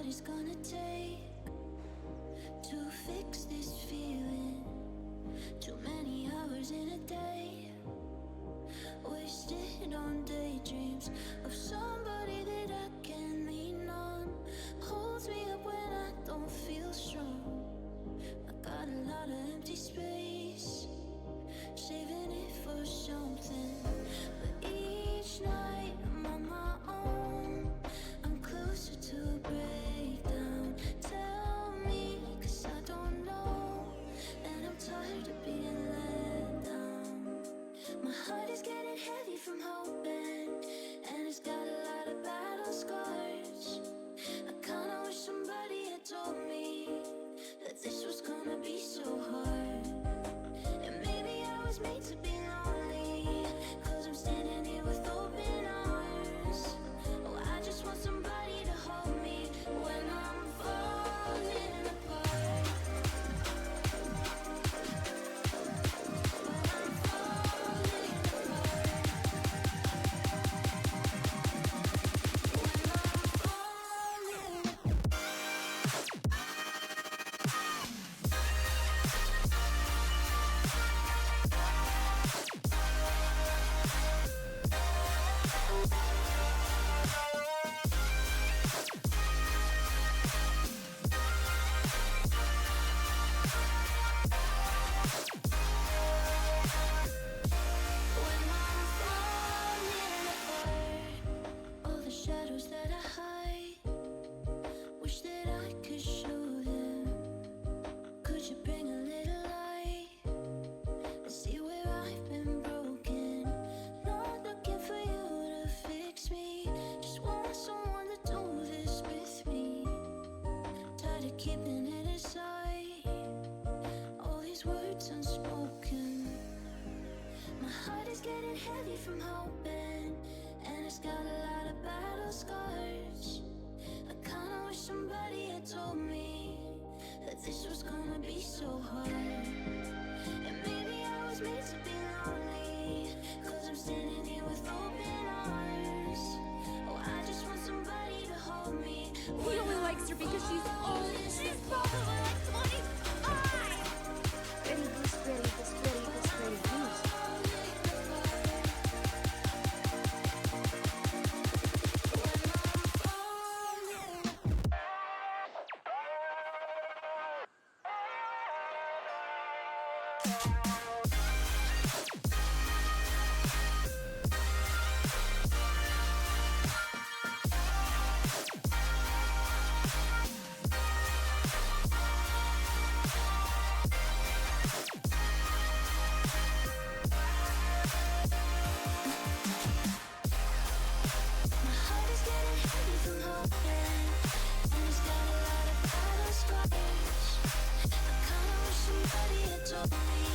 it's gonna take to fix this feeling. Too many hours in a day, wasted on daydreams of somebody that I can lean on. Holds me up when I don't feel strong. I got a lot of empty space, saving it for something. But each night I'm on my own, I'm closer to a breakdown. Tell me, 'cause I don't know, and I'm tired of being let down. My heart is getting heavy from hoping, and it's got a lot of battle scars. I kinda wish somebody had told me that this was gonna be so hard. And maybe I was made to be lonely, 'cause I'm standing here with open arms. Oh, I just want somebody to hold me when I'm falling apart. When I'm falling apart. When I'm falling all the shadows that I hide, wish that I could show them. Could you bring a little light and see where I've been broken? Not looking for you to fix me, just want someone to do this with me. Tired of keeping it inside, all these words unspoken. My heart is getting heavy from hoping, and it's got a lot of battle scars. I kinda wish somebody had told me that this was gonna be so hard. And maybe I was made to be lonely, 'cause I'm standing here with open arms. Oh, I just want somebody to hold me. He only likes her because she's old. She's probably like 25. Pretty goose, pretty goose, pretty goose, pretty goose. My heart is getting heavy from hoping, and it's got a lot of battle scars. I kinda wish somebody had told me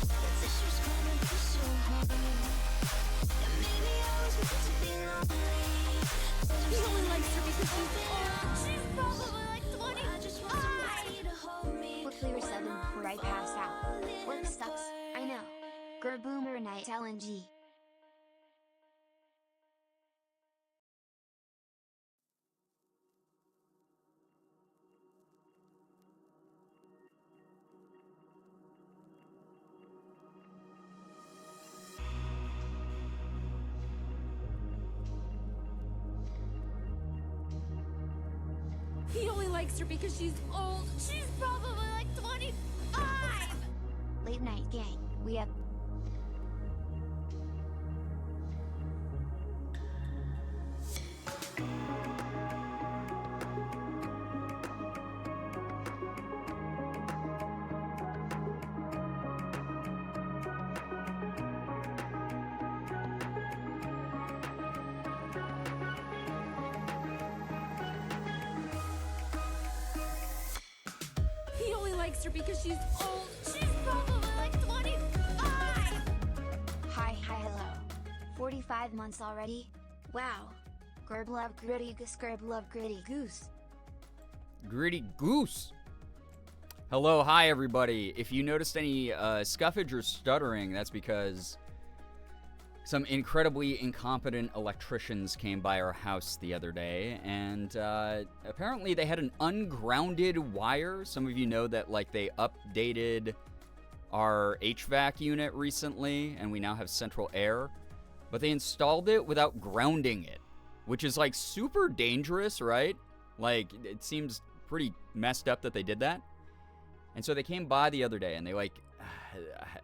that this was gonna be so hard. And maybe I was meant to be lonely, 'cause I'm He only standing likes her here because with she's open old. She's arms. probably like Oh, I just want 25. somebody to hold me We'll clear when 7 I'm before I pass out. falling Work sucks, I know. apart. Gerboomer Night LNG. He only likes her because she's old. She's probably like 25. Late night gang. We have He only likes her because she's old. She's probably like 25. Hi, hello. 45 months already? Wow. Gerb love gritty goose, Gerb love gritty goose. Gritty goose. Hello, hi everybody. If you noticed any scuffage or stuttering, that's because some incredibly incompetent electricians came by our house the other day, and apparently they had an ungrounded wire. Some of you know that, like, they updated our HVAC unit recently, and we now have central air, but they installed it without grounding it, which is, like, super dangerous, right? Like, it seems pretty messed up that they did that. And so they came by the other day, and they, like,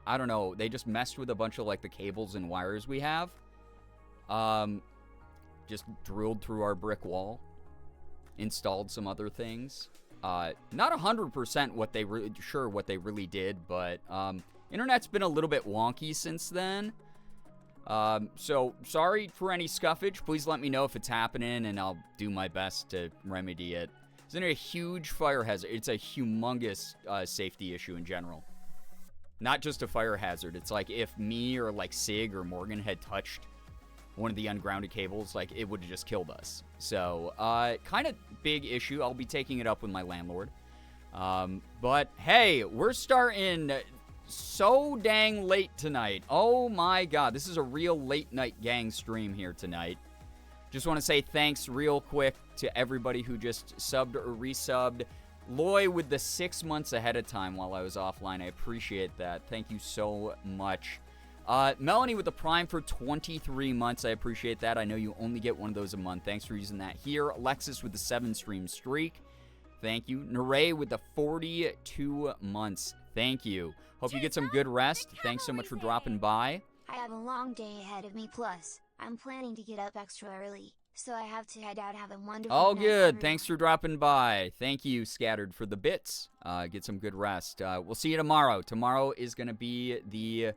I don't know, they just messed with a bunch of, like, the cables and wires we have. Just drilled through our brick wall. Installed some other things. Not 100% what they really did, but internet's been a little bit wonky since then. So sorry for any scuffage. Please let me know if it's happening, and I'll do my best to remedy it. Isn't it a huge fire hazard? It's a humongous safety issue in general. Not just a fire hazard. It's like if me or like Sig or Morgan had touched one of the ungrounded cables, like it would have just killed us. So kind of big issue. I'll be taking it up with my landlord. But hey, we're starting so dang late tonight. Oh my god, this is a real late night gang stream here tonight. Just want to say thanks real quick to everybody who just subbed or resubbed. Loy with the 6 months ahead of time while I was offline. I appreciate that. Thank you so much. Melanie with the Prime for 23 months. I appreciate that. I know you only get one of those a month. Thanks for using that here. Alexis with the 7-stream streak. Thank you. Neray with the 42 months. Thank you. Hope you get some good rest. Thanks so much for dropping by. I have a long day ahead of me, plus I'm planning to get up extra early, so I have to head out. Have a wonderful Oh, night, good. everyone. Thanks for dropping by. Thank you, Scattered, for the bits. Get some good rest. We'll see you tomorrow. Tomorrow is going to be the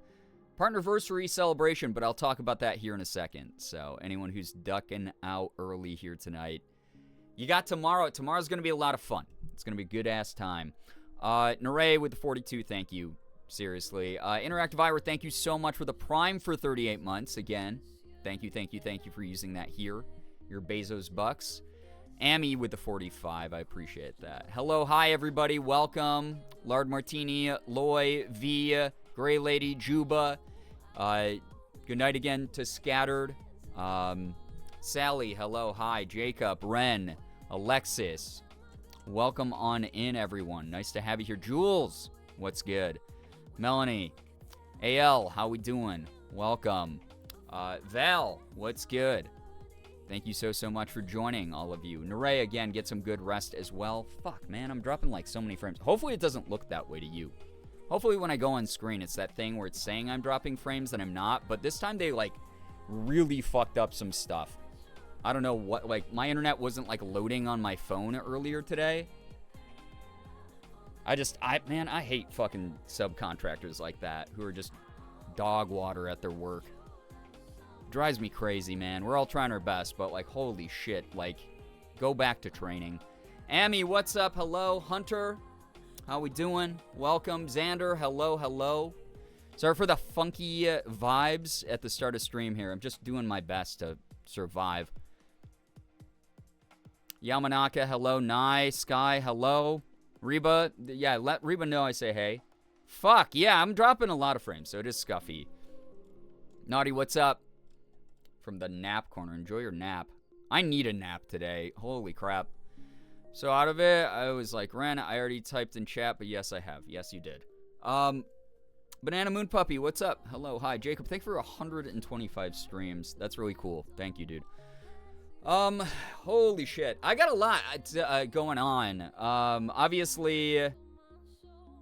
Partnerversary celebration, but I'll talk about that here in a second. So anyone who's ducking out early here tonight, you got tomorrow. Tomorrow's going to be a lot of fun. It's going to be a good-ass time. Neray with the 42, thank you. Seriously. Interactive Ira, thank you so much for the Prime for 38 months. Again, thank you for using that here. Your Bezos bucks. Amy with the 45, I appreciate that. Hello, hi, everybody. Welcome. Lard Martini, Loy, V, Gray Lady, Juba. Good night again to Scattered. Sally, hello, hi. Jacob, Ren, Alexis. Welcome on in, everyone. Nice to have you here. Jules, what's good? Melanie, AL, how we doing? Welcome. Val, what's good? Thank you so much for joining, all of you. Neray, again, get some good rest as well. Fuck, man, I'm dropping like so many frames. Hopefully it doesn't look that way to you. Hopefully when I go on screen, it's that thing where it's saying I'm dropping frames that I'm not. But this time they, like, really fucked up some stuff. I don't know what, like, my internet wasn't, like, loading on my phone earlier today. Man, I hate fucking subcontractors like that who are just dog water at their work. Drives me crazy, man. We're all trying our best, but, like, holy shit, like, go back to training. Amy, what's up? Hello. Hunter, how we doing? Welcome. Xander, hello. Sorry for the funky vibes at the start of stream here. I'm just doing my best to survive. Yamanaka, hello. Nai, Sky, hello. Reba, yeah, let Reba know I say hey. Fuck, yeah, I'm dropping a lot of frames, so it is scuffy. Naughty, what's up? From the nap corner. Enjoy your nap. I need a nap today. Holy crap. So out of it, I was like, Ren, I already typed in chat, but yes, I have. Yes, you did. Banana Moon Puppy, what's up? Hello, hi. Jacob, thank you for 125 streams. That's really cool. Thank you, dude. Holy shit. I got a lot going on. Obviously,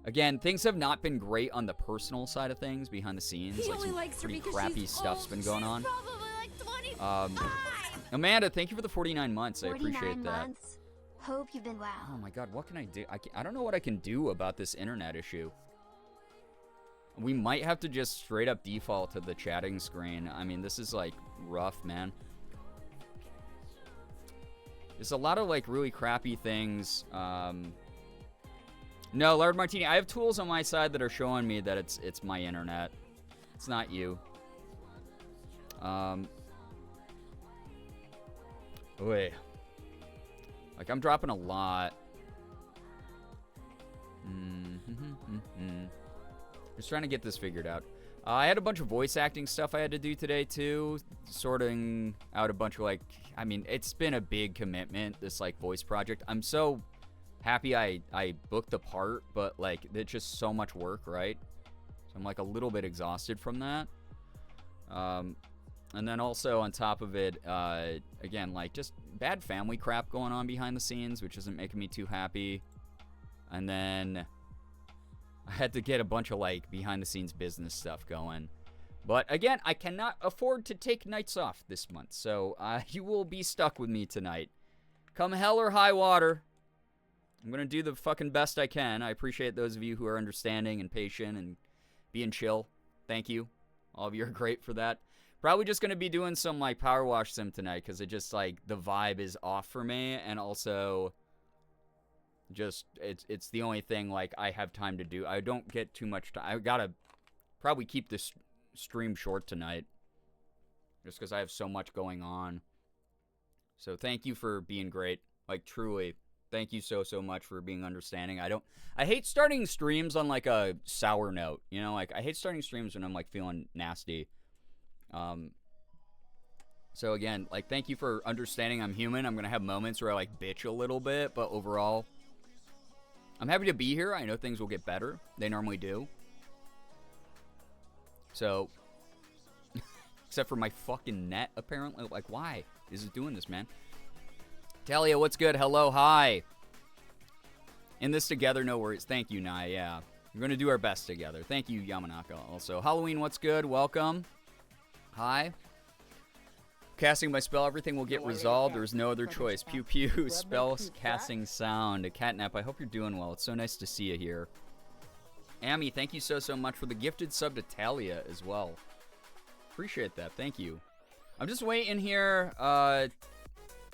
again, things have not been great on the personal side of things, behind the scenes. He Like, only some likes her pretty because crappy she's stuff's old. been going on. She's probably like 25. Amanda, thank you for the 49 months. I 49 appreciate that. months. Hope you've been well. Oh my god, what can I do? I don't know what I can do about this internet issue. We might have to just straight up default to the chatting screen. I mean, this is, like, rough, man. There's a lot of, like, really crappy things. No, Lord Martini, I have tools on my side that are showing me that it's my internet. It's not you. Wait. Like, I'm dropping a lot. Just trying to get this figured out. I had a bunch of voice acting stuff I had to do today, too. Sorting out a bunch of, like, I mean, it's been a big commitment, this, like, voice project. I'm so happy I booked the part, but, like, it's just so much work, right? So I'm, like, a little bit exhausted from that. And then also, on top of it, again, like, just bad family crap going on behind the scenes, which isn't making me too happy. And then I had to get a bunch of, like, behind-the-scenes business stuff going. But, again, I cannot afford to take nights off this month. So, you will be stuck with me tonight. Come hell or high water. I'm going to do the fucking best I can. I appreciate those of you who are understanding and patient and being chill. Thank you. All of you are great for that. Probably just going to be doing some, like, power wash sim tonight. Because it just, like, the vibe is off for me. And also, just, it's the only thing, like, I have time to do. I don't get too much time. I gotta probably keep this stream short tonight. Just because I have so much going on. So thank you for being great. Like, truly, thank you so much for being understanding. I hate starting streams on, like, a sour note. You know, like, I hate starting streams when I'm, like, feeling nasty. So again, like, thank you for understanding I'm human. I'm gonna have moments where I, like, bitch a little bit, but overall, I'm happy to be here. I know things will get better. They normally do. So, except for my fucking net, apparently. Like, why is it doing this, man? Talia, what's good? Hello, hi. In this together, no worries. Thank you, Nai, yeah. We're going to do our best together. Thank you, Yamanaka, also. Halloween, what's good? Welcome. Hi. Casting my spell, everything will get resolved. There's no other choice. Pew pew, spell casting sound. Catnap, I hope you're doing well. It's so nice to see you here. Amy, thank you so much for the gifted sub to Talia as well. Appreciate that. Thank you. I'm just waiting here. I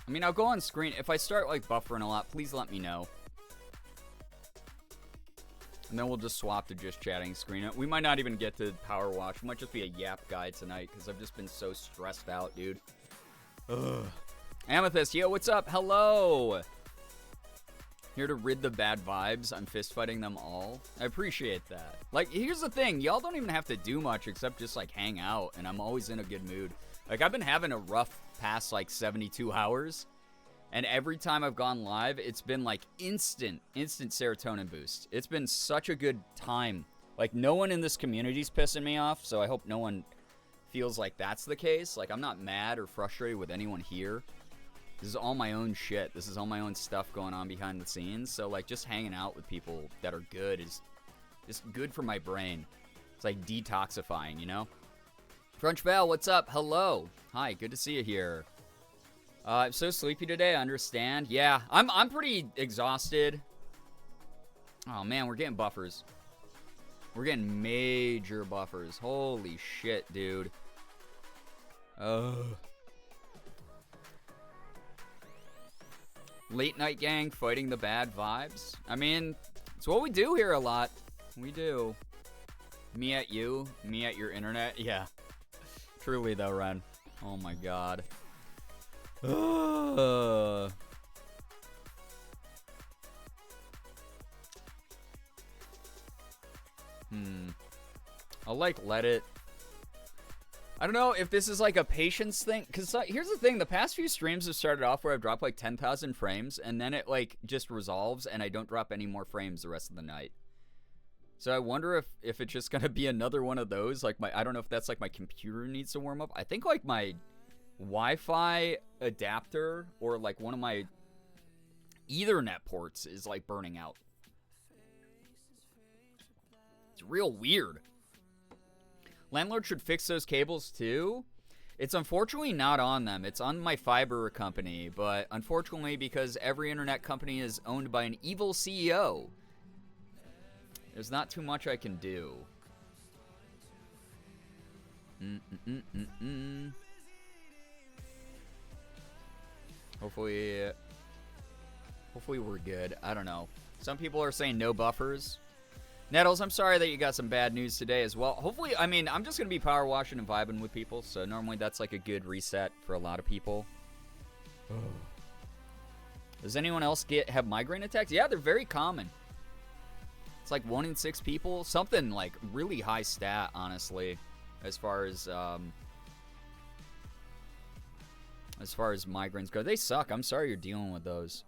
mean, I'll go on screen. If I start, like, buffering a lot, please let me know. And then we'll just swap to just chatting screen. We might not even get to power wash. It might just be a yap guide tonight because I've just been so stressed out, dude. Ugh. Amethyst, yo, what's up? Hello. Here to rid the bad vibes. I'm fist fighting them all. I appreciate that. Like, here's the thing. Y'all don't even have to do much except just, like, hang out. And I'm always in a good mood. Like, I've been having a rough past, like, 72 hours. And every time I've gone live, it's been, like, instant serotonin boost. It's been such a good time. Like, no one in this community's pissing me off, so I hope no one feels like that's the case. Like, I'm not mad or frustrated with anyone here. This is all my own shit. This is all my own stuff going on behind the scenes. So, like, just hanging out with people that are good is just good for my brain. It's, like, detoxifying, you know? Crunch Val, what's up? Hello. Hi, good to see you here. I'm so sleepy today, I understand. Yeah, I'm pretty exhausted. Oh, man, we're getting buffers. We're getting major buffers. Holy shit, dude. Late night gang fighting the bad vibes. I mean, it's what we do here a lot. We do. Me at you, me at your internet. Yeah. Truly, though, Ren. Oh, my God. I'll, like, let it. I don't know if this is, like, a patience thing. Because here's the thing. The past few streams have started off where I've dropped, like, 10,000 frames. And then it, like, just resolves. And I don't drop any more frames the rest of the night. So I wonder if it's just going to be another one of those. Like, I don't know if that's, like, my computer needs to warm up. I think, like, my Wi-Fi adapter or, like, one of my Ethernet ports is, like, burning out. It's real weird. Landlord should fix those cables too. It's unfortunately not on them. It's on my fiber company, but unfortunately because every internet company is owned by an evil CEO, there's not too much I can do. Hopefully we're good. I don't know. Some people are saying no buffers. Nettles, I'm sorry that you got some bad news today as well. Hopefully, I mean, I'm just going to be power washing and vibing with people, so normally that's like a good reset for a lot of people. Does anyone else have migraine attacks? Yeah, they're very common. It's like 1 in 6 people. Something like really high stat, honestly, as far as migraines go. They suck. I'm sorry you're dealing with those.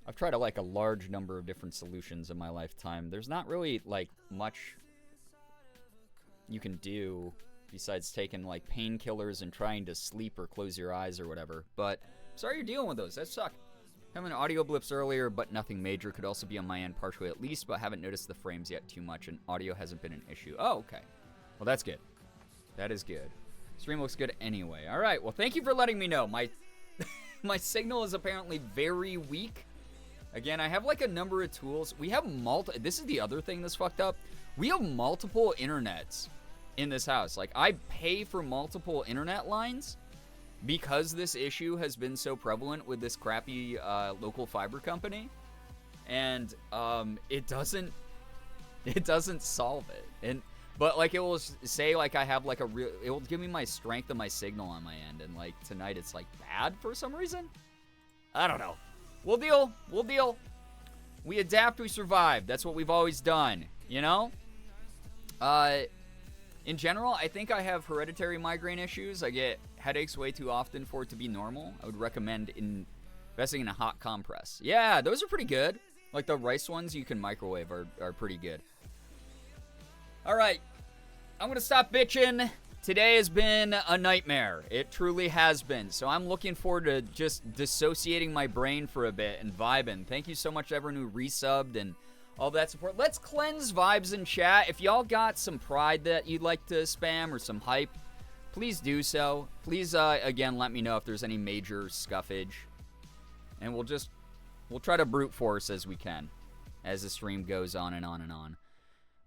I've tried like a large number of different solutions in my lifetime. There's not really like much you can do besides taking like painkillers and trying to sleep or close your eyes or whatever. But sorry you're dealing with those. That suck. Having audio blips earlier, but nothing major. Could also be on my end partially at least, but haven't noticed the frames yet too much, and audio hasn't been an issue. Oh, okay. Well, that's good. That is good. Stream looks good anyway. All right. Well, thank you for letting me know. My my signal is apparently very weak. Again, I have like a number of tools. We have this is the other thing that's fucked up. We have multiple internets in this house. Like, I pay for multiple internet lines because this issue has been so prevalent with this crappy local fiber company. And it doesn't solve it. But like, it will say like I have like it will give me my strength of my signal on my end, and like tonight it's like bad for some reason. I don't know. We'll deal. We adapt, we survive. That's what we've always done, you know? In general, I think I have hereditary migraine issues. I get headaches way too often for it to be normal. I would recommend investing in a hot compress. Yeah, those are pretty good. Like the rice ones you can microwave are pretty good. All right, I'm going to stop bitching. Today has been a nightmare. It truly has been. So I'm looking forward to just dissociating my brain for a bit and vibing. Thank you so much to everyone who resubbed and all that support. Let's cleanse vibes in chat. If y'all got some pride that you'd like to spam or some hype, please do so. Please, again, let me know if there's any major scuffage. And we'll try to brute force as we can as the stream goes on and on and on.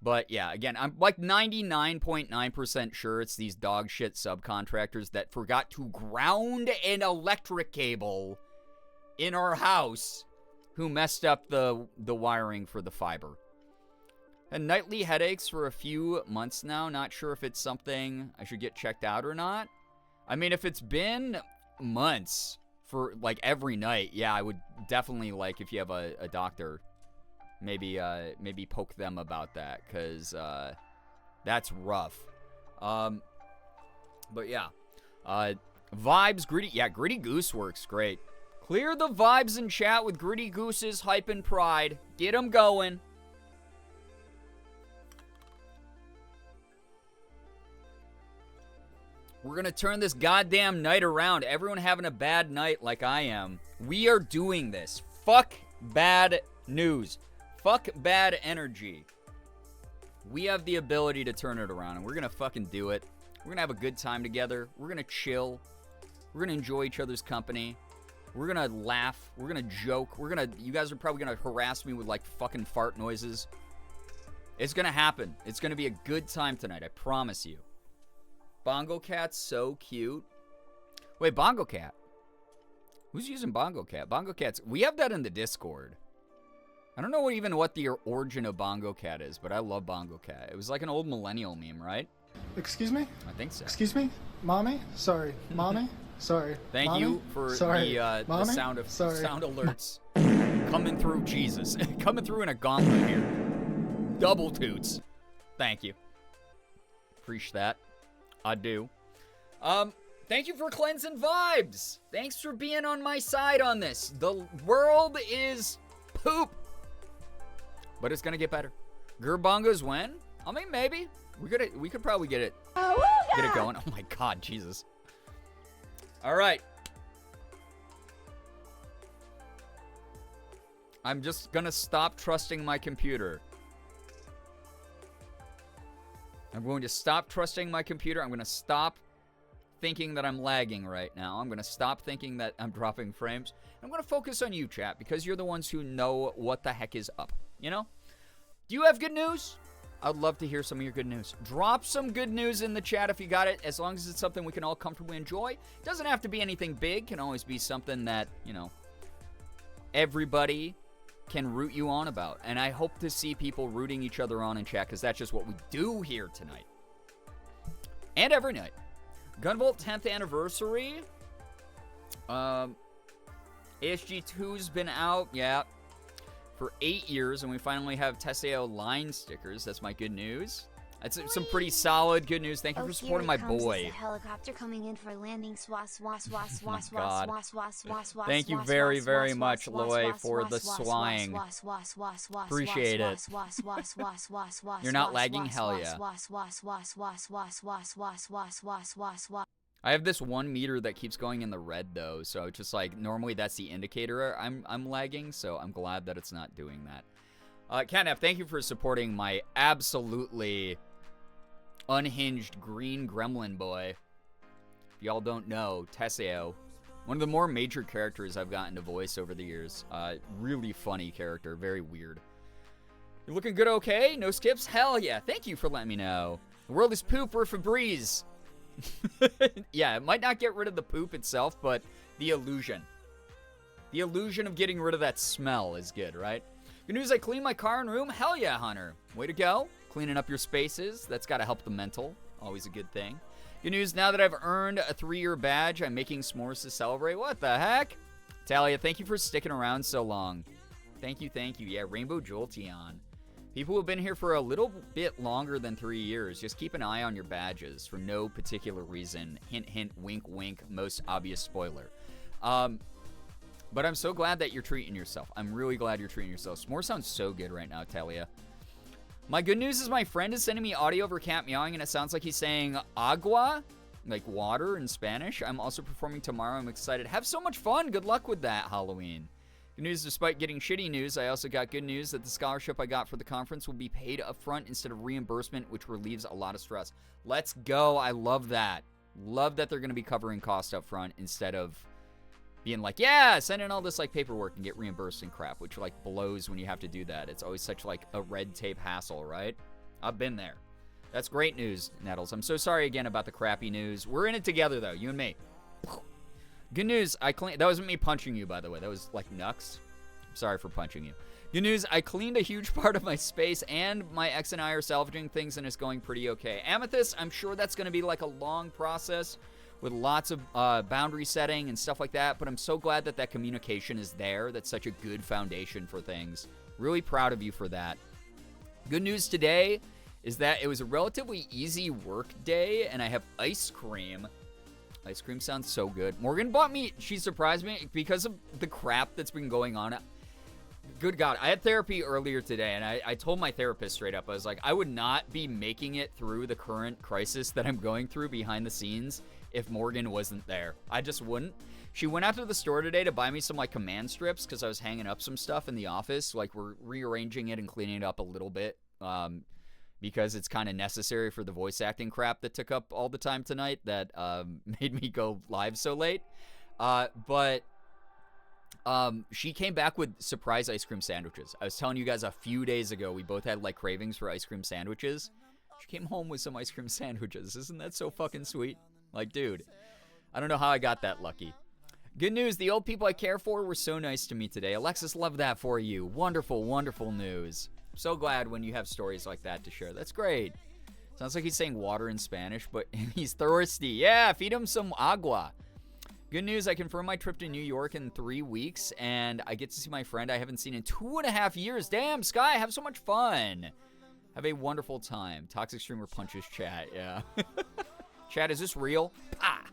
But yeah, again, I'm like 99.9% sure it's these dog shit subcontractors that forgot to ground an electric cable in our house who messed up the wiring for the fiber. And nightly headaches for a few months now. Not sure if it's something I should get checked out or not. I mean, if it's been months for like every night, yeah, I would definitely like, if you have a doctor, maybe poke them about that, because that's rough. But yeah, vibes, gritty. Yeah, Gritty Goose works great. Clear the vibes in chat with Gritty Goose's hype and pride. Get them going. We're going to turn this goddamn night around. Everyone having a bad night like I am. We are doing this. Fuck bad news. Fuck bad energy. We have the ability to turn it around, and we're going to fucking do it. We're going to have a good time together. We're going to chill. We're going to enjoy each other's company. We're going to laugh. We're going to joke. You guys are probably going to harass me with, like, fucking fart noises. It's going to happen. It's going to be a good time tonight. I promise you. Bongo Cat's so cute. Wait, Bongo Cat. Who's using Bongo Cat? Bongo Cat's... We have that in the Discord. I don't know what the origin of Bongo Cat is, but I love Bongo Cat. It was like an old millennial meme, right? Excuse me? I think so. Excuse me? Mommy? Sorry. Mommy? Sorry. Thank Mommy? you for Sorry. the sound alerts coming through. Jesus. Coming through in a gauntlet here. Double toots. Thank you. Appreciate that. I do. Thank you for cleansing vibes. Thanks for being on my side on this. The world is poop. But it's gonna get better. Gerbongos when? I mean, maybe. We could probably get it going. Oh my god, Jesus. Alright. I'm just gonna stop trusting my computer. I'm going to stop trusting my computer. I'm going to stop thinking that I'm lagging right now. I'm going to stop thinking that I'm dropping frames. I'm going to focus on you, chat, because you're the ones who know what the heck is up, you know? Do you have good news? I'd love to hear some of your good news. Drop some good news in the chat if you got it, as long as it's something we can all comfortably enjoy. It doesn't have to be anything big. It can always be something that, you know, everybody can root you on about. And I hope to see people rooting each other on in chat, because that's just what we do here tonight. And every night. Gunvolt 10th anniversary. ASG2's been out. Yeah. for 8 years, and we finally have Tessio line stickers. That's my good news. That's some pretty solid good news. Thank you for supporting my boy. Helicopter coming in for landing. Thank you very, very much, Loy, for the swang. Appreciate it. You're not lagging? Hell yeah. I have this 1 meter that keeps going in the red, though, so it's just like, normally that's the indicator I'm lagging, so I'm glad that it's not doing that. Catnap, thank you for supporting my absolutely unhinged green gremlin boy. If y'all don't know, Tessio, one of the more major characters I've gotten to voice over the years. Really funny character, very weird. You're looking good, okay? No skips? Hell yeah, thank you for letting me know. The world is poop, we're Febreze. Yeah, it might not get rid of the poop itself, but the illusion. The illusion of getting rid of that smell is good, right? Good news, I cleaned my car and room. Hell yeah, Hunter. Way to go. Cleaning up your spaces. That's got to help the mental. Always a good thing. Good news, now that I've earned a 3-year badge, I'm making s'mores to celebrate. What the heck? Talia, thank you for sticking around so long. Thank you, thank you. Yeah, Rainbow Jolteon. People who have been here for a little bit longer than 3 years, just keep an eye on your badges for no particular reason. Hint, hint, wink, wink, most obvious spoiler. But I'm so glad that you're treating yourself. I'm really glad you're treating yourself. S'more sounds so good right now, Talia. My good news is my friend is sending me audio over cat meowing, and it sounds like he's saying agua, like water in Spanish. I'm also performing tomorrow. I'm excited. Have so much fun. Good luck with that, Halloween. Good news, despite getting shitty news, I also got good news that the scholarship I got for the conference will be paid up front instead of reimbursement, which relieves a lot of stress. Let's go. I love that. Love that they're going to be covering cost up front instead of being like, yeah, send in all this like paperwork and get reimbursed and crap, which like blows when you have to do that. It's always such like a red tape hassle, right? I've been there. That's great news, Nettles. I'm so sorry again about the crappy news. We're in it together though, you and me. Good news, I cleaned. That wasn't me punching you, by the way. That was like Nux. I'm sorry for punching you. Good news, I cleaned a huge part of my space, and my ex and I are salvaging things, and it's going pretty okay. Amethyst, I'm sure that's going to be like a long process with lots of boundary setting and stuff like that, but I'm so glad that that communication is there. That's such a good foundation for things. Really proud of you for that. Good news today is that it was a relatively easy work day, and I have ice cream. Ice cream sounds so good. Morgan bought me, she surprised me because of the crap that's been going on. Good God, I had therapy earlier today, and I told my therapist straight up, I was like, I would not be making it through the current crisis that I'm going through behind the scenes if Morgan wasn't there. I just wouldn't. She went out to the store today to buy me some like command strips because I was hanging up some stuff in the office. Like we're rearranging it and cleaning it up a little bit. Because it's kind of necessary for the voice acting crap that took up all the time tonight that made me go live so late. But she came back with surprise ice cream sandwiches. I was telling you guys a few days ago, we both had like cravings for ice cream sandwiches. She came home with some ice cream sandwiches. Isn't that so fucking sweet? Like, dude, I don't know how I got that lucky. Good news, the old people I care for were so nice to me today. Alexis, love that for you. Wonderful, wonderful news. So glad when you have stories like that to share. That's great. Sounds like he's saying water in Spanish, but he's thirsty. Yeah, feed him some agua. Good news, I confirmed my trip to New York in 3 weeks, and I get to see my friend I haven't seen in 2.5 years. Damn, Sky, have so much fun. Have a wonderful time. Toxic Streamer punches chat, yeah. Chat, is this real? Ah.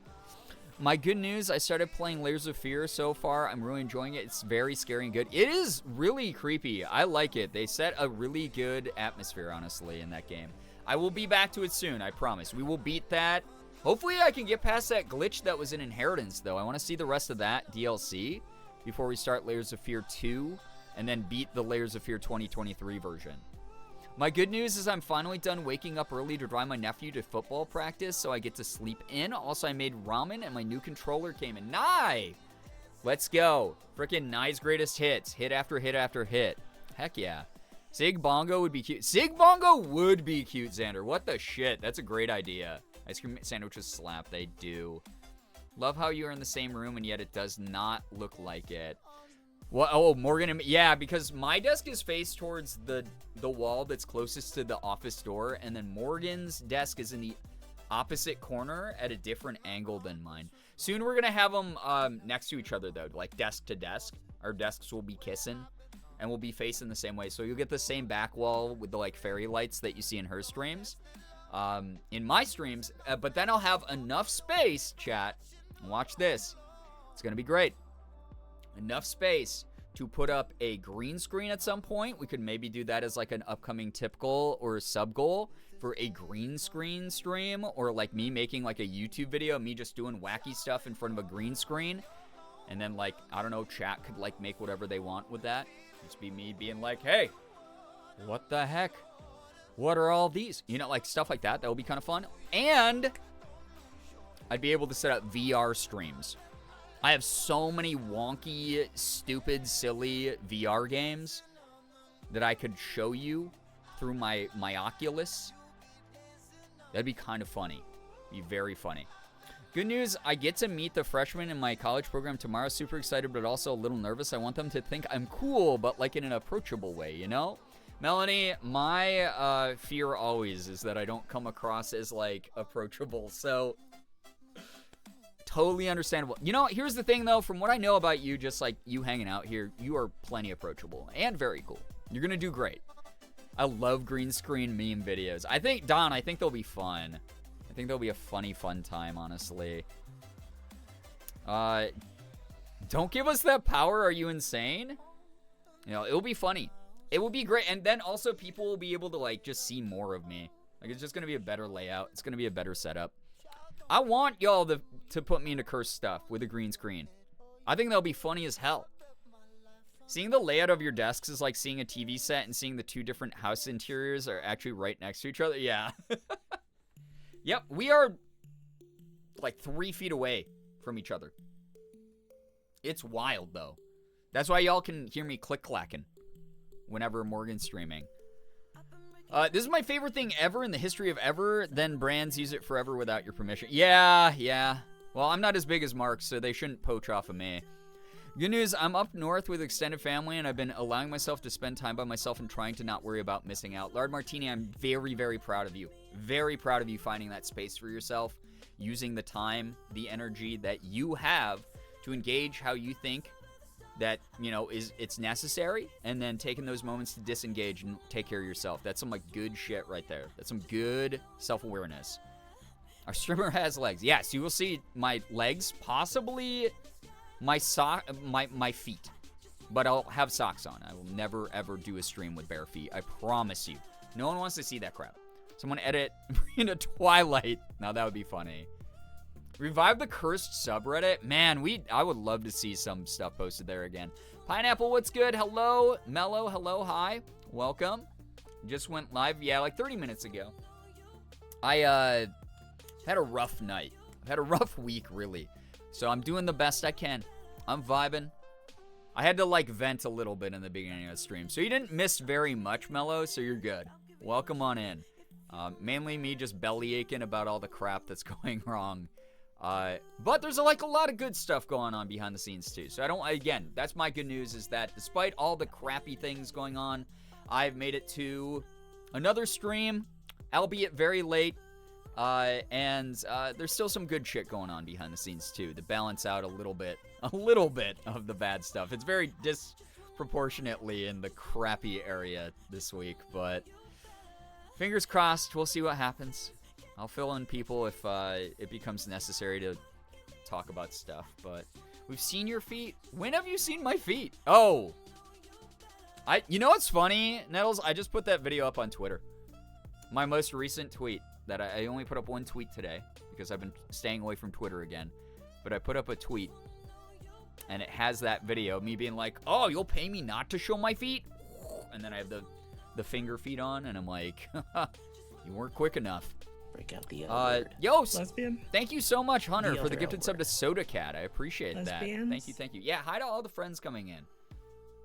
My good news, I started playing Layers of Fear so far. I'm really enjoying it. It's very scary and good. It is really creepy. I like it. They set a really good atmosphere, honestly, in that game. I will be back to it soon, I promise. We will beat that. Hopefully I can get past that glitch that was in Inheritance, though. I want to see the rest of that DLC before we start Layers of Fear 2 and then beat the Layers of Fear 2023 version. My good news is I'm finally done waking up early to drive my nephew to football practice so I get to sleep in. Also, I made ramen and my new controller came in. Nye! Let's go. Frickin' Nye's greatest hits. Hit after hit after hit. Heck yeah. Sig Bongo would be cute. Sig Bongo would be cute, Xander. What the shit? That's a great idea. Ice cream sandwiches slap. They do. Love how you are in the same room and yet it does not look like it. What? Oh, Morgan, yeah, because my desk is faced towards the wall that's closest to the office door, and then Morgan's desk is in the opposite corner at a different angle than mine. Soon we're going to have them next to each other, though, like desk to desk. Our desks will be kissing. and will be facing the same way. So you'll get the same back wall with the like fairy lights that you see in her streams, in my streams. But then I'll have enough space, chat. Watch this. It's going to be great. Enough space to put up a green screen at some point. We could maybe do that as like an upcoming tip goal or a sub goal for a green screen stream, or like me making like a YouTube video, me just doing wacky stuff in front of a green screen. And then like, I don't know, chat could like make whatever they want with that. Just be me being like, hey, what the heck? What are all these? You know, like stuff like that. That would be kind of fun. And I'd be able to set up VR streams. I have so many wonky, stupid, silly VR games that I could show you through my Oculus. That'd be kind of funny. Be very funny. Good news, I get to meet the freshmen in my college program tomorrow. Super excited, but also a little nervous. I want them to think I'm cool, but like in an approachable way, you know? Melanie, my fear always is that I don't come across as like approachable, so totally understandable. You know, here's the thing though, from what I know about you, just like you hanging out here, you are plenty approachable and very cool. You're gonna do great. I love green screen meme videos. I think, Don, I think they'll be fun. I think they'll be a funny, fun time, honestly. Don't give us that power. Are you insane? You know, it'll be funny. It will be great. And then also people will be able to like just see more of me. Like it's just gonna be a better layout. It's gonna be a better setup. I want y'all to put me into cursed stuff with a green screen. I think that'll be funny as hell. Seeing the layout of your desks is like seeing a TV set, and seeing the two different house interiors are actually right next to each other. Yeah. Yep, we are like 3 feet away from each other. It's wild, though. That's why y'all can hear me click-clacking whenever Morgan's streaming. This is my favorite thing ever in the history of ever. Then brands use it forever without your permission. Yeah. Well, I'm not as big as Mark, so they shouldn't poach off of me. Good news, I'm up north with extended family, and I've been allowing myself to spend time by myself and trying to not worry about missing out. Lard Martini, I'm very, very proud of you. Very proud of you finding that space for yourself, using the time, the energy that you have to engage how you think that, you know, it's necessary, and then taking those moments to disengage and take care of yourself. That's some, like, good shit right there. That's some good self-awareness. Our streamer has legs. Yes, you will see my legs, possibly my feet. But I'll have socks on. I will never, ever do a stream with bare feet. I promise you. No one wants to see that crap. Someone edit into Twilight. Now that would be funny. Revive the cursed subreddit. Man, I would love to see some stuff posted there again. Pineapple, what's good? Hello. Mellow, hello, hi. Welcome. Just went live, yeah, like 30 minutes ago. I had a rough night. I've had a rough week, really. So I'm doing the best I can. I'm vibing. I had to, like, vent a little bit in the beginning of the stream. So you didn't miss very much, Mellow, so you're good. Welcome on in. Mainly me just belly aching about all the crap that's going wrong. But there's like a lot of good stuff going on behind the scenes too. So again, that's my good news, is that despite all the crappy things going on, I've made it to another stream, albeit very late. And there's still some good shit going on behind the scenes too, to balance out a little bit of the bad stuff. It's very disproportionately in the crappy area this week, but fingers crossed, we'll see what happens. I'll fill in people if it becomes necessary to talk about stuff, but we've seen your feet. When have you seen my feet? Oh, you know what's funny, Nettles? I just put that video up on Twitter. My most recent tweet that I only put up one tweet today because I've been staying away from Twitter again, but I put up a tweet and it has that video, me being like, oh, you'll pay me not to show my feet? And then I have the finger feet on, and I'm like, you weren't quick enough. Break out the word. Yo, Lesbian? Thank you so much, Hunter, The for the other gifted L sub word. to Soda Cat. I appreciate Lesbians? that. Thank you. Yeah, hi to all the friends coming in.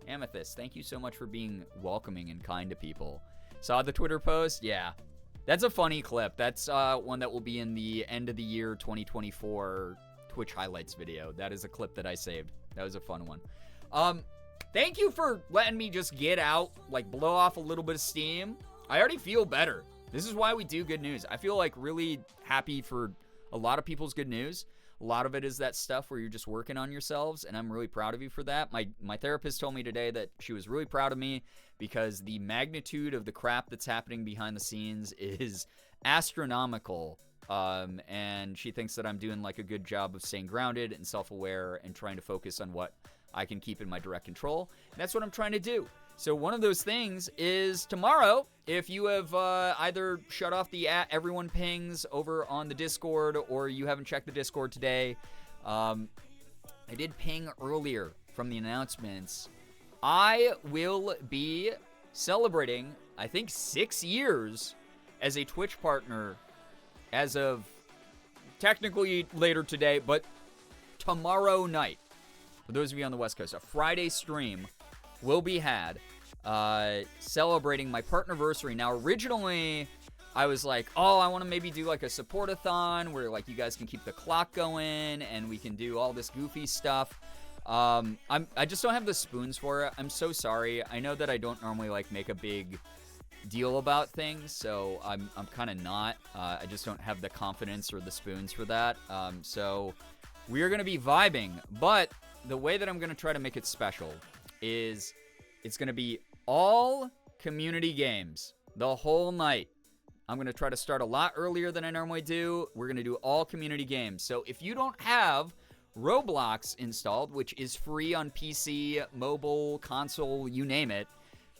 Amethyst, thank you so much for being welcoming and kind to people. Saw the Twitter post? Yeah. That's a funny clip. That's one that will be in the end of the year 2024 Twitch highlights video. That is a clip that I saved. That was a fun one. Thank you for letting me just get out, like blow off a little bit of steam. I already feel better. This is why we do good news. I feel like really happy for a lot of people's good news. A lot of it is that stuff where you're just working on yourselves, and I'm really proud of you for that. My therapist told me today that she was really proud of me because the magnitude of the crap that's happening behind the scenes is astronomical. And she thinks that I'm doing like a good job of staying grounded and self-aware and trying to focus on what I can keep in my direct control. And that's what I'm trying to do. So one of those things is tomorrow, if you have either shut off the everyone pings over on the Discord or you haven't checked the Discord today, I did ping earlier from the announcements. I will be celebrating, I think, 6 years as a Twitch partner as of technically later today, but tomorrow night. For those of you on the West Coast, a Friday stream will be had celebrating my partnerversary. Now, originally, I was like, oh, I want to maybe do like a support-a-thon where like you guys can keep the clock going and we can do all this goofy stuff. I just don't have the spoons for it. I'm so sorry. I know that I don't normally like make a big deal about things, so I'm kind of not. I just don't have the confidence or the spoons for that. So we are going to be vibing, but the way that I'm going to try to make it special is it's going to be all community games the whole night. I'm going to try to start a lot earlier than I normally do. We're going to do all community games. So if you don't have Roblox installed, which is free on PC, mobile, console, you name it,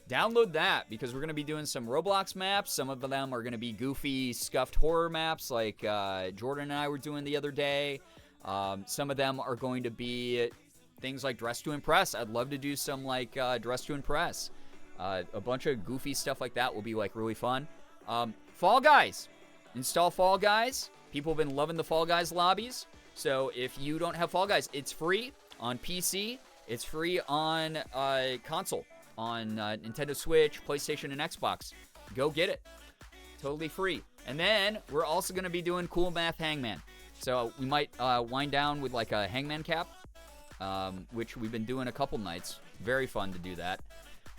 download that because we're going to be doing some Roblox maps. Some of them are going to be goofy, scuffed horror maps like Jordan and I were doing the other day. Some of them are going to be things like Dress to Impress. I'd love to do some like Dress to Impress. A bunch of goofy stuff like that will be like really fun. Fall Guys. Install Fall Guys. People have been loving the Fall Guys lobbies. So if you don't have Fall Guys, it's free on PC. It's free on console, on Nintendo Switch, PlayStation, and Xbox. Go get it. Totally free. And then we're also going to be doing Cool Math Hangman. So we might wind down with like a Hangman cap, which we've been doing a couple nights. Very fun to do that.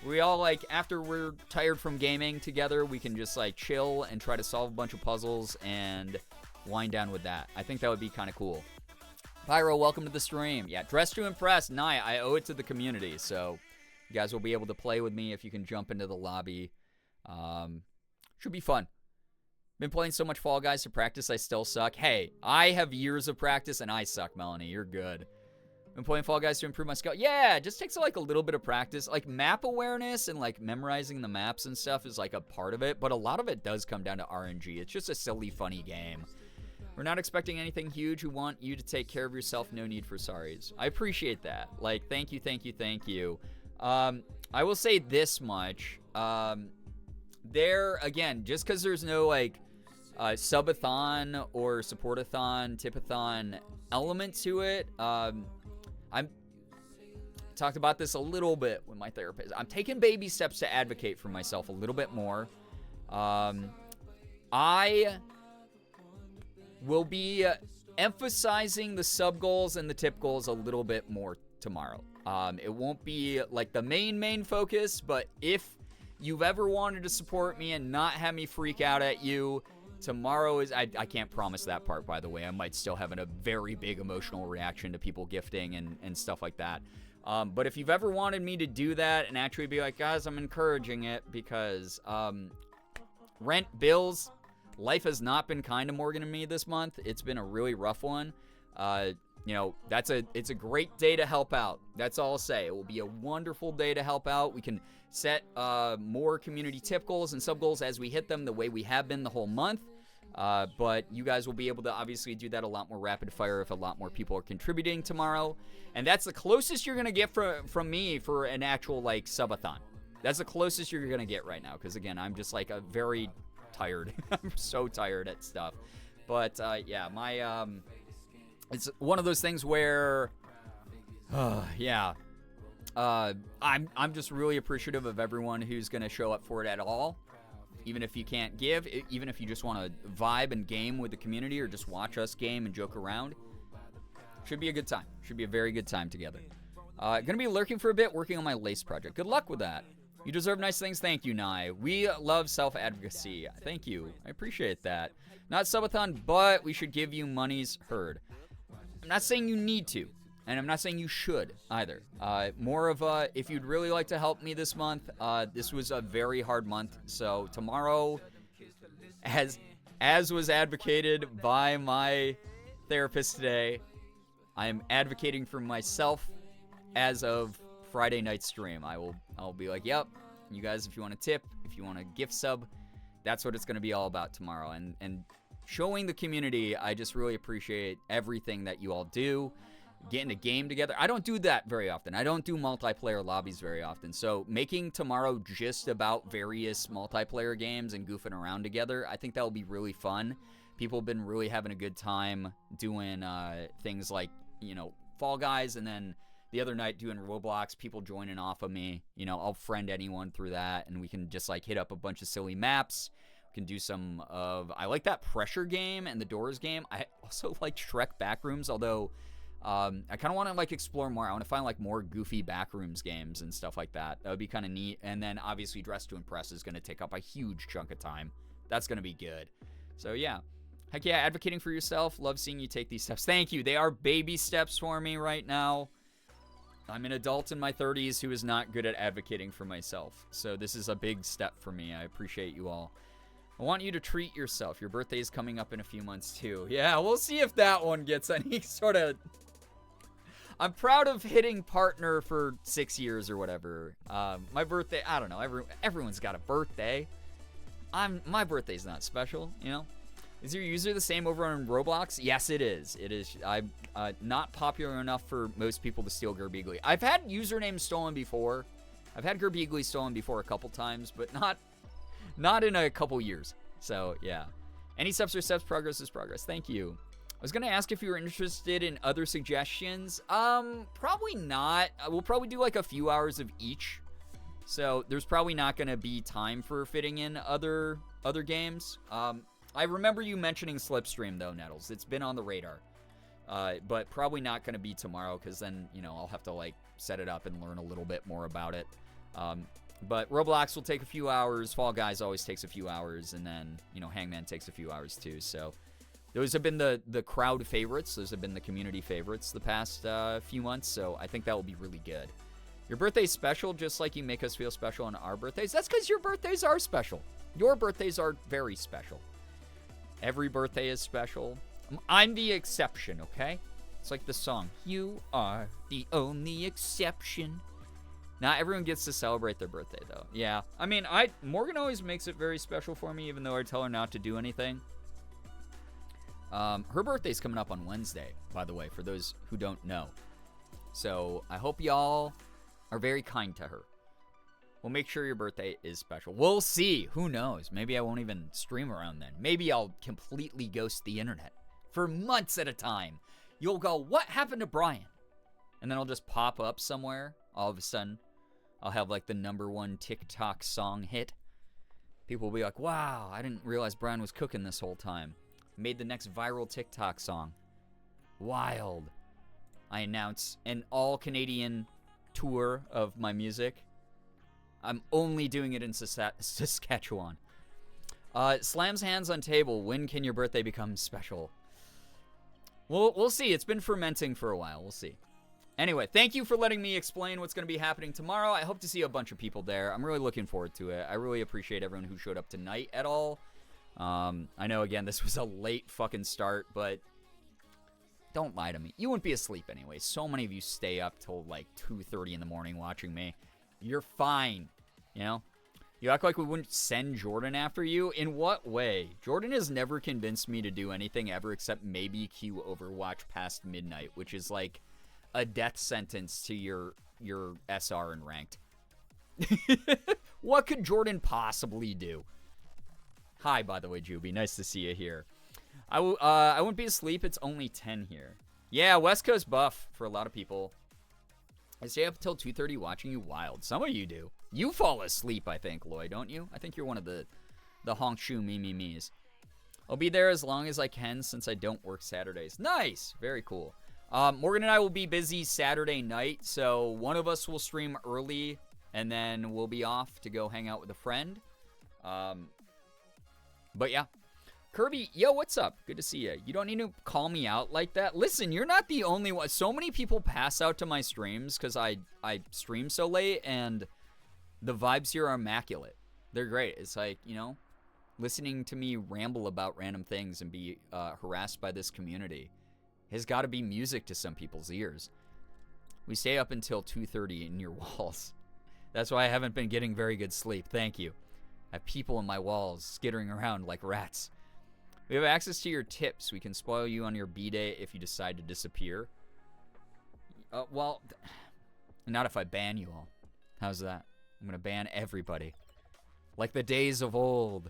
We all like, after we're tired from gaming together, we can just like chill and try to solve a bunch of puzzles and wind down with that. I think that would be kind of cool. Pyro, welcome to the stream. Yeah, Dress to Impress. Nah, I owe it to the community, so you guys will be able to play with me if you can jump into the lobby. Should be fun. Been playing so much Fall Guys to practice, I still suck. Hey, I have years of practice and I suck, Melanie. You're good. Been playing Fall Guys to improve my skill. Yeah, it just takes like a little bit of practice. Like map awareness and like memorizing the maps and stuff is like a part of it, but a lot of it does come down to RNG. It's just a silly, funny game. We're not expecting anything huge. We want you to take care of yourself. No need for sorries. I appreciate that. Like, thank you, thank you, thank you. I will say this much. There, again, just because there's no like subathon or supportathon, tipathon element to it, I'm talked about this a little bit with my therapist. I'm taking baby steps to advocate for myself a little bit more. I will be emphasizing the sub goals and the tip goals a little bit more tomorrow. It won't be like the main focus, but if you've ever wanted to support me and not have me freak out at you, tomorrow is, I can't promise that part, by the way. I might still have a very big emotional reaction to people gifting and stuff like that. But if you've ever wanted me to do that and actually be like, guys, I'm encouraging it because rent, bills, life has not been kind to Morgan and me this month. It's been a really rough one. You know, it's a great day to help out. That's all I'll say. It will be a wonderful day to help out. We can set more community tip goals and sub goals as we hit them the way we have been the whole month. But you guys will be able to obviously do that a lot more rapid fire if a lot more people are contributing tomorrow. And that's the closest you're going to get from me for an actual like subathon. That's the closest you're going to get right now. Because again, I'm just like a very tired. I'm so tired at stuff. But yeah, my it's one of those things where yeah. I'm just really appreciative of everyone who's going to show up for it at all. Even if you can't give, even if you just want to vibe and game with the community or just watch us game and joke around. Should be a good time. Should be a very good time together. Gonna be lurking for a bit, working on my lace project. Good luck with that. You deserve nice things. Thank you, Nye. We love self-advocacy. Thank you. I appreciate that. Not subathon, but we should give you money's heard. I'm not saying you need to, and I'm not saying you should either. More of if you'd really like to help me this month, this was a very hard month, so tomorrow, as was advocated by my therapist today, I am advocating for myself as of Friday night stream. I'll be like, yep, you guys, if you want to tip, if you want to gift sub, that's what it's going to be all about tomorrow. And showing the community, I just really appreciate everything that you all do. Getting a game together. I don't do that very often. I don't do multiplayer lobbies very often. So making tomorrow just about various multiplayer games and goofing around together, I think that will be really fun. People have been really having a good time doing things like, Fall Guys, and then the other night doing Roblox, people joining off of me. I'll friend anyone through that, and we can just hit up a bunch of silly maps. We can do some of, I like that Pressure game and the Doors game. I also like Shrek Backrooms, although I kind of want to explore more. I want to find more goofy Backrooms games and stuff like that. That would be kind of neat. And then obviously Dress to Impress is going to take up a huge chunk of time. That's going to be good. So yeah. Heck yeah, advocating for yourself. Love seeing you take these steps. Thank you. They are baby steps for me right now. I'm an adult in my 30s who is not good at advocating for myself. So this is a big step for me. I appreciate you all. I want you to treat yourself. Your birthday is coming up in a few months too. Yeah, we'll see if that one gets any sort of... I'm proud of hitting partner for 6 years or whatever. My birthday, I don't know. Everyone's got a birthday. My birthday's not special, Is your user the same over on Roblox? Yes, it is. It is. I'm not popular enough for most people to steal Girbeagly. I've had usernames stolen before. I've had Girbeagly stolen before a couple times, but not in a couple years. So, yeah. Any steps are steps, progress is progress. Thank you. I was going to ask if you were interested in other suggestions. Probably not. We'll probably do a few hours of each. So, there's probably not going to be time for fitting in other games. I remember you mentioning Slipstream, though, Nettles. It's been on the radar. But probably not going to be tomorrow, because then, I'll have to, set it up and learn a little bit more about it. But Roblox will take a few hours. Fall Guys always takes a few hours. And then, Hangman takes a few hours, too. So, those have been the crowd favorites. Those have been the community favorites the past few months. So, I think that will be really good. Your birthday's special, just like you make us feel special on our birthdays. That's because your birthdays are special. Your birthdays are very special. Every birthday is special. I'm the exception, okay? It's like the song, you are the only exception. Not everyone gets to celebrate their birthday, though. Yeah, I mean, Morgan always makes it very special for me, even though I tell her not to do anything. Her birthday's coming up on Wednesday, by the way, for those who don't know. So I hope y'all are very kind to her. We'll make sure your birthday is special. We'll see. Who knows? Maybe I won't even stream around then. Maybe I'll completely ghost the internet for months at a time. You'll go, what happened to Brian? And then I'll just pop up somewhere. All of a sudden, I'll have the #1 TikTok song hit. People will be like, wow, I didn't realize Brian was cooking this whole time. Made the next viral TikTok song. Wild. I announce an all-Canadian tour of my music. I'm only doing it in Saskatchewan. Slams hands on table. When can your birthday become special? We'll see. It's been fermenting for a while. We'll see. Anyway, thank you for letting me explain what's going to be happening tomorrow. I hope to see a bunch of people there. I'm really looking forward to it. I really appreciate everyone who showed up tonight at all. I know, again, this was a late fucking start, but don't lie to me. You wouldn't be asleep anyway. So many of you stay up till 2:30 in the morning watching me. You're fine. You act like we wouldn't send Jordan after you. In what way? Jordan has never convinced me to do anything ever except maybe queue Overwatch past midnight, which is a death sentence to your SR in ranked. What could Jordan possibly do? Hi, by the way, Juby. Nice to see you here. I wouldn't be asleep. It's only 10 here. Yeah, West Coast buff for a lot of people. I stay up until 2:30 watching you. Wild. Some of you do. You fall asleep, I think, Lloyd, don't you? I think you're one of the honk shoe me's. I'll be there as long as I can since I don't work Saturdays. Nice. Very cool. Morgan and I will be busy Saturday night, so one of us will stream early, and then we'll be off to go hang out with a friend. But yeah. Kirby, yo, what's up? Good to see you. You don't need to call me out like that. Listen, you're not the only one. So many people pass out to my streams because I stream so late, and the vibes here are immaculate. They're great. It's like, you know, listening to me ramble about random things and be harassed by this community has got to be music to some people's ears. We stay up until 2:30 in your walls. That's why I haven't been getting very good sleep. Thank you. I have people in my walls skittering around like rats. We have access to your tips. We can spoil you on your B-Day if you decide to disappear. Well, not if I ban you all. How's that? I'm going to ban everybody. Like the days of old.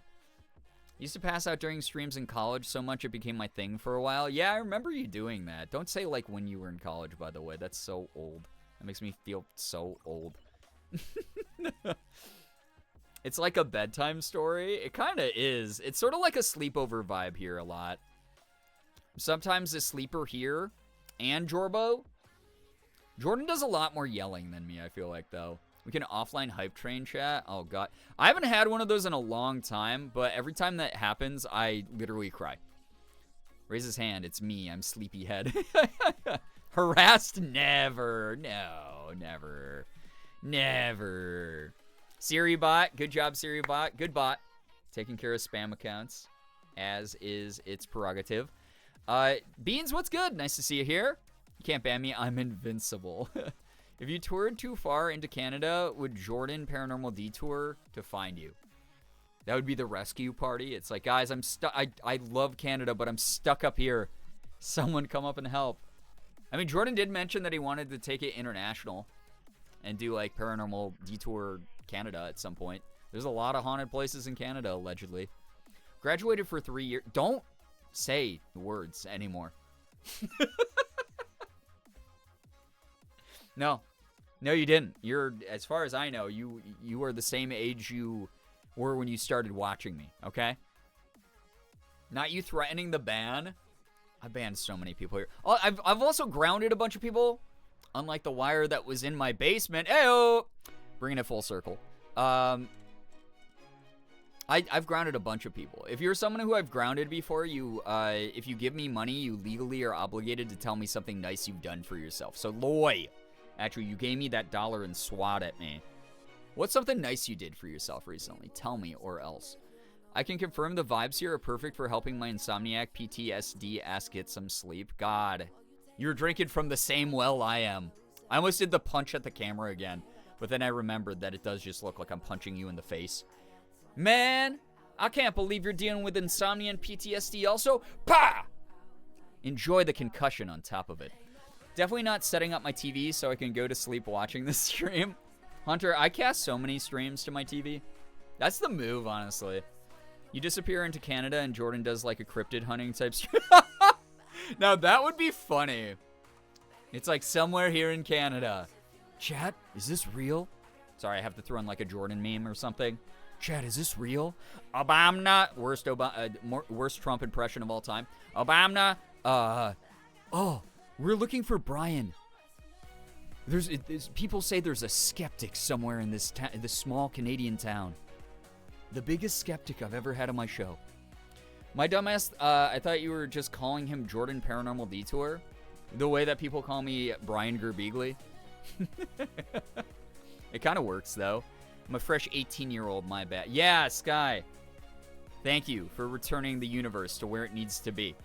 Used to pass out during streams in college so much it became my thing for a while. Yeah, I remember you doing that. Don't say like when you were in college, by the way. That's so old. That makes me feel so old. It's like a bedtime story. It kind of is. It's sort of like a sleepover vibe here a lot. Sometimes the sleeper here and Jorbo. Jordan does a lot more yelling than me, I feel like, though. We can offline hype train chat. Oh, God. I haven't had one of those in a long time, but every time that happens, I literally cry. Raise his hand. It's me. I'm Sleepyhead. Harassed? Never. No, never. Never. SiriBot. Good job, SiriBot. Good bot. Taking care of spam accounts, as is its prerogative. Beans, what's good? Nice to see you here. You can't ban me. I'm invincible. If you toured too far into Canada, would Jordan Paranormal Detour to find you? That would be the rescue party. It's like, guys, I'm stuck. I love Canada, but I'm stuck up here. Someone come up and help. I mean, Jordan did mention that he wanted to take it international and do like Paranormal Detour Canada at some point. There's a lot of haunted places in Canada, allegedly. Graduated for 3 years. Don't say the words anymore. No, you didn't. You're, as far as I know, you are the same age you were when you started watching me, okay? Not you threatening the ban. I banned so many people here. Oh, I've also grounded a bunch of people, unlike the wire that was in my basement. Ayo! Bringing it full circle. I've grounded a bunch of people. If you're someone who I've grounded before, if you give me money, you legally are obligated to tell me something nice you've done for yourself. So, Loy. Actually, you gave me that $1 and swat at me. What's something nice you did for yourself recently? Tell me, or else. I can confirm the vibes here are perfect for helping my insomniac PTSD ass get some sleep. God, you're drinking from the same well I am. I almost did the punch at the camera again, but then I remembered that it does just look like I'm punching you in the face. Man, I can't believe you're dealing with insomnia and PTSD also. Pah! Enjoy the concussion on top of it. Definitely not setting up my TV so I can go to sleep watching this stream. Hunter, I cast so many streams to my TV. That's the move, honestly. You disappear into Canada and Jordan does like a cryptid hunting type stream. Now that would be funny. It's like somewhere here in Canada. Chat, is this real? Sorry, I have to throw in like a Jordan meme or something. Chat, is this real? Obama, worst Trump impression of all time. Obama, oh. We're looking for Brian. People say there's a skeptic somewhere in this small Canadian town. The biggest skeptic I've ever had on my show. My dumbass, I thought you were just calling him Jordan Paranormal Detour. The way that people call me Brian Girbeagly. It kind of works, though. I'm a fresh 18-year-old, my bad. Yeah, Sky. Thank you for returning the universe to where it needs to be.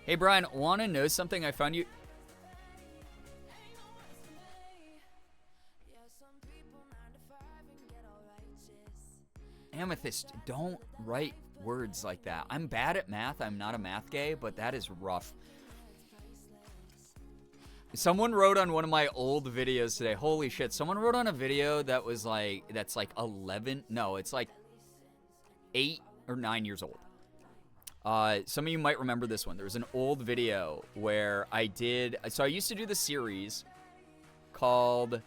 Hey, Brian, want to know something? I found you... Amethyst, don't write words like that. I'm bad at math. I'm not a math gay, but that is rough. Someone wrote on one of my old videos today. Holy shit. Someone wrote on a video that was like... That's like 11... No, it's like 8 or 9 years old. Some of you might remember this one. There was an old video where I did... So I used to do the series called...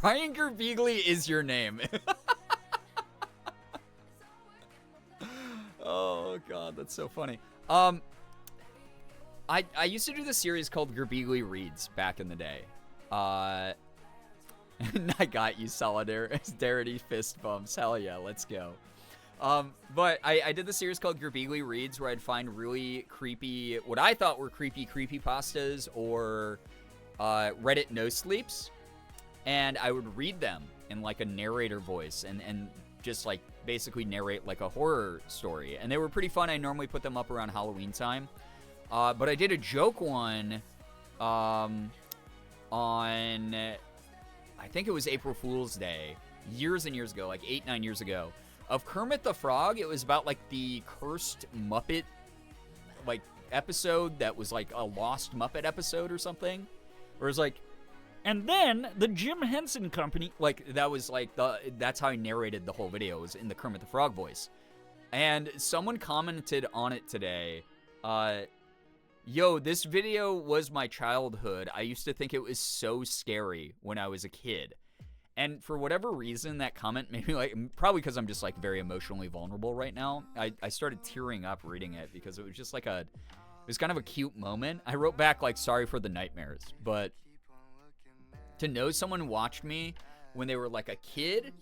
Brian Girbeagly is your name. Oh, God, that's so funny. I used to do the series called Girbeagly Reads back in the day. I got you, solidarity fist bumps. Hell yeah, let's go. But I did the series called Girbeagly Reads, where I'd find really creepy, what I thought were creepy creepypastas or Reddit no sleeps, and I would read them in like a narrator voice and just like basically narrate like a horror story. And they were pretty fun. I normally put them up around Halloween time. But I did a joke one on, I think it was April Fool's Day, years and years ago, like 8-9 years ago, of Kermit the Frog. It was about like the cursed Muppet like episode that was like a lost Muppet episode or something. Where it was like, and then the Jim Henson Company, like that was like that's how I narrated the whole video, was in the Kermit the Frog voice. And someone commented on it today, yo, this video was my childhood. I used to think it was so scary when I was a kid. And for whatever reason, that comment made me like, probably because I'm just like very emotionally vulnerable right now, I started tearing up reading it because it was just like it was kind of a cute moment. I wrote back like, sorry for the nightmares, but to know someone watched me when they were like a kid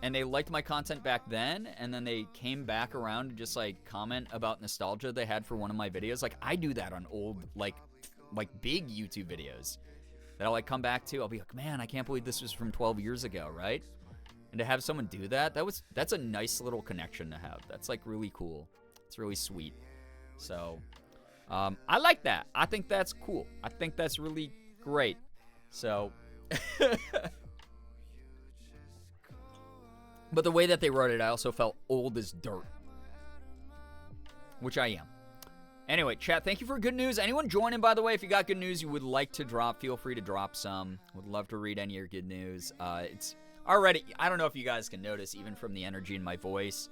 and they liked my content back then, and then they came back around to just like comment about nostalgia they had for one of my videos. Like I do that on old, like big YouTube videos that I'll like come back to. I'll be like, man, I can't believe this was from 12 years ago, right? And to have someone do that, that's a nice little connection to have. That's like really cool. It's really sweet. So I like that. I think that's cool. I think that's really great. So, but the way that they wrote it, I also felt old as dirt, which I am. Anyway, chat, thank you for good news. Anyone joining, by the way, if you got good news you would like to drop, feel free to drop some. Would love to read any of your good news. It's already, I don't know if you guys can notice, even from the energy in my voice.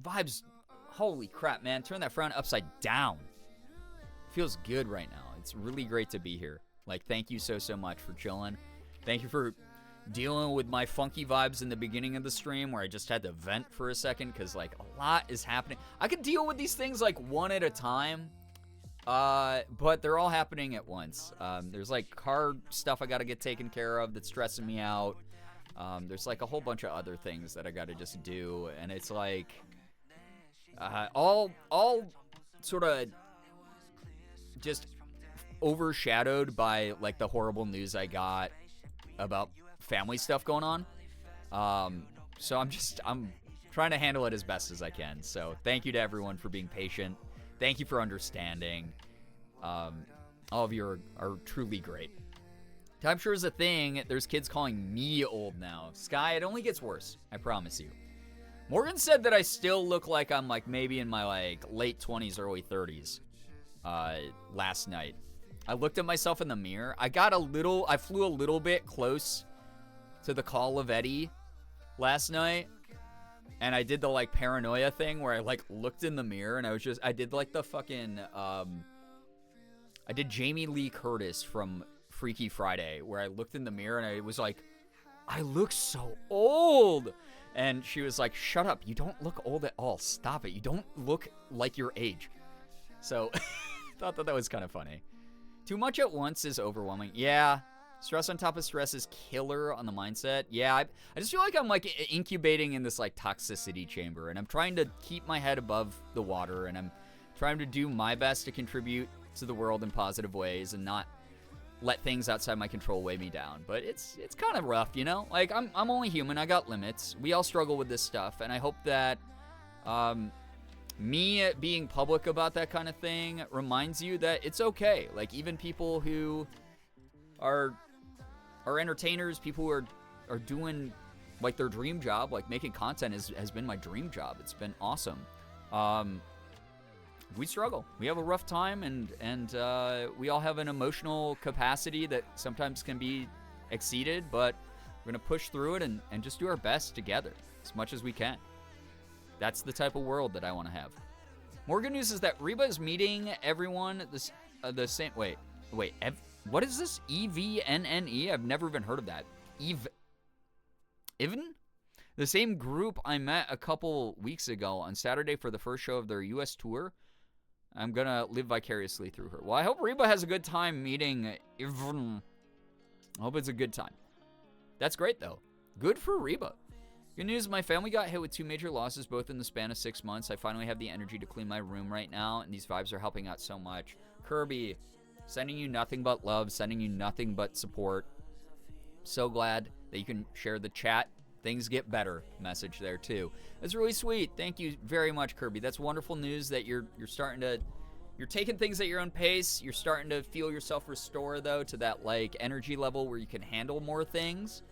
Vibes, holy crap, man. Turn that frown upside down. Feels good right now. It's really great to be here. Like, thank you so much for chilling. Thank you for dealing with my funky vibes in the beginning of the stream where I just had to vent for a second because, like, a lot is happening. I could deal with these things, like, one at a time, but they're all happening at once. There's, like, car stuff I got to get taken care of that's stressing me out. There's, like, a whole bunch of other things that I got to just do, and it's, like, all sort of just overshadowed by like the horrible news I got about family stuff going on. So I'm trying to handle it as best as I can. So thank you to everyone for being patient. Thank you for understanding. All of you are truly great. Time sure is a thing. There's kids calling me old now. Sky, it only gets worse. I promise you. Morgan said that I still look like I'm like maybe in my like late 20s, early 30s last night. I looked at myself in the mirror. I flew a little bit close to the Call of Eddie last night. And I did the like paranoia thing where I like looked in the mirror and I did like the fucking, I did Jamie Lee Curtis from Freaky Friday where I looked in the mirror and I was like, I look so old. And she was like, shut up. You don't look old at all. Stop it. You don't look like your age. So thought that was kind of funny. Too much at once is overwhelming. Yeah. Stress on top of stress is killer on the mindset. Yeah, I just feel like I'm like incubating in this like toxicity chamber, and I'm trying to keep my head above the water, and I'm trying to do my best to contribute to the world in positive ways and not let things outside my control weigh me down. But it's kind of rough, you know? Like I'm only human. I got limits. We all struggle with this stuff, and I hope that me being public about that kind of thing reminds you that it's okay. Like even people who are entertainers, people who are doing like their dream job, like making content has been my dream job. It's been awesome. We struggle. We have a rough time, and we all have an emotional capacity that sometimes can be exceeded, but we're gonna push through it and just do our best together as much as we can. That's the type of world that I want to have. More good news is that Reba is meeting everyone the same. Wait. What is this? EVNNE? I've never even heard of that. Even? The same group I met a couple weeks ago on Saturday for the first show of their U.S. tour. I'm going to live vicariously through her. Well, I hope Reba has a good time meeting Yvonne. I hope it's a good time. That's great, though. Good for Reba. Good news, my family got hit with 2 major losses, both in the span of 6 months. I finally have the energy to clean my room right now, and these vibes are helping out so much. Kirby, sending you nothing but love, sending you nothing but support. So glad that you can share the chat. Things get better message there, too. That's really sweet. Thank you very much, Kirby. That's wonderful news that you're starting to... You're taking things at your own pace. You're starting to feel yourself restore, though, to that, like, energy level where you can handle more things.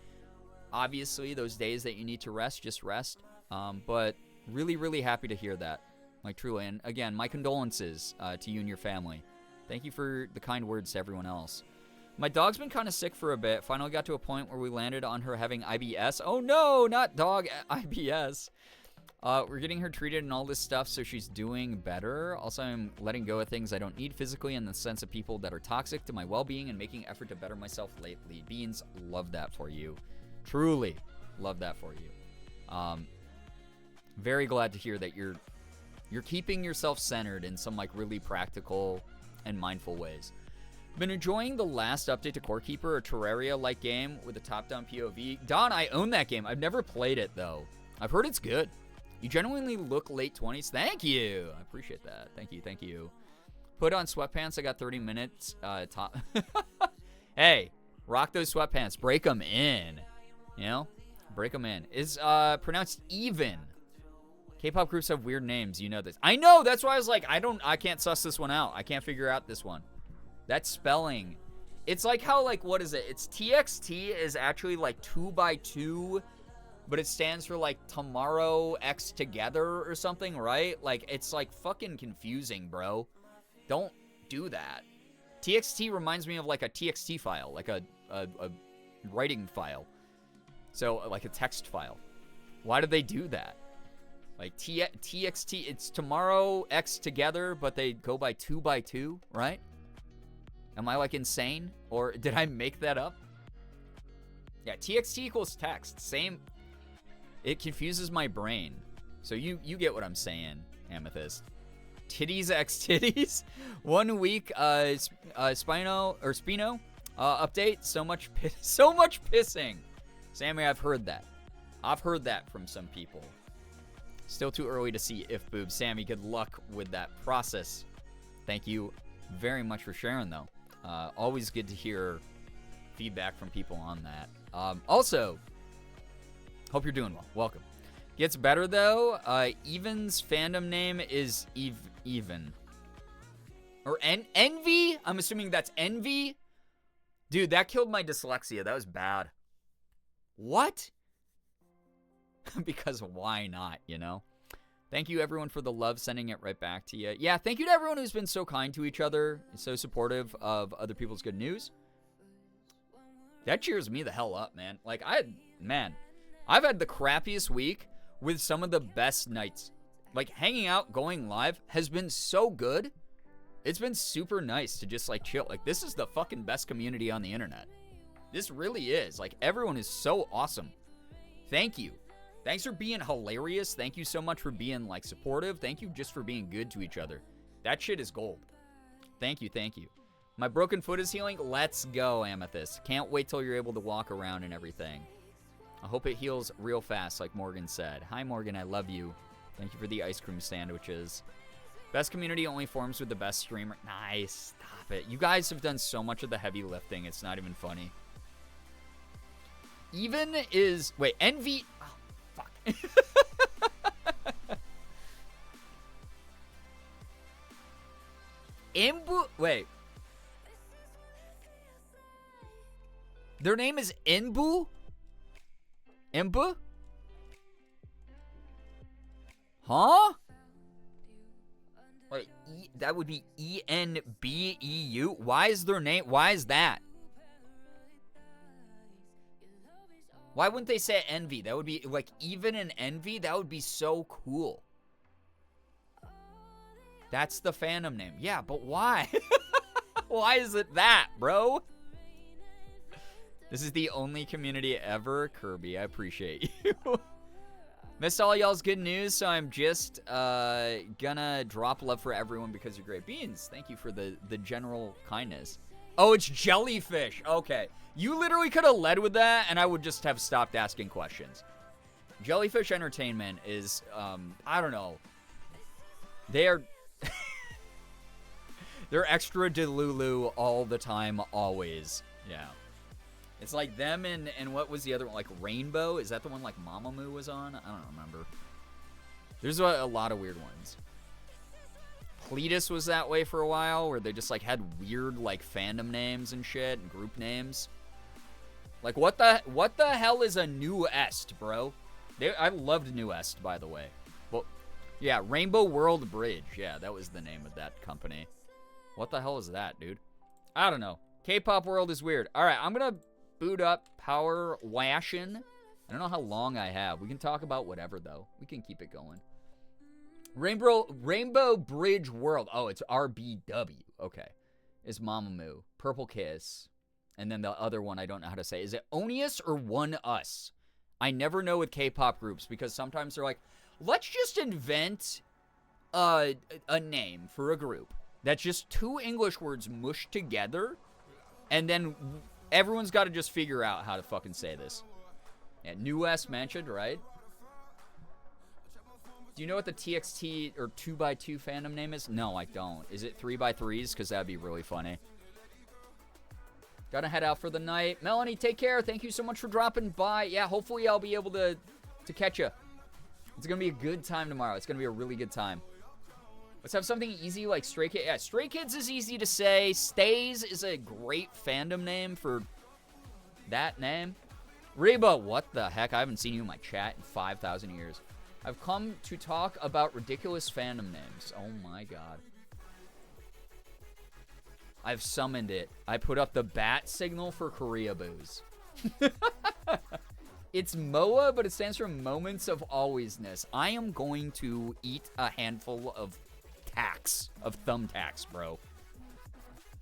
Obviously, those days that you need to rest, just rest. But really, really happy to hear that. Like, truly. And, again, my condolences to you and your family. Thank you for the kind words to everyone else. My dog's been kind of sick for a bit. Finally got to a point where we landed on her having IBS. Oh, no, not dog IBS. We're getting her treated and all this stuff, so she's doing better. Also, I'm letting go of things I don't need physically in the sense of people that are toxic to my well-being and making effort to better myself lately. Beans, love that for you. Truly love that for you. Very glad to hear that you're keeping yourself centered in some like really practical and mindful ways. Been enjoying the last update to Core Keeper, a Terraria-like game with a top-down POV. Don, I own that game. I've never played it though. I've heard it's good. You genuinely look late 20s. Thank you. I appreciate that. Thank you. Thank you. Put on sweatpants. I got 30 minutes. Top. Hey, rock those sweatpants. Break them in. You know? Break them in. Is pronounced even. K-pop groups have weird names. You know this. I know. That's why I was like, I can't suss this one out. I can't figure out this one. That spelling. It's like how, like, what is it? It's TXT is actually like 2x2, but it stands for like tomorrow X together or something, right? Like, it's like fucking confusing, bro. Don't do that. TXT reminds me of like a TXT file, like a writing file. So, like a text file. Why do they do that? Like, TXT, it's tomorrow X together, but they go by 2x2, right? Am I, like, insane? Or did I make that up? Yeah, TXT equals text. Same. It confuses my brain. So you get what I'm saying, Amethyst. Titties X titties. 1 week, Spino update. So much pissing. Sammy, I've heard that. I've heard that from some people. Still too early to see if boobs. Sammy, good luck with that process. Thank you very much for sharing, though. Always good to hear feedback from people on that. Also, hope you're doing well. Welcome. Gets better, though. Evan's fandom name is Even. Or Envy? I'm assuming that's Envy? Dude, that killed my dyslexia. That was bad. What? Because why not, you know? Thank you, everyone, for the love, sending it right back to you. Yeah, thank you to everyone who's been so kind to each other and so supportive of other people's good news. That cheers me the hell up, man. Like, I've had the crappiest week with some of the best nights. Like, hanging out, going live has been so good. It's been super nice to just, like, chill. Like, this is the fucking best community on the internet. This really is. Like, everyone is so awesome. Thank you. Thanks for being hilarious. Thank you so much for being, like, supportive. Thank you just for being good to each other. That shit is gold. Thank you, thank you. My broken foot is healing. Let's go, Amethyst. Can't wait till you're able to walk around and everything. I hope it heals real fast, like Morgan said. Hi, Morgan. I love you. Thank you for the ice cream sandwiches. Best community only forms with the best streamer. Nice. Stop it. You guys have done so much of the heavy lifting. It's not even funny. Even is... Wait, Envy... Oh, fuck. Imbu... Wait. Their name is Enbu? Imbu? Huh? Wait, that would be E-N-B-E-U? Why is their name... Why is that? Why wouldn't they say Envy? That would be, like, even an Envy? That would be so cool. That's the fandom name. Yeah, but why? Why is it that, bro? This is the only community ever. Kirby, I appreciate you. Missed all y'all's good news, so I'm just gonna drop love for everyone because you're great. Beans, thank you for the general kindness. Oh, it's jellyfish. Okay. You literally could have led with that, and I would just have stopped asking questions. Jellyfish Entertainment is, I don't know. They're extra Delulu all the time, always. Yeah. It's like them and what was the other one? Like Rainbow? Is that the one like Mamamoo was on? I don't remember. There's a lot of weird ones. Cletus was that way for a while, where they just like had weird like fandom names and shit and group names. Like what the hell is a New Est, bro? I loved New Est, by the way. Well, yeah, Rainbow World Bridge. Yeah, that was the name of that company. What the hell is that, dude? I don't know. K-pop world is weird. All right, I'm gonna boot up powerwashin'. I don't know how long I have. We can talk about whatever though. We can keep it going. Rainbow Bridge World. Oh, it's RBW. Okay. Is Mamamoo. Purple Kiss. And then the other one I don't know how to say. Is it Onius or One Us? I never know with K-pop groups because sometimes they're like, let's just invent a name for a group that's just two English words mushed together, and then everyone's got to just figure out how to fucking say this. Yeah, New S mentioned, right? Do you know what the TXT or 2x2 fandom name is? No, I don't. Is it 3x3s? Because that'd be really funny. Gotta head out for the night. Melanie, take care. Thank you so much for dropping by. Yeah, hopefully I'll be able to catch you. It's gonna be a good time tomorrow. It's gonna be a really good time. Let's have something easy like Stray Kids. Yeah, Stray Kids is easy to say. Stays is a great fandom name for that name. Reba, what the heck? I haven't seen you in my chat in 5,000 years. I've come to talk about ridiculous fandom names. Oh my god. I've summoned it. I put up the bat signal for Korea Booze. It's MOA, but it stands for Moments of Alwaysness. I am going to eat a handful of thumbtacks, bro.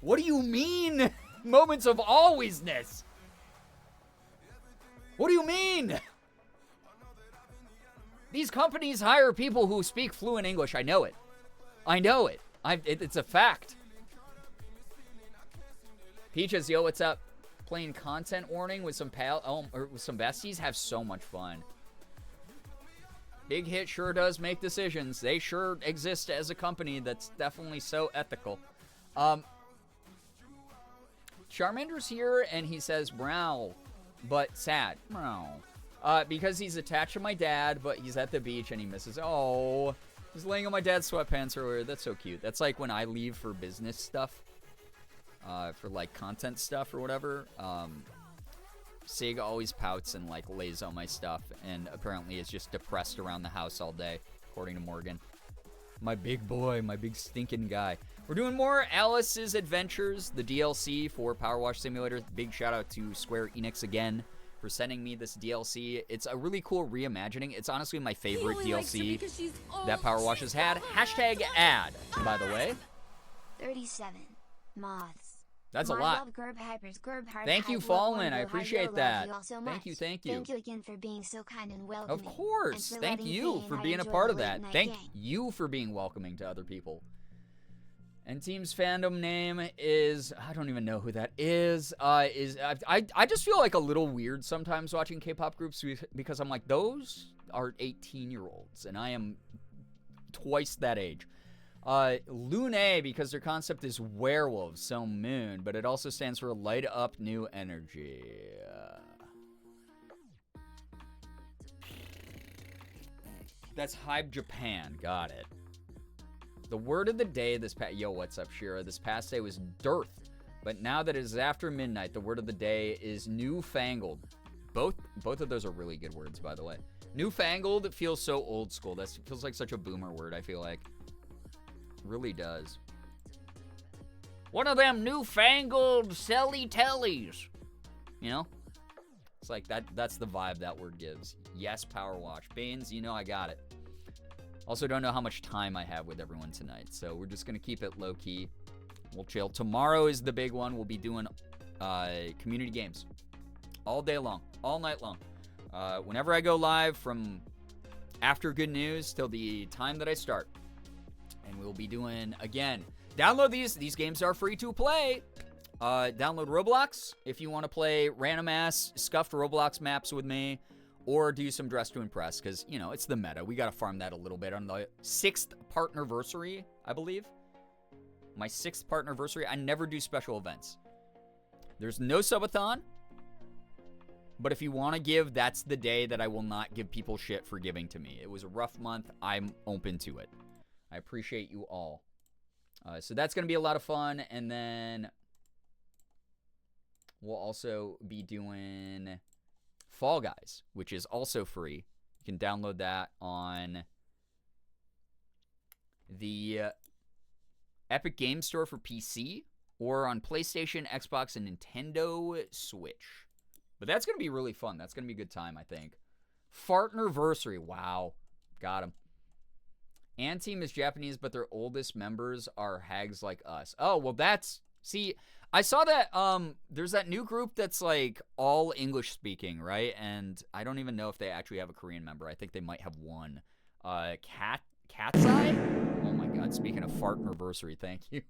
What do you mean? Moments of Alwaysness? What do you mean? These companies hire people who speak fluent English. I know it. I know it. It's a fact. Peaches, yo, what's up? Playing content warning with some with some besties. Have so much fun. Big Hit sure does make decisions. They sure exist as a company that's definitely so ethical. Charmander's here and he says, "Meow," but sad. Meow. Because he's attached to my dad, but he's at the beach and he misses. Oh, he's laying on my dad's sweatpants earlier. That's so cute. That's like when I leave for business stuff. For like content stuff or whatever, Sig always pouts and like lays on my stuff, and apparently is just depressed around the house all day, according to Morgan. My big boy, my big stinking guy. We're doing more Alice's Adventures, the DLC for Power Wash Simulator. Big shout out to Square Enix again for sending me this DLC. It's a really cool reimagining. It's honestly my favorite DLC that Power Wash has had. Hashtag ad, by the way. 37 moths. That's a lot. Thank you, Fallen. I appreciate that. Thank you. Thank you again for being so kind and welcoming. Of course. Thank you for being a part of that. Thank you for being welcoming to other people. And Team's fandom name is, I don't even know who that is. I just feel like a little weird sometimes watching K-pop groups because I'm like, those are 18-year-olds, and I am twice that age. Lune, because their concept is werewolves, so moon, but it also stands for light up new energy. That's Hype Japan, got it. The word of the day this past, yo, what's up, Shira? This past day was dearth, but now that it is after midnight, the word of the day is newfangled. Both of those are really good words, by the way. Newfangled feels so old school. That feels like such a boomer word, I feel like. Really does. One of them newfangled selly tellies. You know? It's like that's the vibe that word gives. Yes, Power Wash. Baines, you know I got it. Also don't know how much time I have with everyone tonight, so we're just gonna keep it low key. We'll chill. Tomorrow is the big one. We'll be doing community games. All day long. All night long. Whenever I go live from after Good News till the time that I start. And we'll be doing, again, download these. These games are free to play. Download Roblox if you want to play random-ass scuffed Roblox maps with me. or do some dress to impress, because, you know, it's the meta. We got to farm that a little bit on the 6th partnerversary, I believe. My 6th partnerversary. I never do special events. There's no subathon. But if you want to give, that's the day that I will not give people shit for giving to me. It was a rough month. I'm open to it. I appreciate you all. So that's going to be a lot of fun. And then we'll also be doing Fall Guys, which is also free. You can download that on the Epic Game Store for PC or on PlayStation, Xbox, and Nintendo Switch. But that's going to be really fun. That's going to be a good time, I think. Fartnerversary. Wow. Got him. Team is Japanese, but their oldest members are hags like us. Oh, well, that's... See, I saw that there's that new group that's, like, all English-speaking, right? And I don't even know if they actually have a Korean member. I think they might have one. Cat's Eye? Oh, my God. Speaking of Fartnerversary, thank you.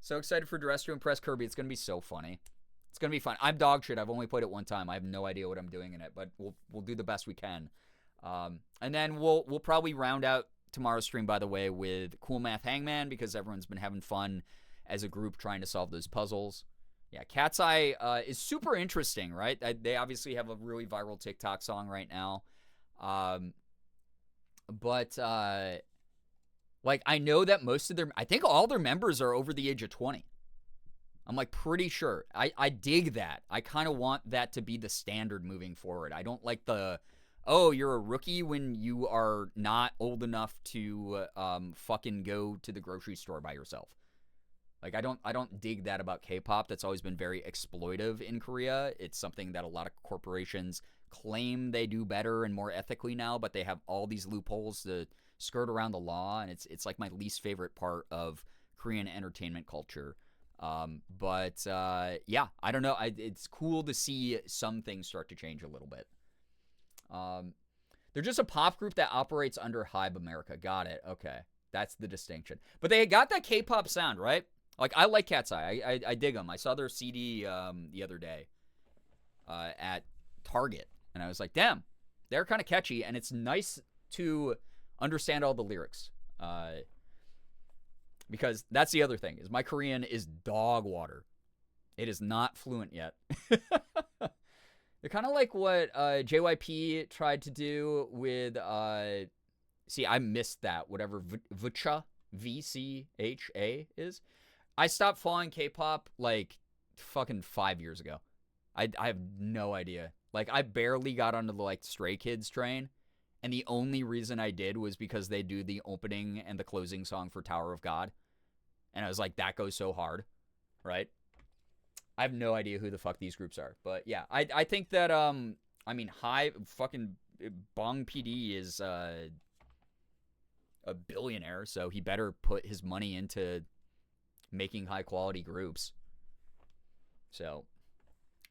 So excited for Dress to Impress Kirby. It's going to be so funny. It's going to be fun. I'm dog shit. I've only played it one time. I have no idea what I'm doing in it, but we'll do the best we can. And then we'll probably round out tomorrow's stream, by the way, with Cool Math Hangman, because everyone's been having fun as a group trying to solve those puzzles. Yeah, Cat's Eye is super interesting, right? They obviously have a really viral TikTok song right now. But like, I know that I think all their members are over the age of 20. I'm, like, pretty sure. I dig that. I kind of want that to be the standard moving forward. I don't like oh, you're a rookie when you are not old enough to fucking go to the grocery store by yourself. Like, I don't dig that about K-pop. That's always been very exploitive in Korea. It's something that a lot of corporations claim they do better and more ethically now, but they have all these loopholes to skirt around the law, and it's like my least favorite part of Korean entertainment culture. Yeah, I don't know. It's cool to see some things start to change a little bit. They're just a pop group that operates under Hybe America. Got it. Okay. That's the distinction. But they got that K-pop sound, right? Like, I like Cat's Eye. I dig them. I saw their CD the other day at Target, and I was like, damn, they're kind of catchy, and it's nice to understand all the lyrics. Because that's the other thing, is my Korean is dog water. It is not fluent yet. They're kind of like what JYP tried to do with, see, I missed that, whatever Vcha, VCHA is. I stopped following K-pop, like, fucking 5 years ago. I have no idea. Like, I barely got onto the, like, Stray Kids train, and the only reason I did was because they do the opening and the closing song for Tower of God. And I was like, that goes so hard, right? I have no idea who the fuck these groups are. But yeah, I think that, I mean, fucking Bong PD is a billionaire, so he better put his money into making high quality groups. So,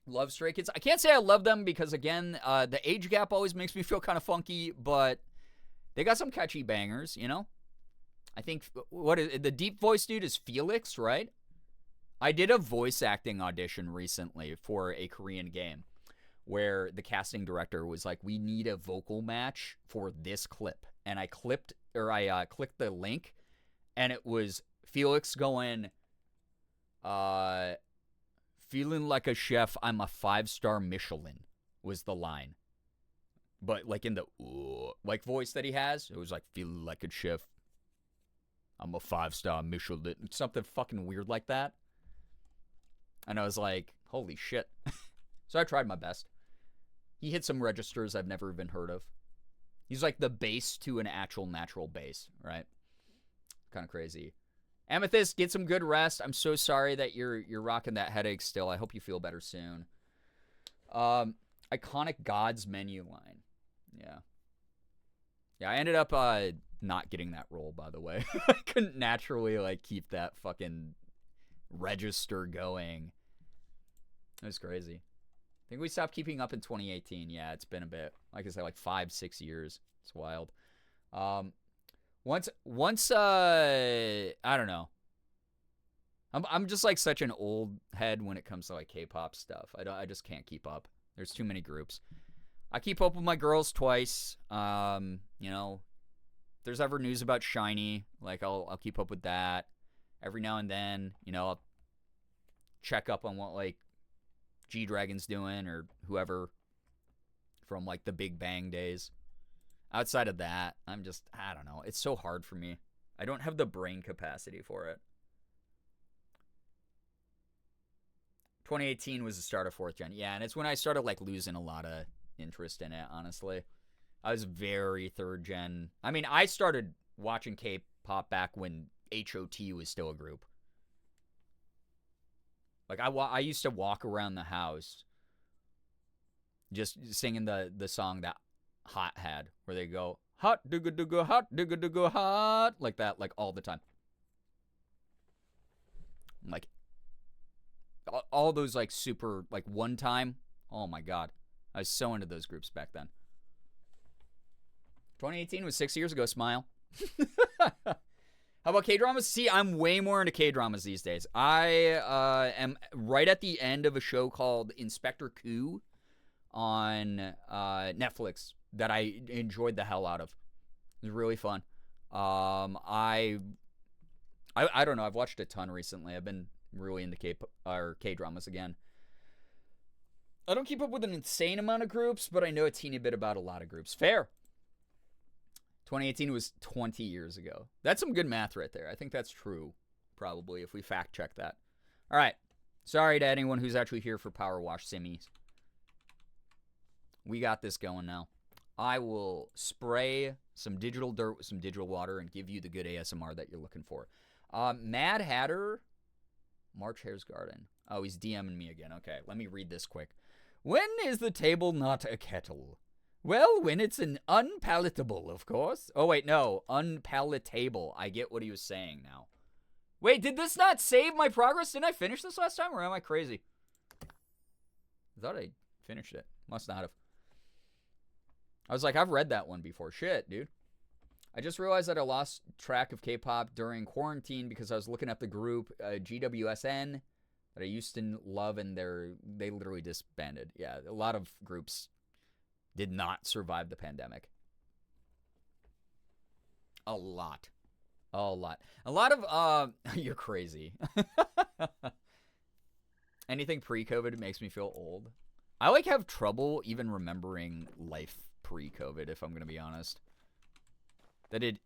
love Stray Kids. I can't say I love them because, again, the age gap always makes me feel kind of funky, but they got some catchy bangers, you know? I think, the deep voice dude is Felix, right? I did a voice acting audition recently for a Korean game where the casting director was like, we need a vocal match for this clip. And I clicked the link, and it was Felix going, feeling like a chef, I'm a 5-star Michelin, was the line. But, like, in the, like, voice that he has, it was like, feeling like a chef, I'm a 5-star Michelin. Something fucking weird like that. And I was like, holy shit. So I tried my best. He hit some registers I've never even heard of. He's like the bass to an actual natural bass, right? Kind of crazy. Amethyst, get some good rest. I'm so sorry that you're rocking that headache still. I hope you feel better soon. Iconic Gods menu line. Yeah. Yeah, I ended up not getting that role, by the way. I couldn't naturally, like, keep that fucking register going. It was crazy. I think we stopped keeping up in 2018. Yeah, it's been a bit. Like I said, like 5-6 years. It's wild. Once I don't know. I'm just like such an old head when it comes to like K-pop stuff. I just can't keep up. There's too many groups. I keep up with my girls twice. You know, if there's ever news about Shiny, like I'll keep up with that. Every now and then, you know, I'll check up on what like G-Dragon's doing or whoever from like the Big Bang days. Outside of that, I don't know. It's so hard for me. I don't have the brain capacity for it. 2018 was the start of 4th gen. Yeah, and it's when I started like losing a lot of interest in it, honestly. I was very 3rd gen. I mean, I started watching K-pop back when HOT was still a group. Like, I used to walk around the house just singing the song that Hot had, where they go, hot, dooga, hot, like that, like all the time. Like, all those, like, super, like, one time, oh my god. I was so into those groups back then. 2018 was 6 years ago, smile. How about K-dramas? See, I'm way more into K-dramas these days. I am right at the end of a show called Inspector Coup on Netflix that I enjoyed the hell out of. It was really fun. I don't know. I've watched a ton recently. I've been really into K-dramas again. I don't keep up with an insane amount of groups, but I know a teeny bit about a lot of groups. Fair. 2018 was 20 years ago. That's some good math right there. I think that's true, probably, if we fact check that. All right. Sorry to anyone who's actually here for Power Wash Simmies. We got this going now. I will spray some digital dirt with some digital water and give you the good ASMR that you're looking for. Mad Hatter, March Hare's Garden. Oh, he's DMing me again. Okay, let me read this quick. When is the table not a kettle? Well, when it's an unpalatable, of course. Oh, wait, no. Unpalatable. I get what he was saying now. Wait, did this not save my progress? Didn't I finish this last time, or am I crazy? I thought I finished it. Must not have. I was like, I've read that one before. Shit, dude. I just realized that I lost track of K-pop during quarantine because I was looking at the group GWSN that I used to love, and they literally disbanded. Yeah, a lot of groups did not survive the pandemic. A lot. A lot. A lot of, you're crazy. Anything pre-COVID makes me feel old. I, like, have trouble even remembering life pre-COVID, if I'm going to be honest. That did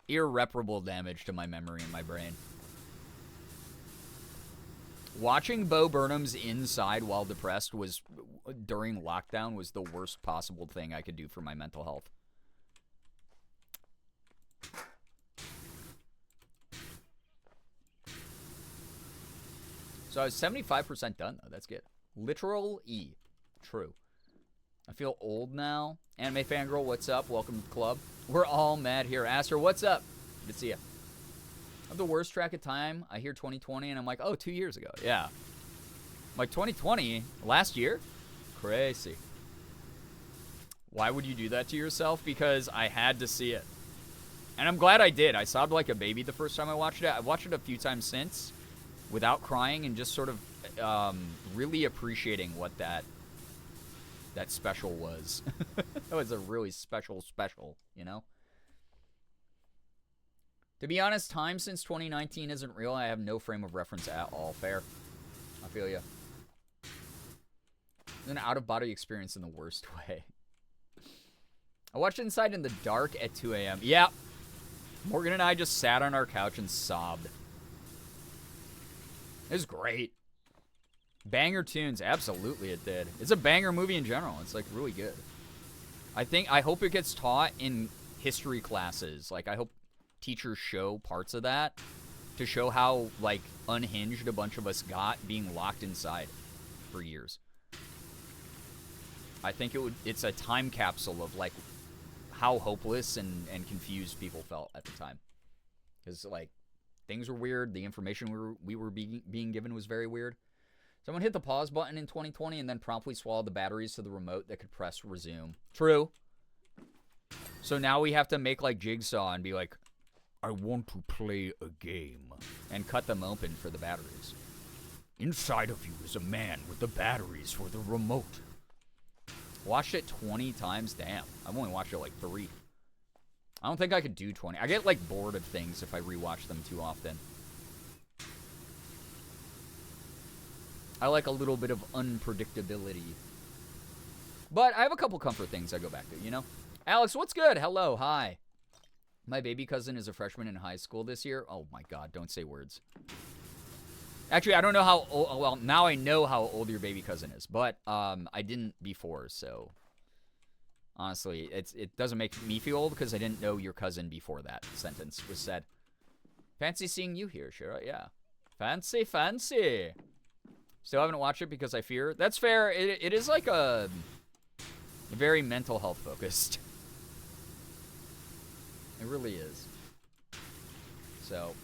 irreparable damage to my memory and my brain. Watching Bo Burnham's Inside while depressed during lockdown was the worst possible thing I could do for my mental health. So I was 75% done, though. That's good. Literal E. True. I feel old now. Anime Fangirl, what's up? Welcome to the club. We're all mad here. Aster, what's up? Good to see you. I have the worst track of time. I hear 2020, and I'm like, oh, 2 years ago. Yeah. I'm like, 2020? Last year? Crazy. Why would you do that to yourself? Because I had to see it. And I'm glad I did. I sobbed like a baby the first time I watched it. I've watched it a few times since without crying and just sort of really appreciating what that special was. That was a really special, you know? To be honest, time since 2019 isn't real. I have no frame of reference at all. Fair. I feel ya. It's an out-of-body experience in the worst way. I watched Inside in the dark at 2 a.m. Yeah. Morgan and I just sat on our couch and sobbed. It was great. Banger tunes. Absolutely it did. It's a banger movie in general. It's, like, really good. I hope it gets taught in history classes. Like, I hope teachers show parts of that to show how, like, unhinged a bunch of us got being locked inside for years. I think it's a time capsule of, like, how hopeless and confused people felt at the time. Because, like, things were weird. The information we were being given was very weird. Someone hit the pause button in 2020 and then promptly swallowed the batteries to the remote that could press resume. True. So now we have to make, like, Jigsaw and be like, I want to play a game. And cut them open for the batteries. Inside of you is a man with the batteries for the remote. Watched it 20 times? Damn. I've only watched it like 3. I don't think I could do 20. I get like bored of things if I rewatch them too often. I like a little bit of unpredictability. But I have a couple comfort things I go back to, you know? Alex, what's good? Hello, hi. My baby cousin is a freshman in high school this year. Oh my god, don't say words. Actually, I don't know how old, well, now I know how old your baby cousin is, but I didn't before, so honestly, it doesn't make me feel old because I didn't know your cousin before that sentence was said. Fancy seeing you here, Shira. Yeah. Fancy, fancy. Still haven't watched it because I fear. That's fair. It is like a very mental health focused. It really is. So,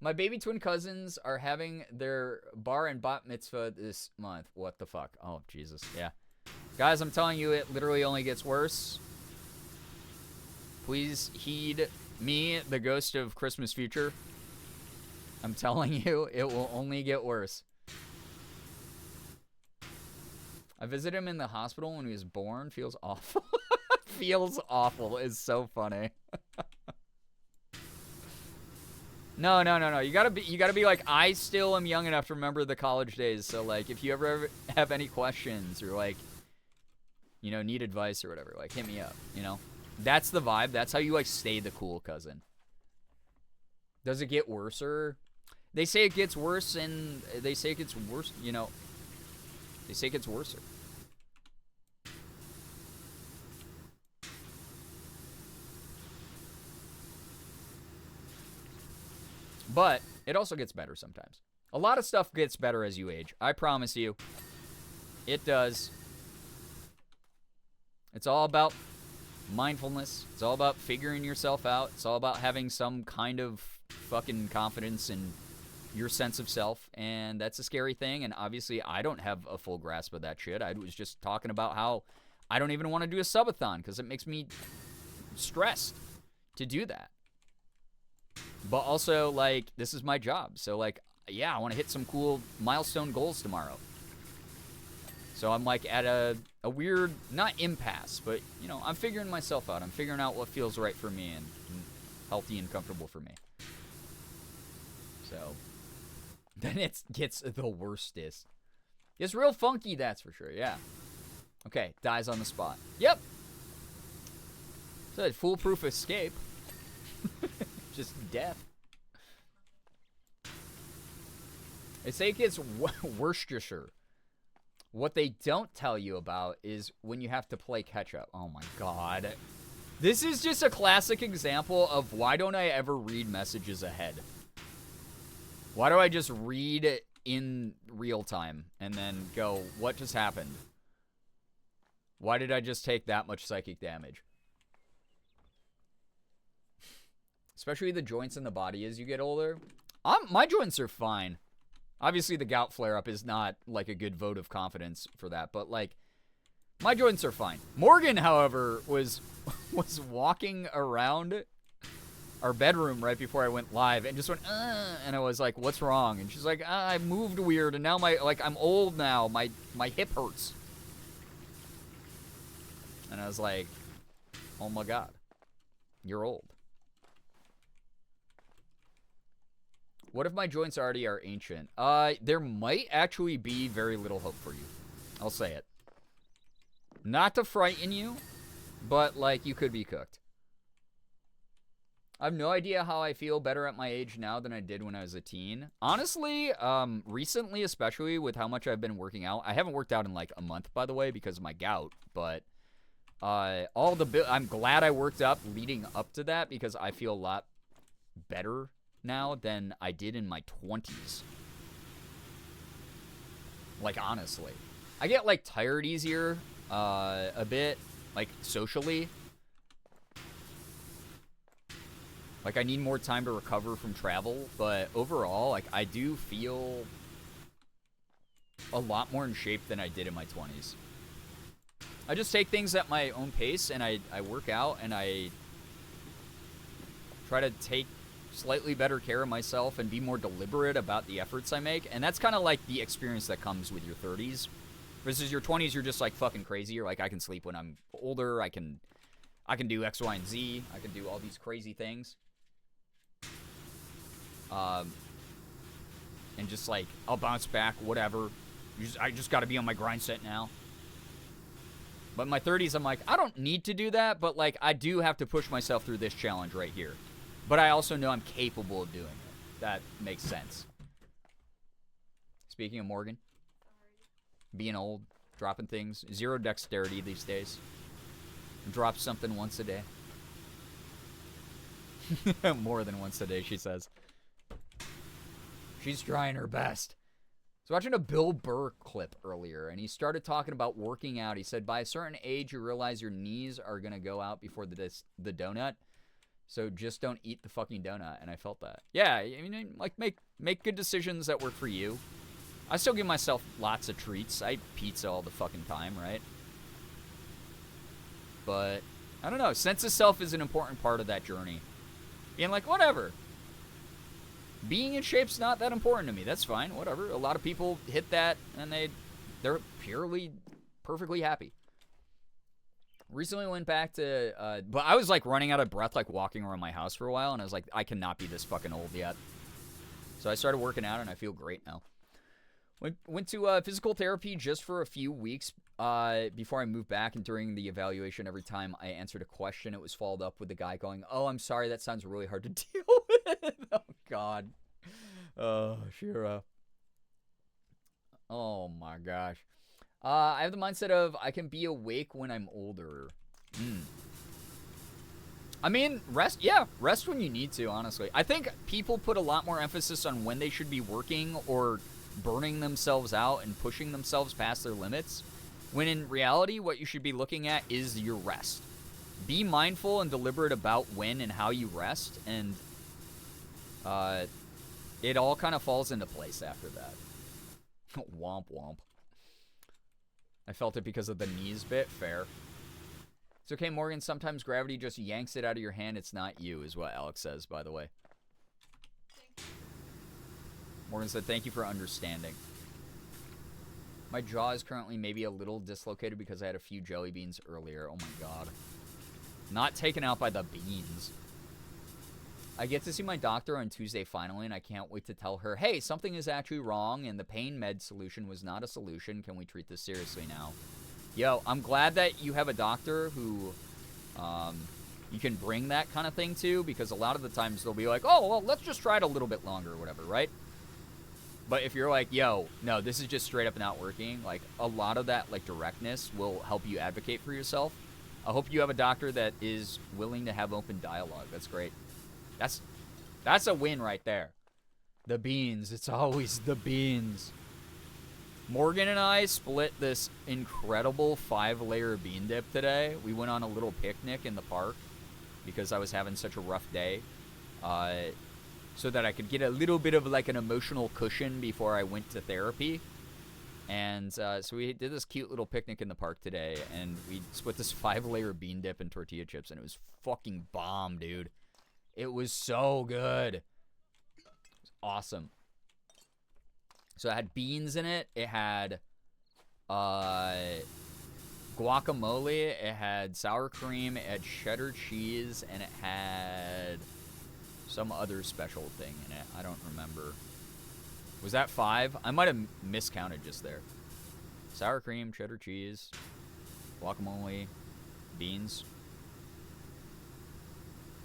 my baby twin cousins are having their bar and bat mitzvah this month. What the fuck? Oh, Jesus. Yeah. Guys, I'm telling you, it literally only gets worse. Please heed me, the ghost of Christmas future. I'm telling you, it will only get worse. I visited him in the hospital when he was born. Feels awful. Feels awful is so funny. No. You gotta be like, I still am young enough to remember the college days. So like, if you ever have any questions or like, you know, need advice or whatever, like hit me up. You know, that's the vibe. That's how you like stay the cool cousin. Does it get worser? They say it gets worse, and they say it gets worse. You know, they say it gets worser. But it also gets better sometimes. A lot of stuff gets better as you age. I promise you. It does. It's all about mindfulness. It's all about figuring yourself out. It's all about having some kind of fucking confidence in your sense of self. And that's a scary thing. And obviously, I don't have a full grasp of that shit. I was just talking about how I don't even want to do a subathon because it makes me stressed to do that. But also, like, this is my job. So, like, yeah, I want to hit some cool milestone goals tomorrow. So I'm, like, at a weird, not impasse, but, you know, I'm figuring myself out. I'm figuring out what feels right for me and healthy and comfortable for me. So, then it gets the worstest. It's real funky, that's for sure, yeah. Okay, dies on the spot. Yep. So, foolproof escape. Just death. They say it gets Worcestershire. What they don't tell you about is when you have to play catch-up. Oh my god. This is just a classic example of why don't I ever read messages ahead? Why do I just read it in real time and then go, what just happened? Why did I just take that much psychic damage? Especially the joints in the body as you get older. My joints are fine. Obviously, the gout flare-up is not, like, a good vote of confidence for that. But, like, my joints are fine. Morgan, however, was walking around our bedroom right before I went live and just went, and I was like, what's wrong? And she's like, I moved weird, and now I'm old now. My hip hurts. And I was like, oh my god. You're old. What if my joints already are ancient? There might actually be very little hope for you. I'll say it. Not to frighten you, but, like, you could be cooked. I have no idea how I feel better at my age now than I did when I was a teen. Honestly, recently, especially with how much I've been working out. I haven't worked out in, like, a month, by the way, because of my gout, but I'm glad I worked up leading up to that because I feel a lot better now than I did in my 20s. Like, honestly. I get, like, tired easier, a bit, like, socially. Like, I need more time to recover from travel, but overall, like, I do feel a lot more in shape than I did in my 20s. I just take things at my own pace, and I work out, and I try to take slightly better care of myself and be more deliberate about the efforts I make. And that's kind of like the experience that comes with your 30s. Versus your 20s, you're just like fucking crazy. You're like, I can sleep when I'm older. I can do X, Y, and Z. I can do all these crazy things. And just like, I'll bounce back, whatever. I just got to be on my grind set now. But in my 30s, I'm like, I don't need to do that, but like, I do have to push myself through this challenge right here. But I also know I'm capable of doing it. That makes sense. Speaking of Morgan, being old, dropping things, 0 dexterity these days. Drop something once a day. More than once a day, she says. She's trying her best. I was watching a Bill Burr clip earlier, and he started talking about working out. He said, by a certain age, you realize your knees are going to go out before the donut. So just don't eat the fucking donut. And I felt that. Yeah, I mean, like, make good decisions that work for you. I still give myself lots of treats. I eat pizza all the fucking time, right? But, I don't know. Sense of self is an important part of that journey. Being like, whatever. Being in shape's not that important to me. That's fine. Whatever. A lot of people hit that, and they're purely, perfectly happy. Recently went back to, but I was, like, running out of breath, like, walking around my house for a while, and I was like, I cannot be this fucking old yet. So I started working out, and I feel great now. Went to physical therapy just for a few weeks before I moved back, and during the evaluation, every time I answered a question, it was followed up with the guy going, "Oh, I'm sorry, that sounds really hard to deal with." Oh, God. Oh, Shira. Oh, my gosh. I have the mindset of I can be awake when I'm older. I mean, rest when you need to, honestly. I think people put a lot more emphasis on when they should be working or burning themselves out and pushing themselves past their limits, when in reality, what you should be looking at is your rest. Be mindful and deliberate about when and how you rest, and it all kind of falls into place after that. Womp womp. I felt it because of the knees bit. Fair. It's okay, Morgan. Sometimes gravity just yanks it out of your hand. It's not you, is what Alex says, by the way. Morgan said, thank you for understanding. My jaw is currently maybe a little dislocated because I had a few jelly beans earlier. Oh my God. Not taken out by the beans. I get to see my doctor on Tuesday finally, and I can't wait to tell her, hey, something is actually wrong, and the pain med solution was not a solution. Can we treat this seriously now? Yo, I'm glad that you have a doctor who you can bring that kind of thing to, because a lot of the times they'll be like, oh, well, let's just try it a little bit longer or whatever, right? But if you're like, yo, no, this is just straight up not working, like, a lot of that, like, directness will help you advocate for yourself. I hope you have a doctor that is willing to have open dialogue. That's great. That's a win right there. The beans. It's always the beans. Morgan and I split this incredible 5-layer bean dip today. We went on a little picnic in the park because I was having such a rough day. So that I could get a little bit of like an emotional cushion before I went to therapy. And so we did this cute little picnic in the park today, and we split this 5-layer bean dip and tortilla chips, and it was fucking bomb, dude. It was so good. It was awesome. So it had beans in it. It had guacamole. It had sour cream. It had cheddar cheese, and it had some other special thing in it. I don't remember. Was that 5? I might have miscounted just there. Sour cream, cheddar cheese, guacamole, beans.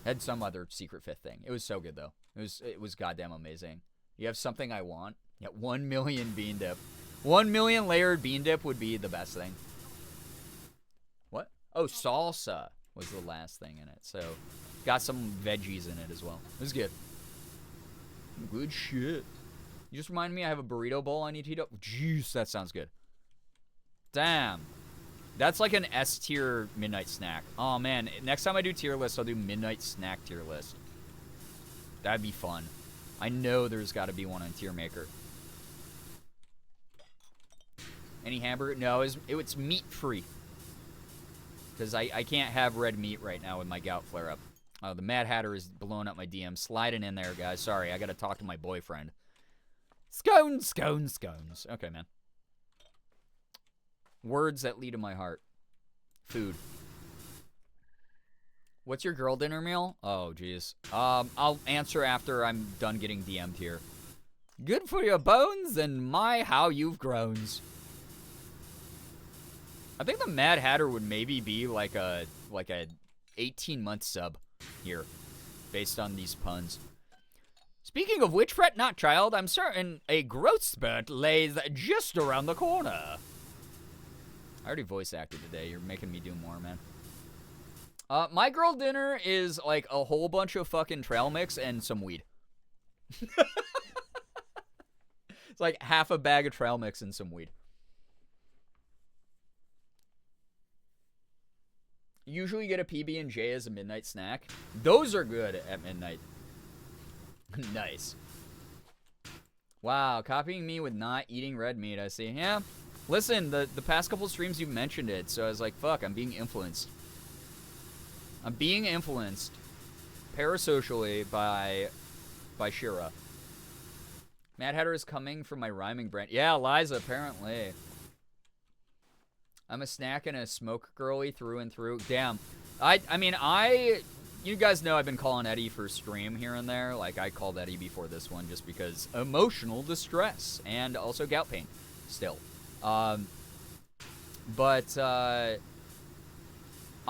Had some other secret 5th thing. It was so good though. It was goddamn amazing. You have something I want? Yeah, 1 million bean dip. 1 million layered bean dip would be the best thing. What? Oh, salsa was the last thing in it. So got some veggies in it as well. It was good. Good shit. You just reminded me I have a burrito bowl I need to heat up. Jeez, that sounds good. Damn. That's like an S tier midnight snack. Oh man, next time I do tier list, I'll do midnight snack tier list. That'd be fun. I know there's got to be one on Tier Maker. Any hamburger? No, it's meat free. Because I can't have red meat right now with my gout flare up. The Mad Hatter is blowing up my DM. Sliding in there, guys. Sorry, I got to talk to my boyfriend. Scones, scones, scones. Okay, man. Words that lead to my heart. Food. What's your girl dinner meal? Oh, jeez. I'll answer after I'm done getting DM'd here. Good for your bones and my how you've grown. I think the Mad Hatter would maybe be like a 18-month sub here, based on these puns. Speaking of which, fret not, child. I'm certain a growth spurt lays just around the corner. I already voice acted today. You're making me do more, man. My girl dinner is like a whole bunch of fucking trail mix and some weed. It's like half a bag of trail mix and some weed. Usually get a PB&J as a midnight snack. Those are good at midnight. Nice. Wow, copying me with not eating red meat, I see. Yeah. Listen, the past couple streams you mentioned it, so I was like, fuck, I'm being influenced. I'm being influenced parasocially by Shira. Mad Hatter is coming from my rhyming brand. Yeah, Liza, apparently. I'm a snack and a smoke girly through and through. Damn. You guys know I've been calling Eddie for stream here and there. Like, I called Eddie before this one just because emotional distress and also gout pain still. I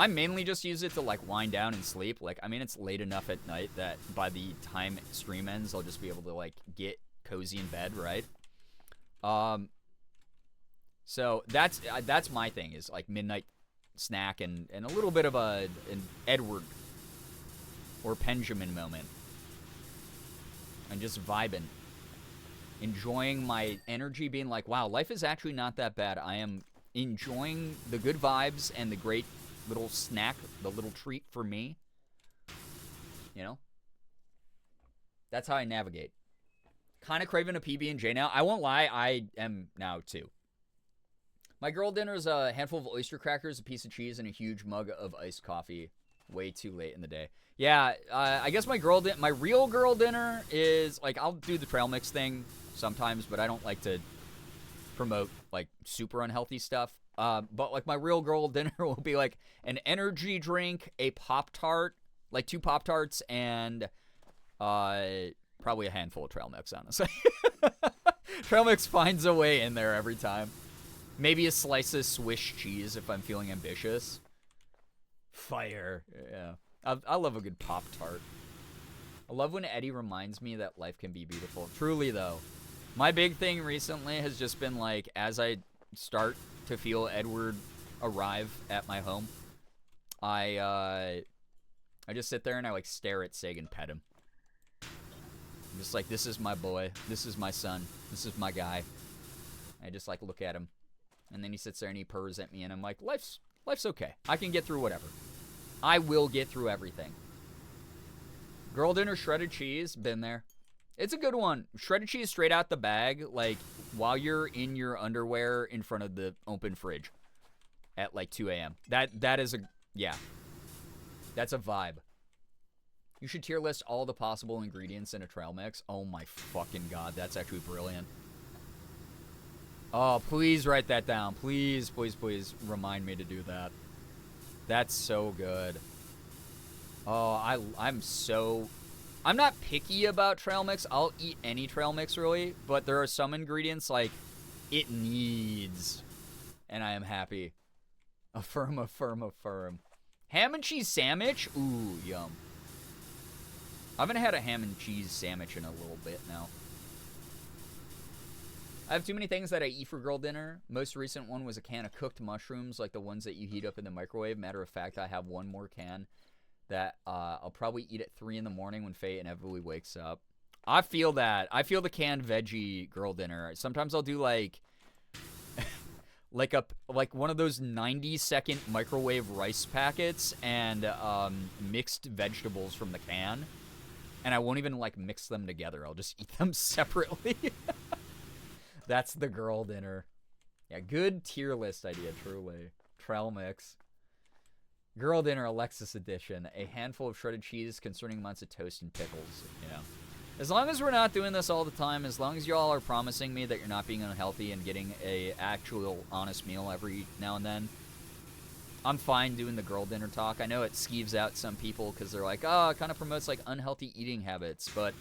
mainly just use it to, like, wind down and sleep. Like, I mean, it's late enough at night that by the time stream ends, I'll just be able to, like, get cozy in bed, right? So that's my thing, is like midnight snack and a little bit of an Edward or Benjamin moment. And just vibing. Enjoying my energy, being like, wow, life is actually not that bad. I am enjoying the good vibes and the great little snack, the little treat for me. You know? That's how I navigate. Kind of craving a PB&J now. I won't lie, I am now too. My girl dinner is a handful of oyster crackers, a piece of cheese, and a huge mug of iced coffee. Way too late in the day. Yeah, I guess my real girl dinner is, like, I'll do the trail mix thing sometimes, but I don't like to promote, like, super unhealthy stuff. But, like, my real girl dinner will be, like, an energy drink, a Pop-Tart, like 2 Pop-Tarts, and probably a handful of trail mix, honestly. Trail mix finds a way in there every time. Maybe a slice of Swiss cheese if I'm feeling ambitious. Fire. Yeah. I love a good Pop-Tart. I love when Eddie reminds me that life can be beautiful. Truly, though. My big thing recently has just been, like, as I start to feel Edward arrive at my home, I just sit there and I, like, stare at Sig and pet him. I'm just like, this is my boy. This is my son. This is my guy. I just, like, look at him. And then he sits there and he purrs at me, and I'm like, life's okay. I can get through whatever. I will get through everything. Girl dinner, shredded cheese, been there. It's a good one. Shredded cheese straight out the bag, like, while you're in your underwear in front of the open fridge at, like, 2 a.m. That is yeah. That's a vibe. You should tier list all the possible ingredients in a trail mix. Oh my fucking god, that's actually brilliant. Oh, please write that down. Please, please, please remind me to do that. That's so good. Oh, I'm not picky about trail mix. I'll eat any trail mix, really. But there are some ingredients, like, it needs. And I am happy. Affirm, affirm, affirm. Ham and cheese sandwich? Ooh, yum. I haven't had a ham and cheese sandwich in a little bit now. I have too many things that I eat for girl dinner. Most recent one was a can of cooked mushrooms, like the ones that you heat up in the microwave. Matter of fact, I have one more can that I'll probably eat at 3 in the morning when Faye inevitably wakes up. I feel that. I feel the canned veggie girl dinner. Sometimes I'll do, like, like one of those 90-second microwave rice packets and mixed vegetables from the can. And I won't even, like, mix them together. I'll just eat them separately. That's the girl dinner. Yeah, good tier list idea, truly. Trail mix. Girl dinner, Alexis edition. A handful of shredded cheese, concerning amounts of toast and pickles. Yeah. As long as we're not doing this all the time, as long as y'all are promising me that you're not being unhealthy and getting a actual honest meal every now and then, I'm fine doing the girl dinner talk. I know it skeeves out some people because they're like, oh, it kind of promotes like unhealthy eating habits, but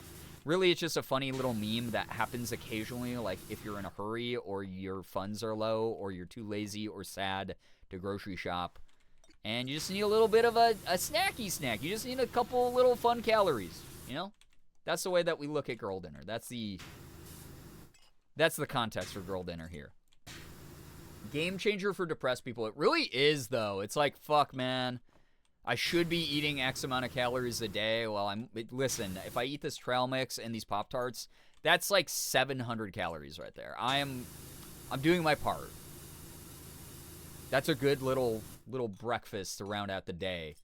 really it's just a funny little meme that happens occasionally, like if you're in a hurry or your funds are low or you're too lazy or sad to grocery shop, and you just need a little bit of a snacky snack. You just need a couple little fun calories, you know? That's the way that we look at girl dinner. That's the context for girl dinner here. Game changer for depressed people. It really is, though. It's like, fuck, man. I should be eating X amount of calories a day. Well, listen, if I eat this trail mix and these Pop-Tarts, that's like 700 calories right there. I'm doing my part. That's a good little breakfast to round out the day.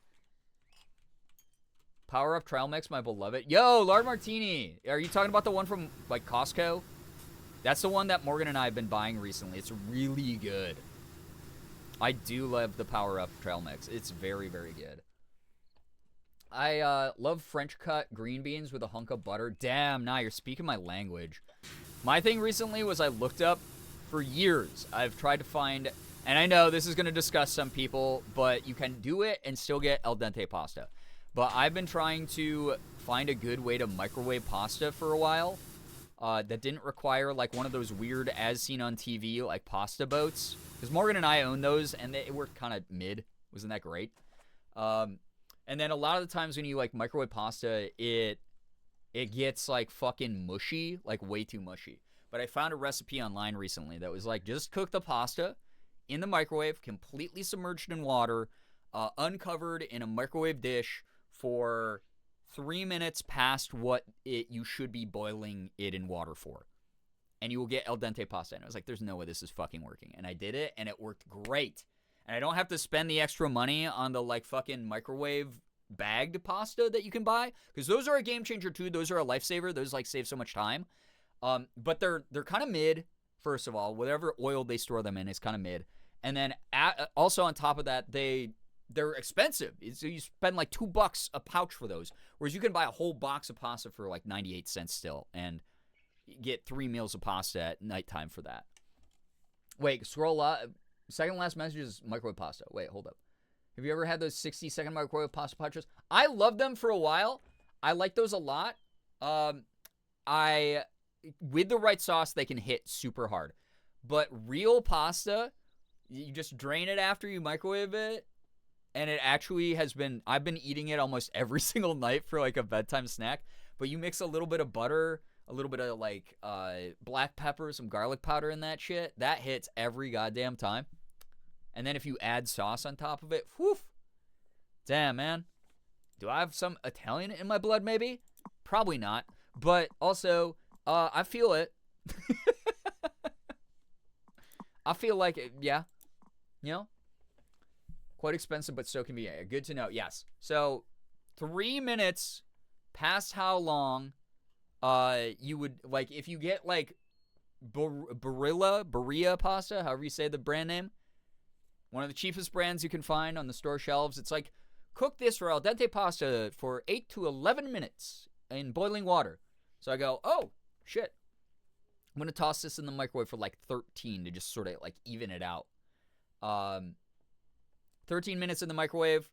Power Up Trail Mix, my beloved. Yo, Lard Martini. Are you talking about the one from, like, Costco? That's the one that Morgan and I have been buying recently. It's really good. I do love the Power Up Trail Mix. It's very, very good. I love French cut green beans with a hunk of butter. Damn, nah, you're speaking my language. My thing recently was I looked up, for years, I've tried to find, and I know this is going to disgust some people, but you can do it and still get al dente pasta. But I've been trying to find a good way to microwave pasta for a while that didn't require like one of those weird as seen on TV like pasta boats. Because Morgan and I own those and they were kind of mid. Wasn't that great? And then a lot of the times when you like microwave pasta, it gets like fucking mushy, like way too mushy. But I found a recipe online recently that was like just cook the pasta in the microwave, completely submerged in water, uncovered in a microwave dish for 3 minutes past what you should be boiling it in water for. And you will get al dente pasta. And I was like, there's no way this is fucking working. And I did it, and it worked great. And I don't have to spend the extra money on the, like, fucking microwave bagged pasta that you can buy. Because those are a game changer, too. Those are a lifesaver. Those, like, save so much time. But they're kind of mid, first of all. Whatever oil they store them in is kind of mid. And then also on top of that, they're expensive. So you spend like $2 a pouch for those. Whereas you can buy a whole box of pasta for like 98 cents still and get 3 meals of pasta at nighttime for that. Wait, scroll up. Second last message is microwave pasta. Wait, hold up. Have you ever had those 60-second microwave pasta pouches? I loved them for a while. I like those a lot. With the right sauce, they can hit super hard. But real pasta, you just drain it after you microwave it. And it actually I've been eating it almost every single night for like a bedtime snack. But you mix a little bit of butter, a little bit of like black pepper, some garlic powder in that shit. That hits every goddamn time. And then if you add sauce on top of it, whew. Damn, man. Do I have some Italian in my blood maybe? Probably not. But also, I feel it. I feel like it, yeah. You know? Quite expensive, but so convenient. Good to know. Yes. So 3 minutes past how long you would, like, if you get, like, Barilla pasta, however you say the brand name, one of the cheapest brands you can find on the store shelves, it's like, cook this for al dente pasta for 8 to 11 minutes in boiling water. So I go, oh, shit. I'm going to toss this in the microwave for, like, 13 to just sort of, like, even it out. 13 minutes in the microwave,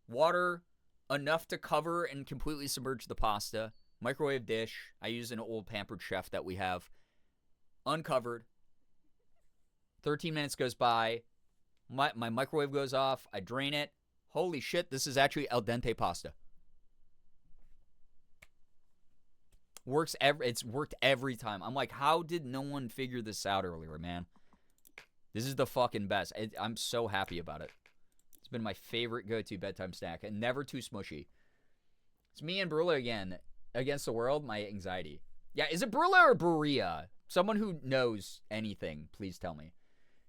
water enough to cover and completely submerge the pasta. Microwave dish. I use an old Pampered Chef that we have. Uncovered. 13 minutes goes by. My microwave goes off. I drain it. Holy shit, this is actually al dente pasta. It's worked every time. I'm like, how did no one figure this out earlier, man? This is the fucking best. I'm so happy about it. It's been my favorite go-to bedtime snack, and never too smushy. It's me and Barilla again against the world. My anxiety. Yeah, is it Barilla or Berea? Someone who knows anything, please tell me.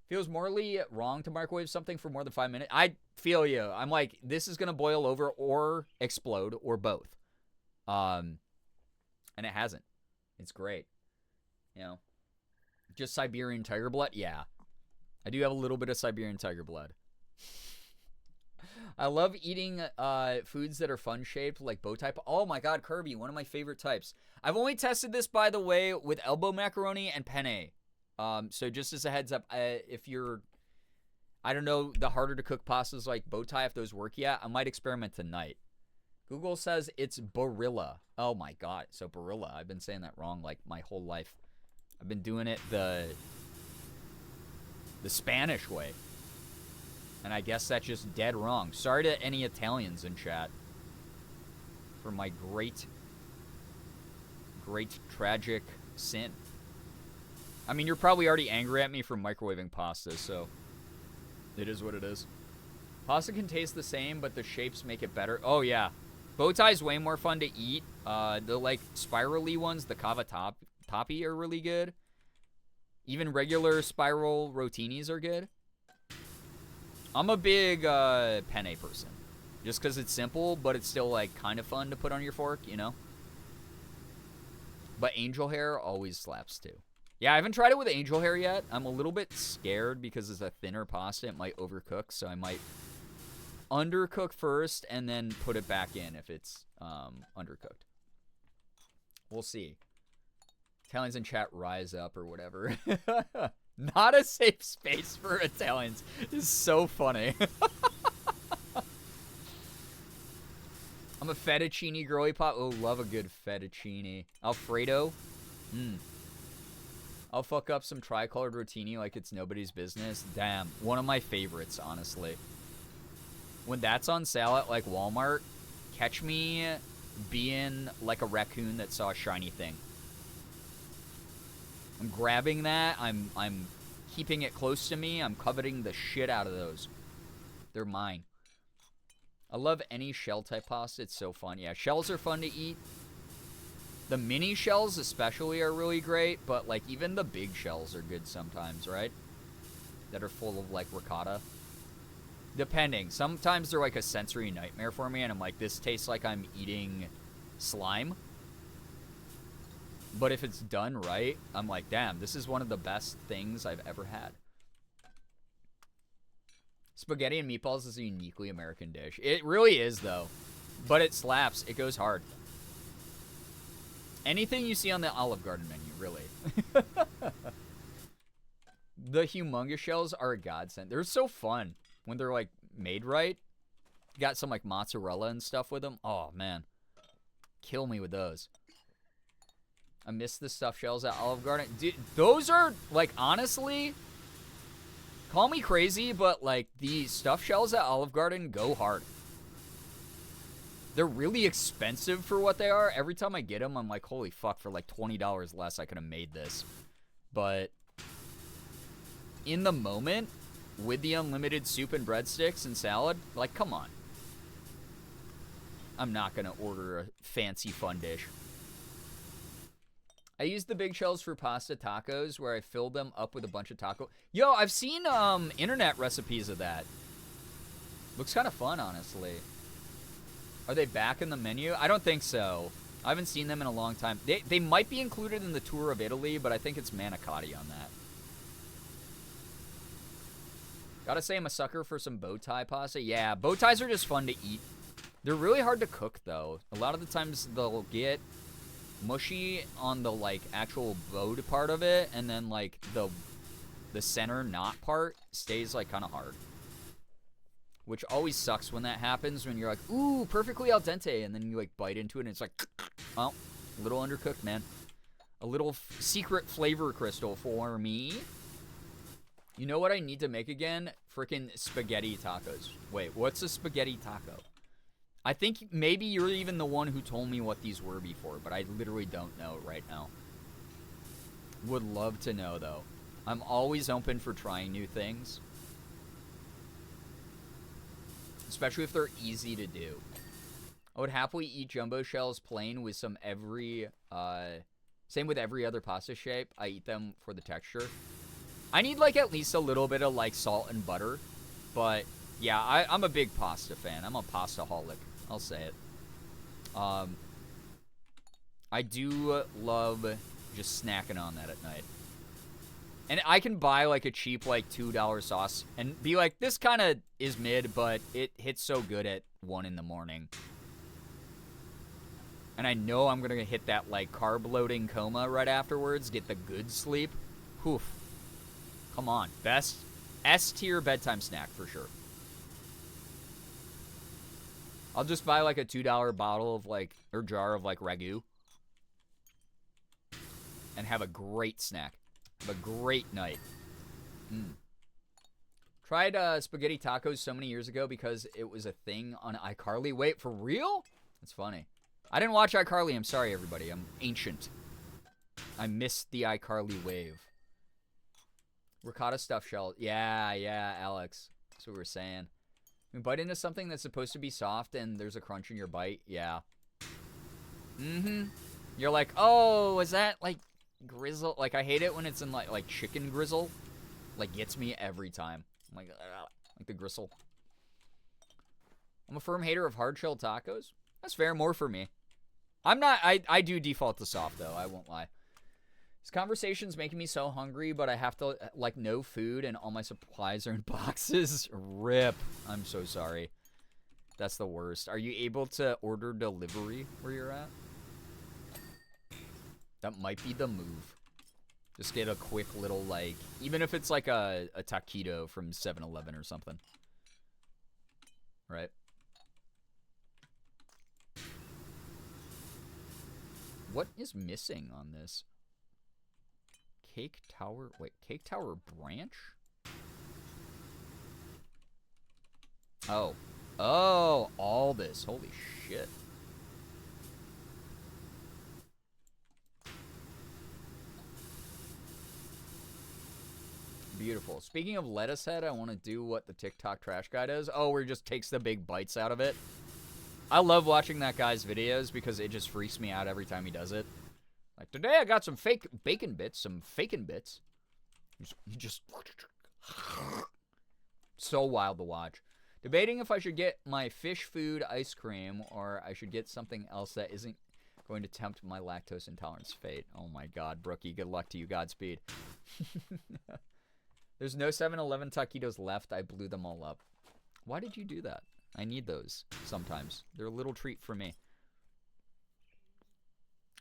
Feels morally wrong to microwave something for more than 5 minutes. I feel you. I'm like, this is gonna boil over or explode or both. And it hasn't. It's great. You know, just Siberian tiger blood. Yeah, I do have a little bit of Siberian tiger blood. I love eating foods that are fun shaped, like bow type. Oh my god, Kirby, one of my favorite types. I've only tested this, by the way, with elbow macaroni and penne. So just as a heads up, if you're, I don't know, the harder to cook pastas like bow tie, if those work yet, I might experiment tonight. Google says it's Barilla. Oh my god, so Barilla. I've been saying that wrong like my whole life. I've been doing it the Spanish way. And I guess that's just dead wrong. Sorry to any Italians in chat for my great tragic sin. I mean, you're probably already angry at me for microwaving pasta, so it is what it is. Pasta can taste the same, but the shapes make it better. Oh, yeah. Bow tie's way more fun to eat. The, like, spirally ones, the cavatappi are really good. Even regular spiral rotinis are good. I'm a big penne person. Just because it's simple, but it's still, like, kind of fun to put on your fork, you know? But angel hair always slaps, too. Yeah, I haven't tried it with angel hair yet. I'm a little bit scared because it's a thinner pasta. It might overcook, so I might undercook first and then put it back in if it's undercooked. We'll see. Italians in chat, rise up or whatever. Not a safe space for Italians. It's so funny. I'm a fettuccine girly pop. Oh, love a good fettuccine. Alfredo. I'll fuck up some tricolored rotini like it's nobody's business. Damn. One of my favorites, honestly. When that's on sale at, like, Walmart, catch me being like a raccoon that saw a shiny thing. I'm grabbing that. I'm keeping it close to me. I'm coveting the shit out of those. They're mine. I love any shell type pasta. It's so fun. Yeah, shells are fun to eat. The mini shells especially are really great, but, like, even the big shells are good sometimes, right? That are full of, like, ricotta. Depending. Sometimes they're, like, a sensory nightmare for me, and I'm like, this tastes like I'm eating slime. But if it's done right, I'm like, damn, this is one of the best things I've ever had. Spaghetti and meatballs is a uniquely American dish. It really is, though. But it slaps. It goes hard. Anything you see on the Olive Garden menu, really. The humongous shells are a godsend. They're so fun when they're, like, made right. Got some, like, mozzarella and stuff with them. Oh, man. Kill me with those. I miss the stuffed shells at Olive Garden. Dude, those are, like, honestly, call me crazy, but, like, the stuffed shells at Olive Garden go hard. They're really expensive for what they are. Every time I get them, I'm like, holy fuck, for like $20 less, I could have made this. But in the moment, with the unlimited soup and breadsticks and salad, like, come on. I'm not going to order a fancy fun dish. I use the big shells for pasta tacos where I fill them up with a bunch of taco. Yo, I've seen internet recipes of that. Looks kind of fun, honestly. Are they back in the menu? I don't think so. I haven't seen them in a long time. They might be included in the tour of Italy, but I think it's manicotti on that. Gotta say I'm a sucker for some bow tie pasta. Yeah, bow ties are just fun to eat. They're really hard to cook, though. A lot of the times they'll get mushy on the, like, actual bowed part of it, and then, like, the center knot part stays, like, kind of hard. Which always sucks when that happens, when you're like, ooh, perfectly al dente, and then you, like, bite into it, and it's like, oh, a little undercooked, man. A little secret flavor crystal for me. You know what I need to make again? Frickin' spaghetti tacos. Wait, what's a spaghetti taco? I think maybe you're even the one who told me what these were before, but I literally don't know right now. Would love to know, though. I'm always open for trying new things. Especially if they're easy to do. I would happily eat jumbo shells plain with some same with every other pasta shape. I eat them for the texture. I need, like, at least a little bit of, like, salt and butter. But, yeah, I'm a big pasta fan. I'm a pastaholic. I'll say it. I do love just snacking on that at night. And I can buy, like, a cheap, like, $2 sauce and be like, this kind of is mid, but it hits so good at 1 in the morning. And I know I'm going to hit that, like, carb-loading coma right afterwards, get the good sleep. Whew. Come on. Best S-tier bedtime snack for sure. I'll just buy, like, a $2 bottle of, like, or jar of, like, ragu. And have a great snack. Have a great night. Tried spaghetti tacos so many years ago because it was a thing on iCarly. Wait, for real? That's funny. I didn't watch iCarly. I'm sorry, everybody. I'm ancient. I missed the iCarly wave. Ricotta stuffed shell. Yeah, Alex. That's what we were saying. You bite into something that's supposed to be soft and there's a crunch in your bite. Yeah. You're like, oh, is that like grizzle? Like, I hate it when it's in like chicken grizzle. Like, gets me every time. I'm like the gristle. I'm a firm hater of hard shell tacos. That's fair. More for me. I'm not. I do default to soft though. I won't lie. This conversation's making me so hungry, but I have to, like, no food and all my supplies are in boxes. RIP. I'm so sorry. That's the worst. Are you able to order delivery where you're at? That might be the move. Just get a quick little, like, even if it's like a taquito from 7-Eleven or something. Right? What is missing on this? Cake Tower, wait, Cake Tower branch? Oh, all this, holy shit. Beautiful. Speaking of lettuce head, I want to do what the TikTok trash guy does. Oh, where he just takes the big bites out of it. I love watching that guy's videos because it just freaks me out every time he does it. Like, today I got some fake bacon bits, some fakin' bits. You just... So wild to watch. Debating if I should get my fish food ice cream or I should get something else that isn't going to tempt my lactose intolerance fate. Oh my god, Brookie, good luck to you. Godspeed. There's no 7-Eleven taquitos left. I blew them all up. Why did you do that? I need those sometimes. They're a little treat for me.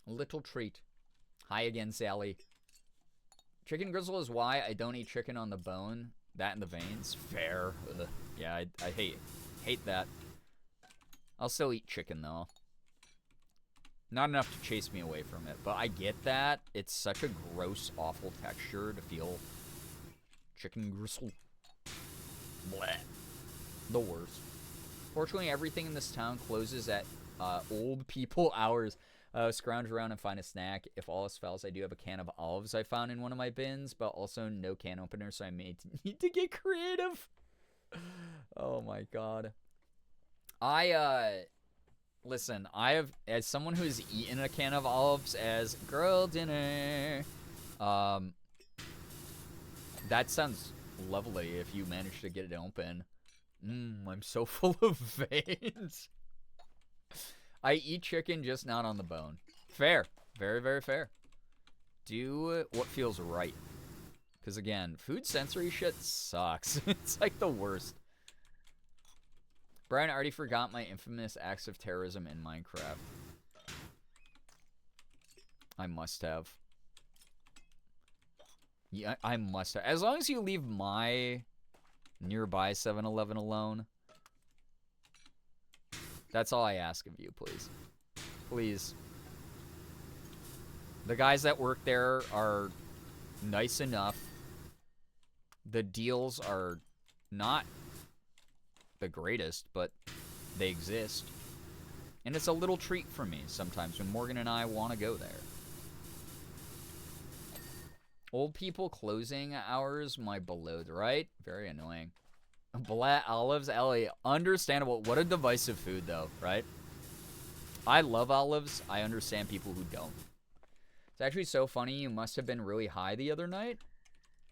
A little treat. Hi again, Sally. Chicken grizzle is why I don't eat chicken on the bone. That and the veins. Fair. Ugh. Yeah, I hate that. I'll still eat chicken, though. Not enough to chase me away from it. But I get that. It's such a gross, awful texture to feel chicken gristle. Bleh. The worst. Fortunately, everything in this town closes at old people hours. Scrounge around and find a snack. If all else fails, I do have a can of olives I found in one of my bins, but also no can opener, so I may need to get creative. Oh my god. Listen, I have, as someone who's eaten a can of olives as girl dinner, that sounds lovely if you manage to get it open. I'm so full of veins. I eat chicken, just not on the bone. Fair. Very, very fair. Do what feels right. Because, again, food sensory shit sucks. It's like the worst. Brian, I already forgot my infamous acts of terrorism in Minecraft. I must have. Yeah, I must have. As long as you leave my nearby 7-Eleven alone. That's all I ask of you, please. Please. The guys that work there are nice enough. The deals are not the greatest, but they exist. And it's a little treat for me sometimes when Morgan and I want to go there. Old people closing hours, my beloved, right? Very annoying. Black olives, Ellie, understandable. What a divisive food, though, right? I love olives. I understand people who don't. It's actually so funny. You must have been really high the other night.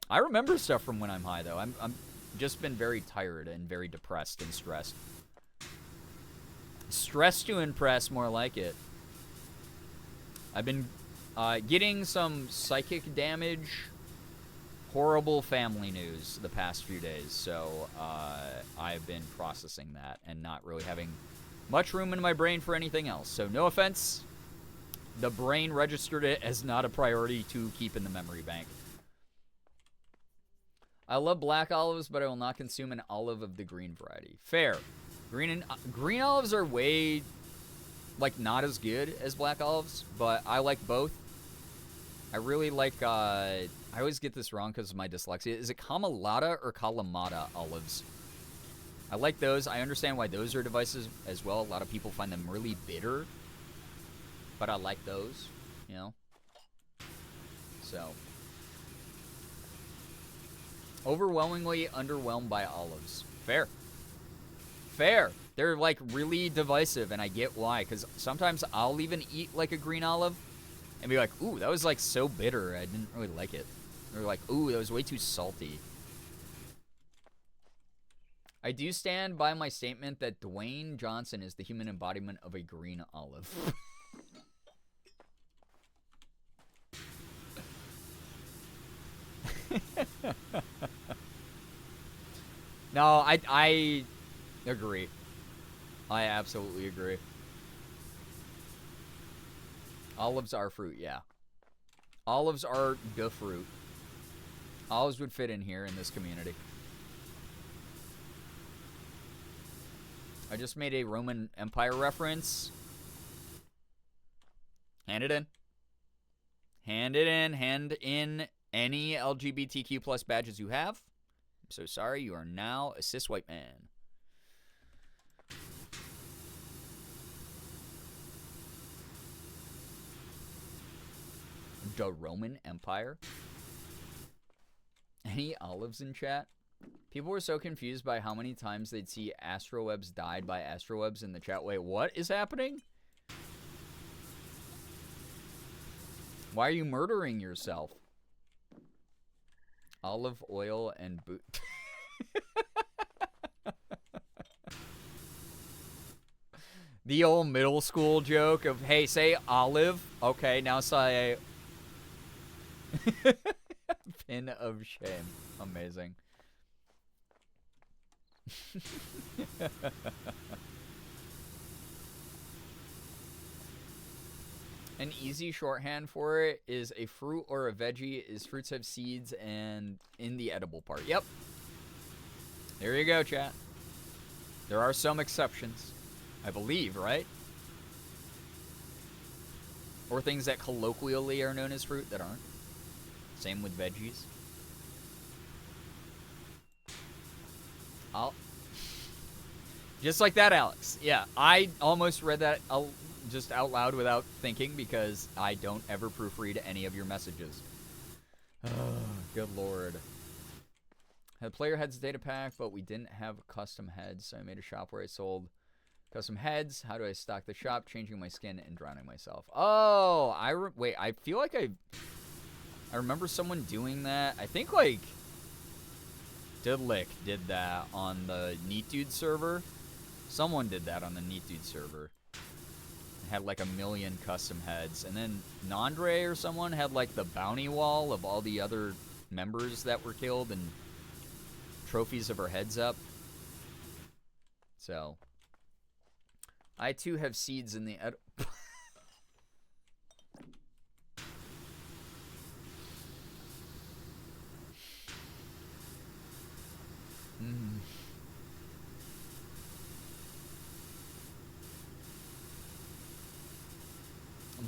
I remember stuff from when I'm high, though. I'm just been very tired and very depressed and stressed. Stressed to impress, more like it. I've been getting some psychic damage horrible family news the past few days, so I've been processing that and not really having much room in my brain for anything else. So no offense, the brain registered it as not a priority to keep in the memory bank. I love black olives, but I will not consume an olive of the green variety. Fair. Green olives are way, like, not as good as black olives, but I like both. I really like, I always get this wrong because of my dyslexia. Is it Kalamata or Kalamata olives? I like those. I understand why those are divisive as well. A lot of people find them really bitter, but I like those, you know? So. Overwhelmingly underwhelmed by olives. Fair. Fair. They're, like, really divisive, and I get why. Because sometimes I'll even eat, like, a green olive and be like, ooh, that was, like, so bitter. I didn't really like it. Or, like, ooh, that was way too salty. I do stand by my statement that Dwayne Johnson is the human embodiment of a green olive. No, I agree. I absolutely agree. Olives are fruit, yeah. Olives are the fruit. Olives would fit in here in this community. I just made a Roman Empire reference. Hand it in. Hand it in. Hand in any LGBTQ plus badges you have. I'm so sorry, you are now a cis white man. The Roman Empire? Any olives in chat? People were so confused by how many times they'd see astrowebs died by astrowebs in the chat. Wait, what is happening? Why are you murdering yourself? Olive oil and boot. The old middle school joke of, hey, say olive. Okay, now say pin of shame. Amazing. An easy shorthand for it is a fruit or a veggie is fruits have seeds and in the edible part. Yep. There you go, chat. There are some exceptions, I believe, right? Or things that colloquially are known as fruit that aren't. Same with veggies. Just like that, Alex. Yeah, I almost read that just out loud without thinking because I don't ever proofread any of your messages. Oh, good lord. Had player heads data pack, but we didn't have custom heads, so I made a shop where I sold custom heads. How do I stock the shop? Changing my skin and drowning myself. Oh, wait, I feel like I remember someone doing that. I think, like, Didlick did that on the Neat Dude server. Someone did that on the Neat Dude server. Had like 1 million custom heads. And then Nandre or someone had like the bounty wall of all the other members that were killed and trophies of her heads up. So, I too have seeds in the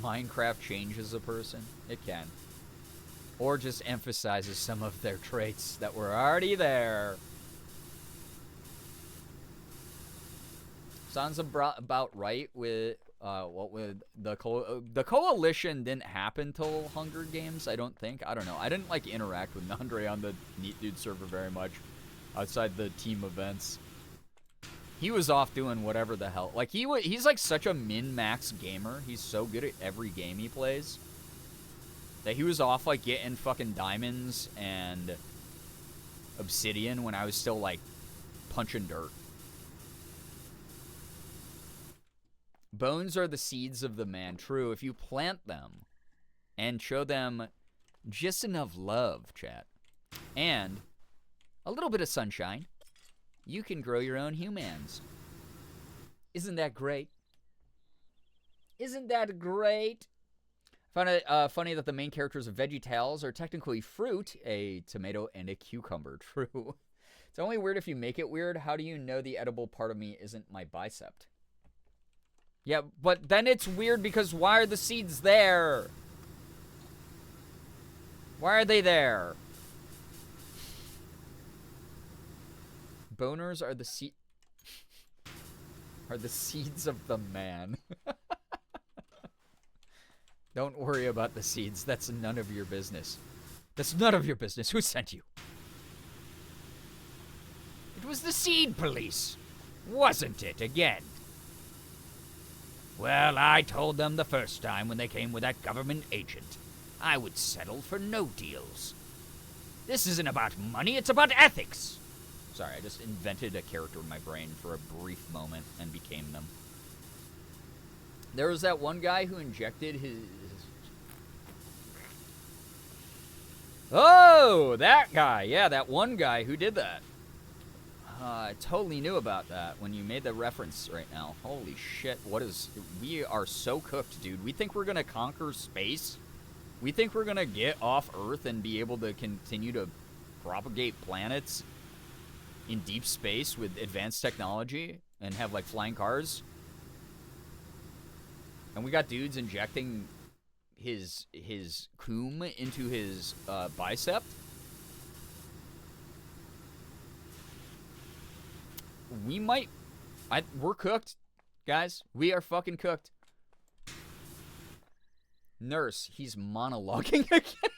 Minecraft changes a person. It can. Or just emphasizes some of their traits that were already there. Sounds about right with what with the coalition didn't happen till Hunger Games, I don't think. I don't know. I didn't like interact with Nandre on the Neat Dude server very much outside the team events. He was off doing whatever the hell. Like he's like such a min-max gamer. He's so good at every game he plays that he was off like getting fucking diamonds and obsidian when I was still like punching dirt. Bones are the seeds of the man. True, if you plant them and show them just enough love, chat. and a little bit of sunshine, you can grow your own humans. Isn't that great? Isn't that great? I found it funny that the main characters of VeggieTales are technically fruit, a tomato and a cucumber. True. It's only weird if you make it weird. How do you know the edible part of me isn't my bicep? Yeah, but then it's weird because why are the seeds there? Why are they there? Boners are the seeds of the man. Don't worry about the seeds. That's none of your business. That's none of your business. Who sent you? It was the seed police, wasn't it, again? Well, I told them the first time when they came with that government agent, I would settle for no deals. This isn't about money, it's about ethics. Sorry, I just invented a character in my brain for a brief moment and became them. There was that one guy who injected his... Oh, that guy. Yeah, that one guy who did that. I totally knew about that when you made the reference right now. Holy shit, what is... We are so cooked, dude. We think we're going to conquer space. We think we're going to get off Earth and be able to continue to propagate planets in deep space with advanced technology and have, like, flying cars. And we got dudes injecting his coom into his bicep. We might... we're cooked, guys. We are fucking cooked. Nurse, he's monologuing again.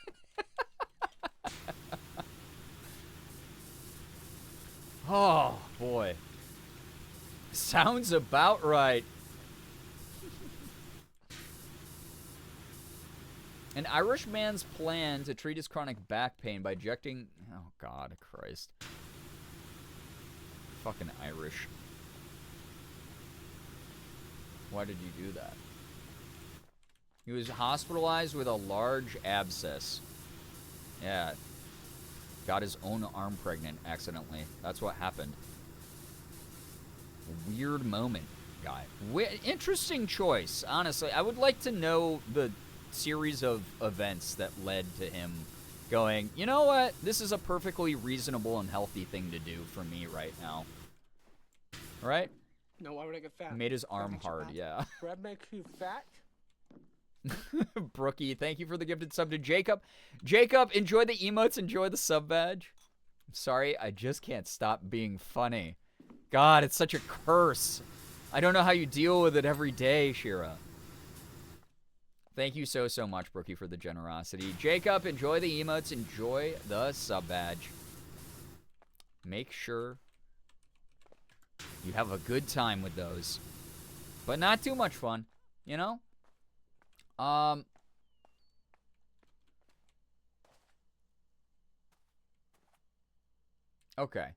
Oh, boy. Sounds about right. An Irish man's plan to treat his chronic back pain by injecting... Oh, God, Christ. Fucking Irish. Why did you do that? He was hospitalized with a large abscess. Yeah. Got his own arm pregnant accidentally. That's what happened. Weird moment, guy. Interesting choice, honestly. I would like to know the series of events that led to him going, you know what? This is a perfectly reasonable and healthy thing to do for me right now. Right? No, why would I get fat? Made his arm hard, yeah. Bread makes you fat? Brookie, thank you for the gifted sub to Jacob. Jacob, enjoy the emotes, enjoy the sub badge. I'm sorry, I just can't stop being funny. God, it's such a curse. I don't know how you deal with it every day, Shira. Thank you so much, Brookie, for the generosity. Jacob, enjoy the emotes, enjoy the sub badge. Make sure you have a good time with those. But not too much fun, you know? Okay.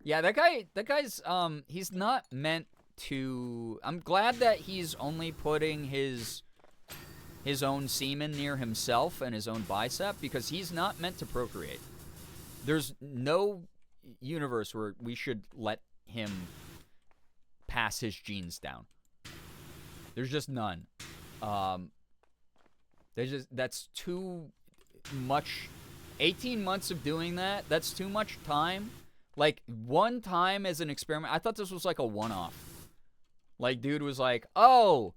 Yeah, that guy's, he's not meant to... I'm glad that he's only putting his own semen near himself and his own bicep, because he's not meant to procreate. There's no universe where we should let him pass his genes down. There's just none. That's too much. 18 months of doing that, that's too much time. Like, one time as an experiment, I thought this was like a one-off. Like, dude was like, oh,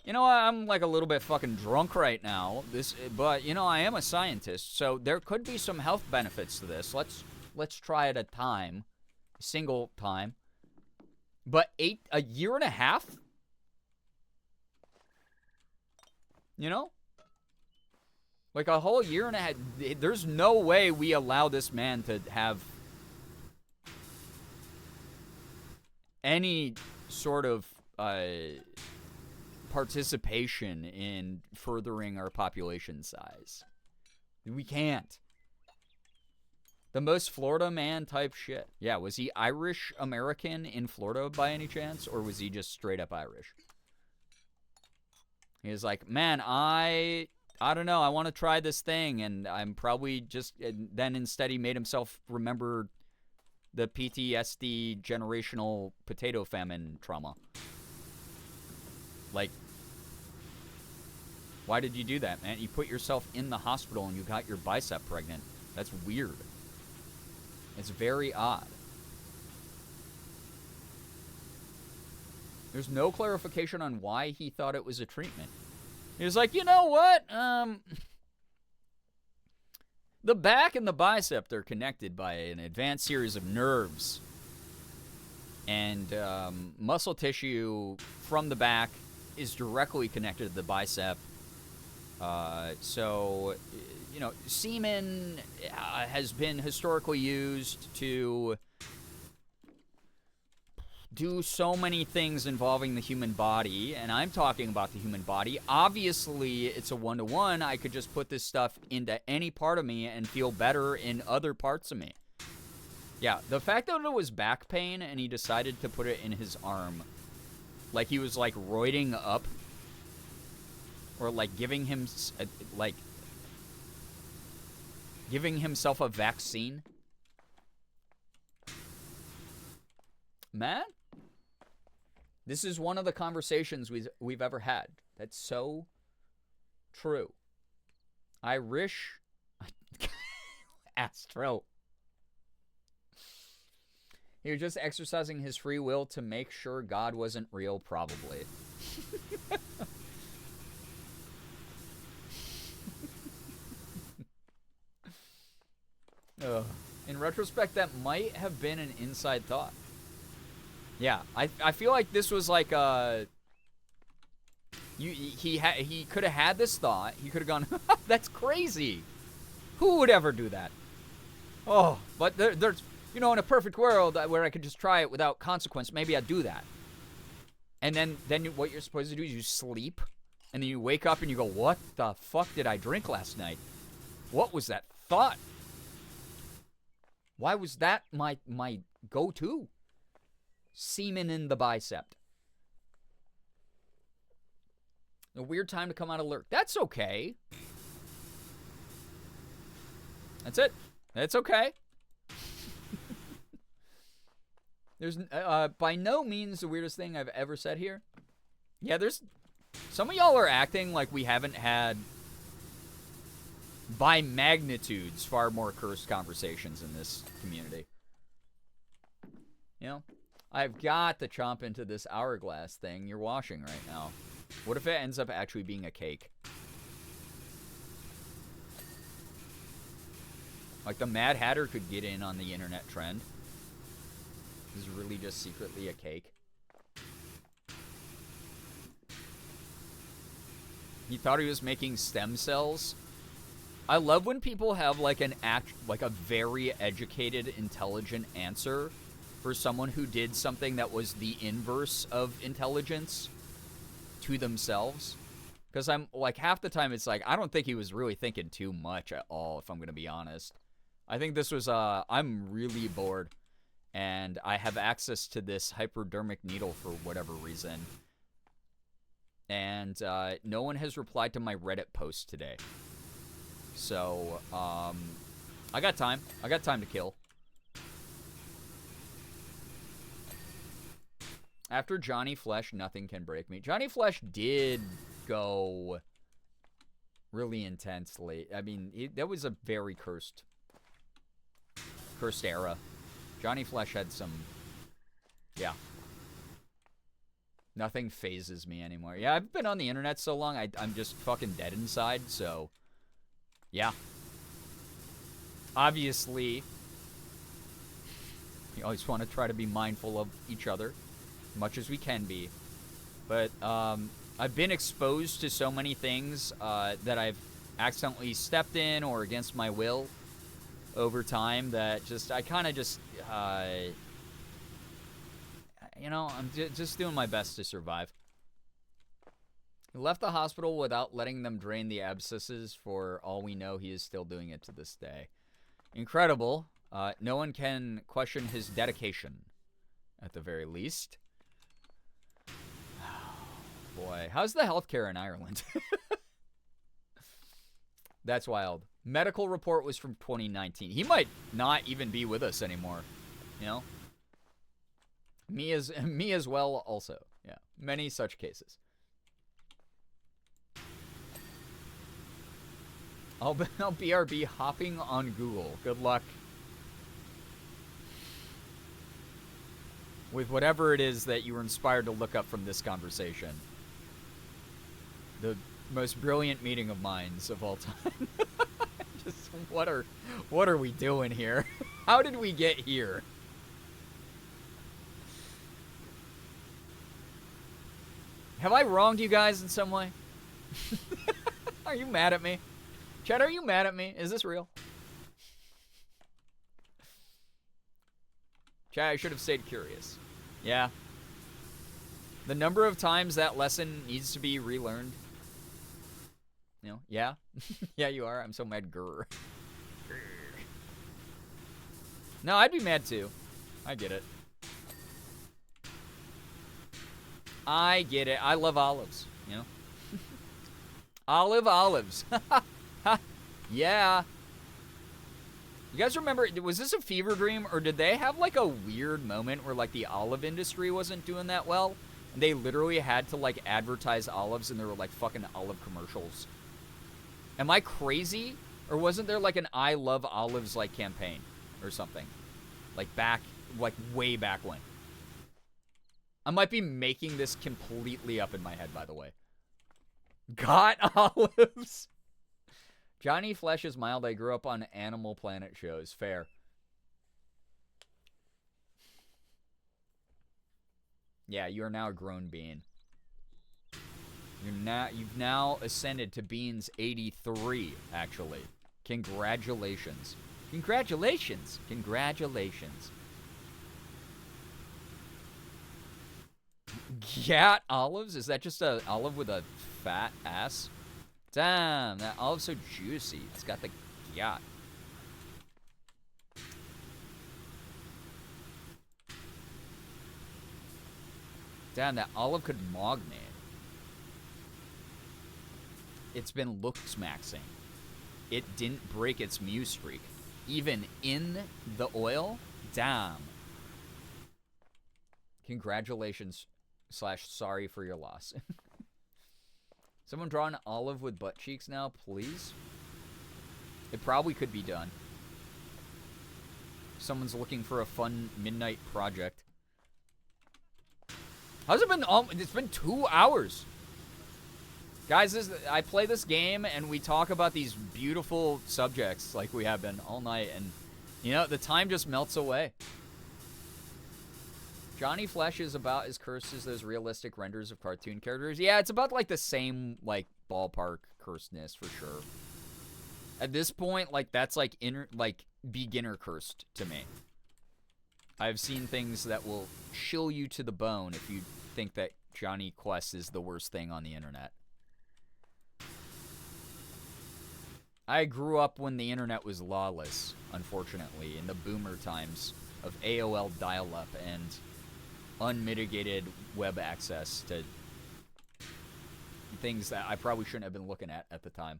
you know what, I'm like a little bit fucking drunk right now. But, you know, I am a scientist, so there could be some health benefits to this. Let's try it a time. A single time. But a year and a half? You know? Like a whole year and a half. There's no way we allow this man to have any sort of participation in furthering our population size. We can't. The most Florida man type shit. Yeah, was he Irish American in Florida by any chance? Or was he just straight up Irish? He was like, man, I don't know. I want to try this thing. And I'm probably just, and then instead he made himself remember the PTSD generational potato famine trauma. Like, why did you do that, man? You put yourself in the hospital and you got your bicep pregnant. That's weird. It's very odd. There's no clarification on why he thought it was a treatment. He was like, you know what? The back and the bicep, they're connected by an advanced series of nerves. And muscle tissue from the back is directly connected to the bicep. So, you know, semen has been historically used to do so many things involving the human body, and I'm talking about the human body. Obviously, it's a one-to-one. I could just put this stuff into any part of me and feel better in other parts of me. Yeah, the fact that it was back pain and he decided to put it in his arm, like he was, like, roiding up, or, like, giving himself a vaccine. Man, this is one of the conversations we've ever had. That's so true. I wish... Astro. He was just exercising his free will to make sure God wasn't real, probably. In retrospect, that might have been an inside thought. Yeah, I feel like this was like he could have had this thought. He could have gone, that's crazy. Who would ever do that? Oh, but there's, you know, in a perfect world where I could just try it without consequence, maybe I'd do that. And then what you're supposed to do is you sleep, and then you wake up and you go, what the fuck did I drink last night? What was that thought? Why was that my go-to? Semen in the bicep. A weird time to come out of lurk. That's okay. That's it. That's okay. There's by no means the weirdest thing I've ever said here. Yeah, there's some of y'all are acting like we haven't had by magnitudes far more cursed conversations in this community. You know? I've got to chomp into this hourglass thing you're washing right now. What if it ends up actually being a cake? Like the Mad Hatter could get in on the internet trend. This is really just secretly a cake. He thought he was making stem cells. I love when people have like a very educated, intelligent answer for someone who did something that was the inverse of intelligence to themselves. Because I'm like, half the time it's like, I don't think he was really thinking too much at all, if I'm going to be honest. I think this was, I'm really bored. And I have access to this hypodermic needle for whatever reason. And no one has replied to my Reddit post today. So, I got time. I got time to kill. After Johnny Flesh, nothing can break me. Johnny Flesh did go really intensely. I mean, that was a very cursed era. Johnny Flesh had some, yeah. Nothing phases me anymore. Yeah, I've been on the internet so long, I'm just fucking dead inside, so, yeah. Obviously, you always want to try to be mindful of each other, as much as we can be. But, I've been exposed to so many things, that I've accidentally stepped in or against my will over time that just, I kind of just, you know, I'm just doing my best to survive. He left the hospital without letting them drain the abscesses. For all we know, he is still doing it to this day. Incredible. No one can question his dedication, at the very least. boy. How's the healthcare in Ireland? That's wild. Medical report was from 2019. He might not even be with us anymore. You know? Me as well also. Yeah. Many such cases. I'll BRB hopping on Google. Good luck with whatever it is that you were inspired to look up from this conversation. The most brilliant meeting of minds of all time. Just what are we doing here? How did we get here? Have I wronged you guys in some way? Are you mad at me? Chad, are you mad at me? Is this real? Chad, I should have stayed curious. Yeah. The number of times that lesson needs to be relearned. You know, yeah. Yeah, you are. I'm so mad. Grr. No, I'd be mad too. I get it. I get it. I love olives, you know? Olives. Yeah. You guys remember, was this a fever dream, or did they have like a weird moment where like the olive industry wasn't doing that well? And they literally had to like advertise olives, and there were like fucking olive commercials. Am I crazy? Or wasn't there like an I love olives like campaign or something? Like back, like way back when. I might be making this completely up in my head, by the way. Got olives. Johnny Flesh is mild. I grew up on Animal Planet shows. Fair. Yeah, you are now a grown bean. You've now ascended to Beans 83, actually. Congratulations. Congratulations. Congratulations. Gat olives? Is that just an olive with a fat ass? Damn, that olive's so juicy. It's got the gat. Damn, that olive could mog me. It's been looks maxing. It didn't break its mew streak. Even in the oil? Damn. Congratulations / sorry for your loss. Someone draw an olive with butt cheeks now, please? It probably could be done. Someone's looking for a fun midnight project. How's it been? It's been 2 hours. Guys, I play this game and we talk about these beautiful subjects like we have been all night, and you know, the time just melts away. Johnny Flesh is about as cursed as those realistic renders of cartoon characters. Yeah, it's about like the same like ballpark cursedness for sure. At this point, like that's like beginner cursed to me. I've seen things that will chill you to the bone if you think that Johnny Quest is the worst thing on the internet. I grew up when the internet was lawless, unfortunately, in the boomer times of AOL dial-up and unmitigated web access to things that I probably shouldn't have been looking at the time.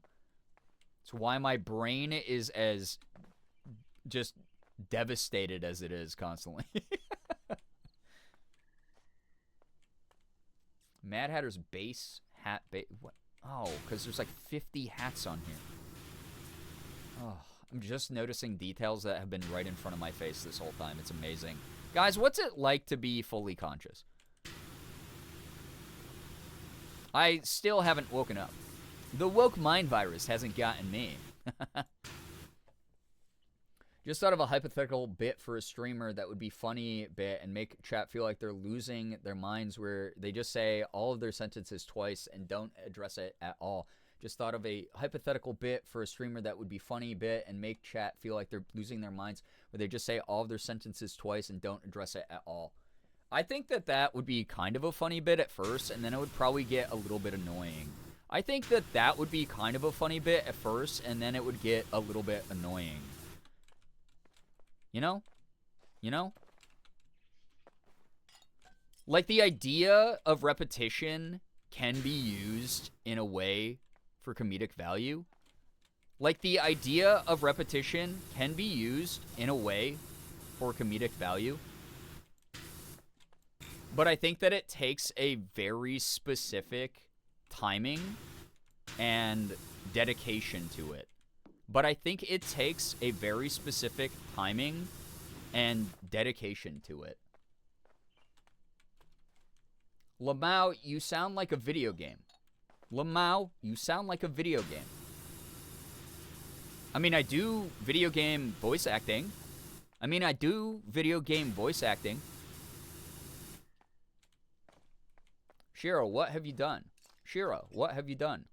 It's why my brain is as just devastated as it is constantly. Mad Hatter's base hat. What? Oh, because there's like 50 hats on here. Oh, I'm just noticing details that have been right in front of my face this whole time. It's amazing. Guys, what's it like to be fully conscious? I still haven't woken up. The woke mind virus hasn't gotten me. Just thought of a hypothetical bit for a streamer that would be funny bit and make chat feel like they're losing their minds, where they just say all of their sentences twice and don't address it at all. Just thought of a hypothetical bit for a streamer that would be funny bit and make chat feel like they're losing their minds, where they just say all of their sentences twice and don't address it at all. I think that that would be kind of a funny bit at first, and then it would probably get a little bit annoying. I think that that would be kind of a funny bit at first, and then it would get a little bit annoying. You know? You know? Like, the idea of repetition can be used in a way for comedic value. Like, the idea of repetition can be used in a way for comedic value. But I think that it takes a very specific timing and dedication to it. But I think it takes a very specific timing and dedication to it. Lamau, you sound like a video game. Lamau, you sound like a video game. I mean, I do video game voice acting. Shiro, what have you done? Shiro, what have you done?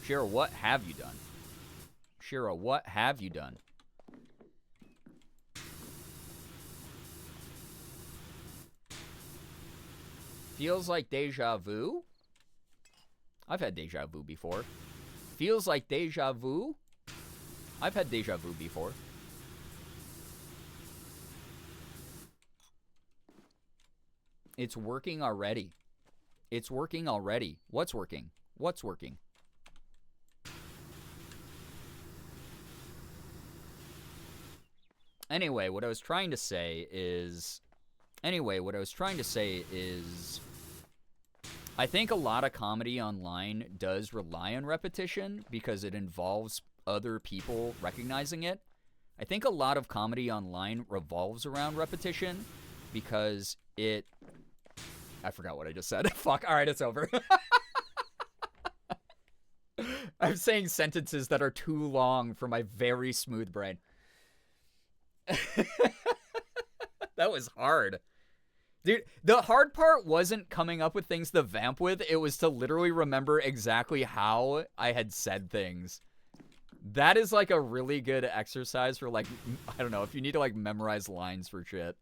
Shiro, what have you done? Shiro, what have you done? Feels like deja vu? I've had deja vu before. Feels like deja vu? I've had deja vu before. It's working already. It's working already. What's working? What's working? Anyway, what I was trying to say is... I think a lot of comedy online does rely on repetition because it involves other people recognizing it. I think a lot of comedy online revolves around repetition because it... I forgot what I just said. Fuck. All right, it's over. I'm saying sentences that are too long for my very smooth brain. That was hard. Dude, the hard part wasn't coming up with things to vamp with. It was to literally remember exactly how I had said things. That is like a really good exercise for, like, I don't know, if you need to, like, memorize lines for shit.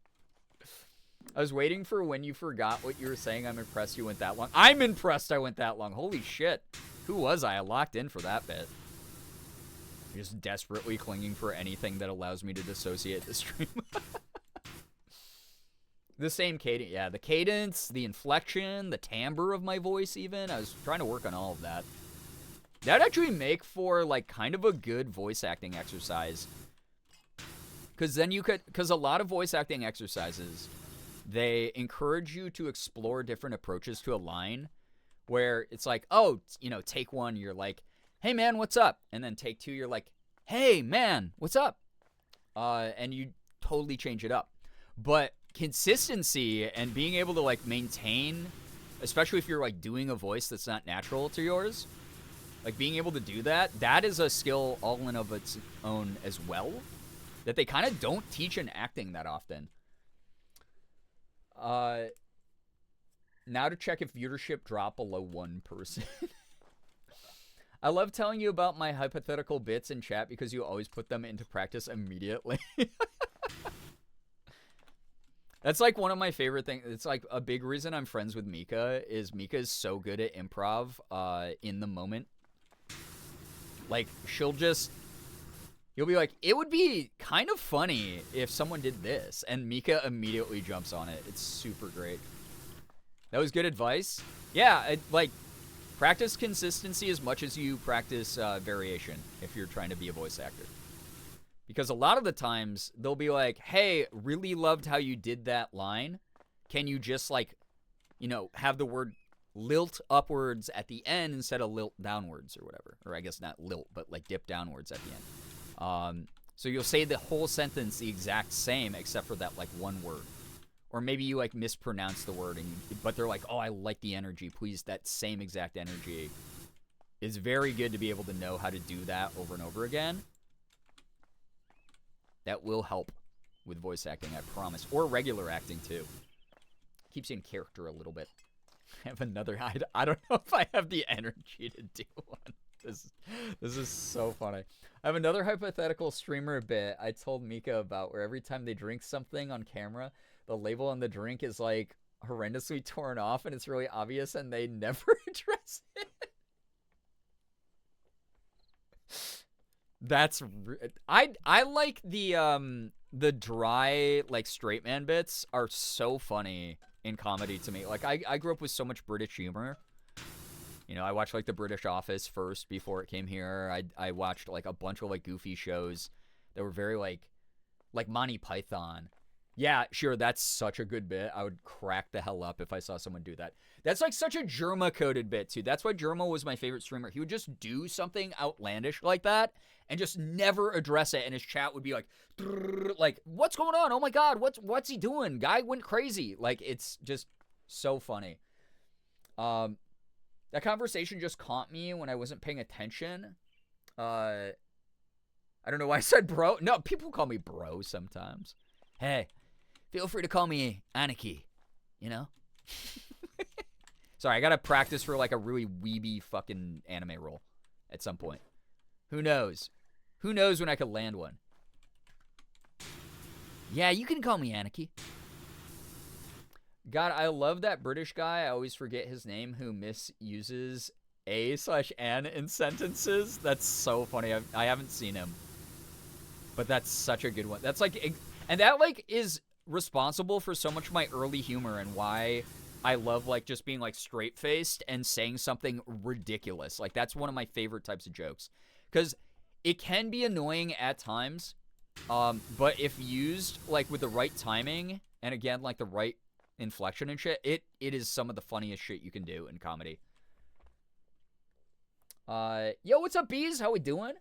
I was waiting for when you forgot what you were saying. I'm impressed you went that long. I'm impressed I went that long. Holy shit. Who was I? I locked in for that bit. Just desperately clinging for anything that allows me to dissociate the stream. The same cadence. Yeah, the cadence, the inflection, the timbre of my voice even. I was trying to work on all of that. That'd actually make for, like, kind of a good voice acting exercise. Because then you could... Because a lot of voice acting exercises, they encourage you to explore different approaches to a line. Where it's like, oh, you know, take one, you're like, hey, man, what's up? And then take two, you're like, hey, man, what's up? And you totally change it up. But consistency and being able to, like, maintain, especially if you're, like, doing a voice that's not natural to yours, like, being able to do that, that is a skill all in of its own as well, that they kind of don't teach in acting that often. Now to check if viewership dropped below 1%. I love telling you about my hypothetical bits in chat because you always put them into practice immediately. That's like one of my favorite things. It's like a big reason I'm friends with Mika is Mika is so good at improv in the moment. Like, you'll be like, it would be kind of funny if someone did this. And Mika immediately jumps on it. It's super great. That was good advice. Yeah, like, practice consistency as much as you practice variation if you're trying to be a voice actor. Because a lot of the times, they'll be like, hey, really loved how you did that line. Can you just, like, you know, have the word lilt upwards at the end instead of lilt downwards or whatever. Or I guess not lilt, but, like, dip downwards at the end. So you'll say the whole sentence the exact same except for that, like, one word. Or maybe you, like, mispronounce the word, but they're like, oh, I like the energy. Please, that same exact energy. It's very good to be able to know how to do that over and over again. That will help with voice acting, I promise. Or regular acting, too. Keeps you in character a little bit. I have another... I don't know if I have the energy to do one. This is so funny. I have another hypothetical streamer bit I told Mika about where every time they drink something on camera, the label on the drink is, like, horrendously torn off and it's really obvious and they never address it. That's... I like the the dry, like, straight man bits are so funny in comedy to me. Like, I grew up with so much British humor. You know, I watched, like, The British Office first before it came here. I watched, like, a bunch of, like, goofy shows that were very, like Monty Python. Yeah, sure, that's such a good bit. I would crack the hell up if I saw someone do that. That's, like, such a Germa-coded bit, too. That's why Germa was my favorite streamer. He would just do something outlandish like that and just never address it, and his chat would be like, what's going on? Oh, my God, what's he doing? Guy went crazy. Like, it's just so funny. That conversation just caught me when I wasn't paying attention. I don't know why I said bro. No, people call me bro sometimes. Hey, feel free to call me Anarchy, you know? Sorry, I gotta practice for, like, a really weeby fucking anime role at some point. Who knows? Who knows when I could land one? Yeah, you can call me Anarchy. God, I love that British guy. I always forget his name who misuses A/N in sentences. That's so funny. I haven't seen him. But that's such a good one. That's like, and that, like, is responsible for so much of my early humor and why I love, like, just being, like, straight-faced and saying something ridiculous. Like, that's one of my favorite types of jokes. Because it can be annoying at times, but if used, like, with the right timing, and again, like, the right inflection and shit, it is some of the funniest shit you can do in comedy. Yo, what's up, bees? How we doing?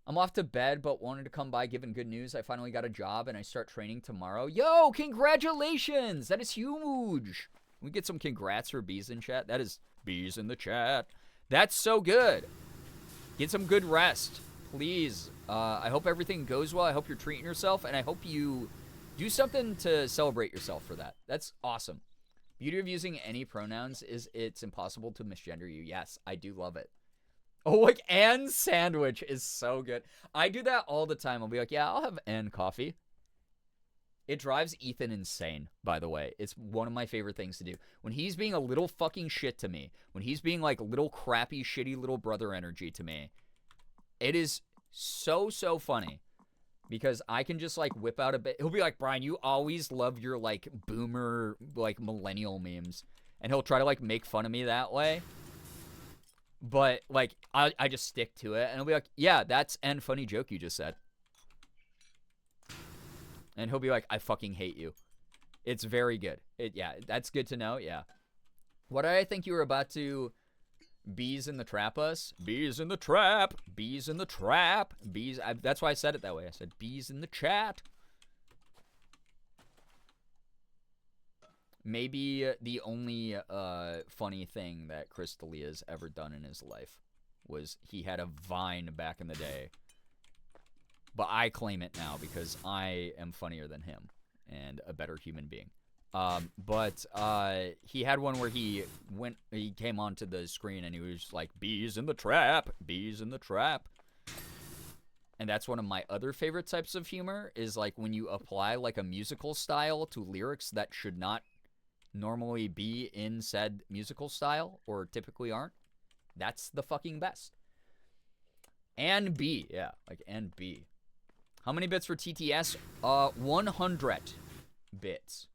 I'm off to bed, but wanted to come by giving good news. I finally got a job, and I start training tomorrow. Yo, congratulations! That is huge! We get some congrats for bees in chat. That is bees in the chat. That's so good. Get some good rest, please. I hope everything goes well. I hope you're treating yourself, and I hope you do something to celebrate yourself for that. That's awesome. Beauty of using any pronouns is it's impossible to misgender you. Yes, I do love it. Oh, like, and sandwich is so good. I do that all the time. I'll be like, yeah, I'll have and coffee. It drives Ethan insane, by the way. It's one of my favorite things to do. When he's being a little fucking shit to me, when he's being, like, little crappy, shitty little brother energy to me, it is so, so funny. Because I can just, like, whip out a bit. He'll be like, Brian, you always love your, like, boomer, like, millennial memes. And he'll try to, like, make fun of me that way. But, like, I just stick to it. And he'll be like, yeah, that's an funny joke you just said. And he'll be like, I fucking hate you. It's very good. Yeah, that's good to know. Yeah. What did I think you were about to... Bees in the trap us? Bees in the trap. Bees in the trap. Bees. That's why I said it that way. I said bees in the chat. Maybe the only funny thing that Chris D'Elia's ever done in his life was he had a Vine back in the day. But I claim it now because I am funnier than him and a better human being. But he had one where he came onto the screen and he was like, bees in the trap, bees in the trap. And that's one of my other favorite types of humor is like when you apply like a musical style to lyrics that should not normally be in said musical style or typically aren't. That's the fucking best. And B, yeah, like and B. How many bits for TTS? 100 bits.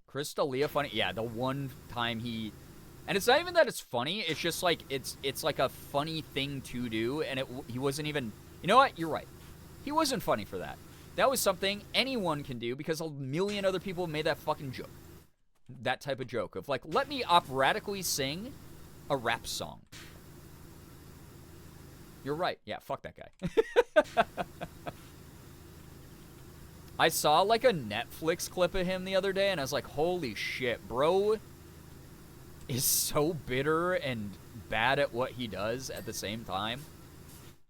Chris D'Elia funny. Yeah, the one time he... And it's not even that it's funny. It's just like, it's like a funny thing to do. And he wasn't even... You know what? You're right. He wasn't funny for that. That was something anyone can do because a million other people made that fucking joke. That type of joke of like, let me operatically sing a rap song. You're right. Yeah, fuck that guy. I saw like a Netflix clip of him the other day, and I was like, holy shit, bro is so bitter and bad at what he does at the same time.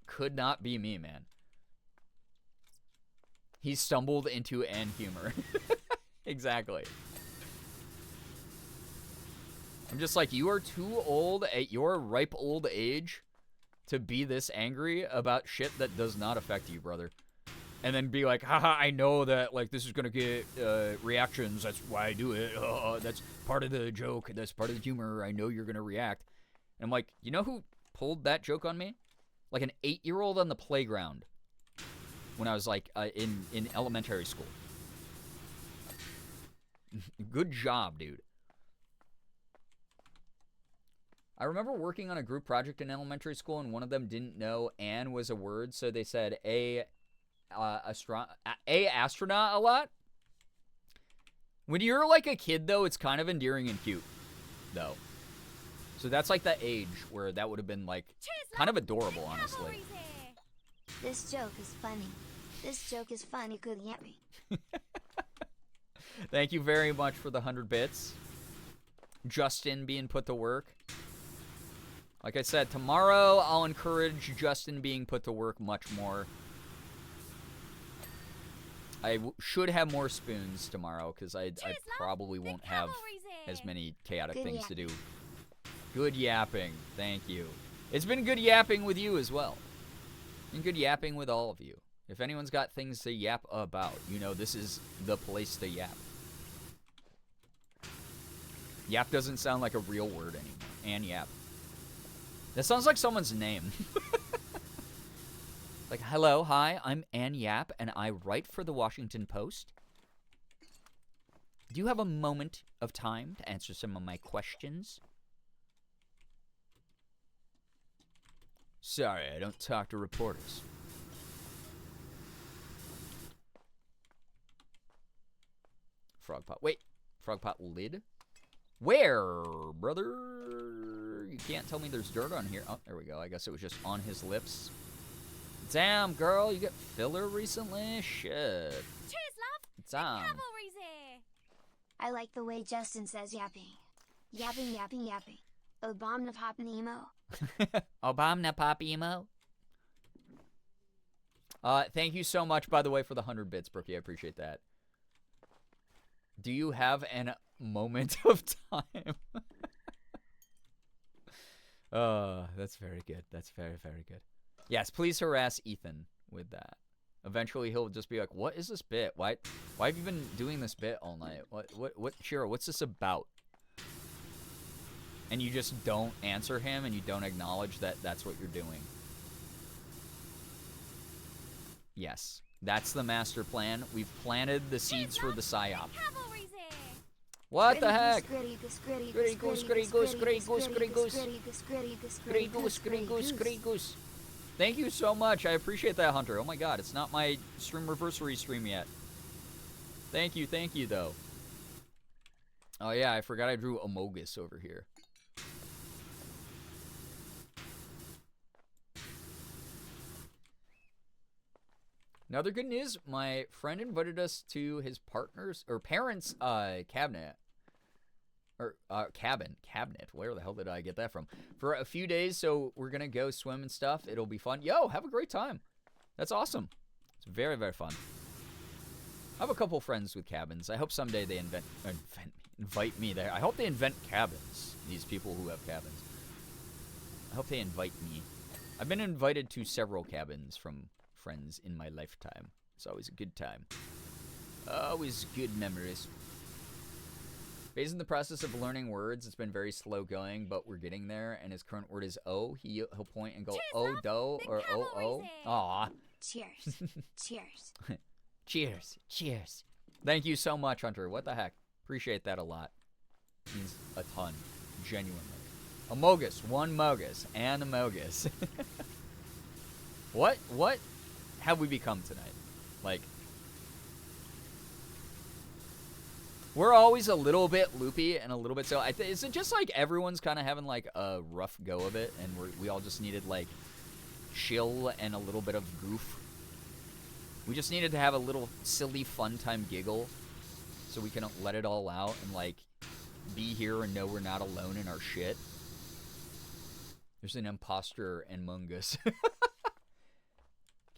Could not be me, man. He stumbled into an humor. Exactly. I'm just like, you are too old at your ripe old age to be this angry about shit that does not affect you, brother. And then be like, haha, I know that, like, this is going to get reactions. That's why I do it. That's part of the joke. That's part of the humor. I know you're going to react. And I'm like, you know who pulled that joke on me? Like an 8-year-old on the playground. when I was like in elementary school. Good job, dude. I remember working on a group project in elementary school, and one of them didn't know "and" was a word, so they said astronaut a lot. When you're like a kid, though, it's kind of endearing and cute, though. So that's like the age where that would have been like kind of adorable, honestly. This joke is funny. This joke is funny, good yapping. Thank you very much for the 100 bits. Justin being put to work. Like I said, tomorrow I'll encourage Justin being put to work much more. I should have more spoons tomorrow because I probably won't have as many chaotic things to do. Good yapping. Thank you. It's been good yapping with you as well. And good yapping with all of you. If anyone's got things to yap about, you know this is the place to yap. Yap doesn't sound like a real word anymore. And yap. That sounds like someone's name. Like, hello, hi, I'm Ann Yap, and I write for the Washington Post. Do you have a moment of time to answer some of my questions? Sorry, I don't talk to reporters. Frogpot. Wait, Frogpot lid? Where, brother? You can't tell me there's dirt on here. Oh, there we go. I guess it was just on his lips. Damn, girl, you got filler recently? Shit. Cheers, love. Damn. Cavalry's here. I like the way Justin says yapping. Yapping, yapping, yapping. Obama pop Nemo. Obama pop emo. Thank you so much, by the way, for the 100 bits, Brookie. I appreciate that. Do you have an moment of time? That's very good. That's very, very good. Yes, please harass Ethan with that. Eventually, he'll just be like, "What is this bit? Why have you been doing this bit all night? What, Shiro, what's this about?" And you just don't answer him, and you don't acknowledge that that's what you're doing. Yes, that's the master plan. We've planted the seeds for the psyop. What the heck? Gritty goose, gritty goose, gritty goose, gritty goose, gritty goose, gritty goose, gritty goose, gritty goose. Thank you so much. I appreciate that, Hunter. Oh my god, it's not my stream stream yet. Thank you, though. Oh yeah, I forgot I drew Amogus over here. Another good news, my friend invited us to his partner's or parents' cabinet. Or cabinet. Where the hell did I get that from? For a few days, so we're gonna go swim and stuff. It'll be fun. Yo, have a great time. That's awesome. It's very, very fun. I have a couple friends with cabins. I hope someday they invite me there. I hope they invent cabins. These people who have cabins. I hope they invite me. I've been invited to several cabins from friends in my lifetime. It's always a good time. Always good memories. Based on the process of learning words, it's been very slow going, but we're getting there. And his current word is "oh." He'll point and go "oh do" or "oh oh." Aw. Cheers. Cheers. Cheers. Cheers. Thank you so much, Hunter. What the heck? Appreciate that a lot. Means a ton. Genuinely. Amogus. One Mogus. And Amogus. What have we become tonight? Like, we're always a little bit loopy and a little bit so. Is it just like everyone's kind of having like a rough go of it, and we all just needed like chill and a little bit of goof? We just needed to have a little silly fun time giggle, so we can let it all out and like be here and know we're not alone in our shit. There's an imposter among us.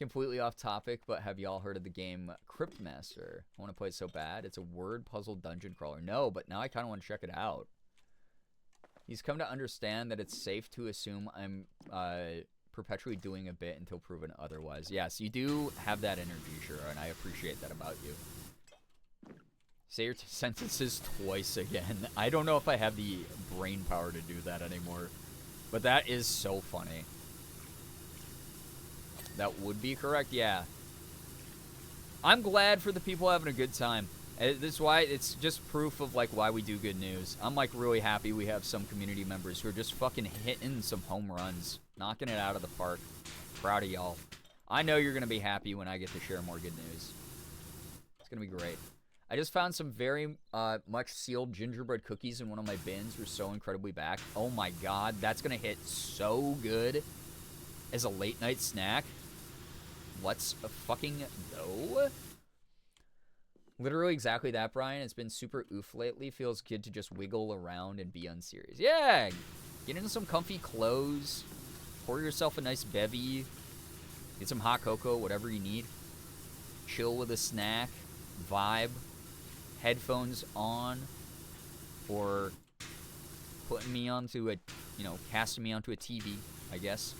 Completely off topic, but have y'all heard of the game Cryptmaster? I want to play it so bad. It's a word puzzle dungeon crawler. No, but now I kind of want to check it out. He's come to understand that it's safe to assume I'm perpetually doing a bit until proven otherwise. Yes, you do have that energy, sure, and I appreciate that about you. Say your sentences twice again. I don't know if I have the brain power to do that anymore, but that is so funny. That would be correct, yeah. I'm glad for the people having a good time. This is why it's just proof of like why we do good news. I'm like really happy we have some community members who are just fucking hitting some home runs, knocking it out of the park. Proud of y'all. I know you're gonna be happy when I get to share more good news. It's gonna be great. I just found some very much sealed gingerbread cookies in one of my bins. We're so incredibly back. Oh my god, that's gonna hit so good as a late night snack. Let's fucking go. Literally exactly that, Brian. It's been super oof lately. Feels good to just wiggle around and be unserious. Yeah, get into some comfy clothes. Pour yourself a nice bevy. Get some hot cocoa, whatever you need. Chill with a snack. Vibe. Headphones on. Or putting me onto a, casting me onto a TV, I guess.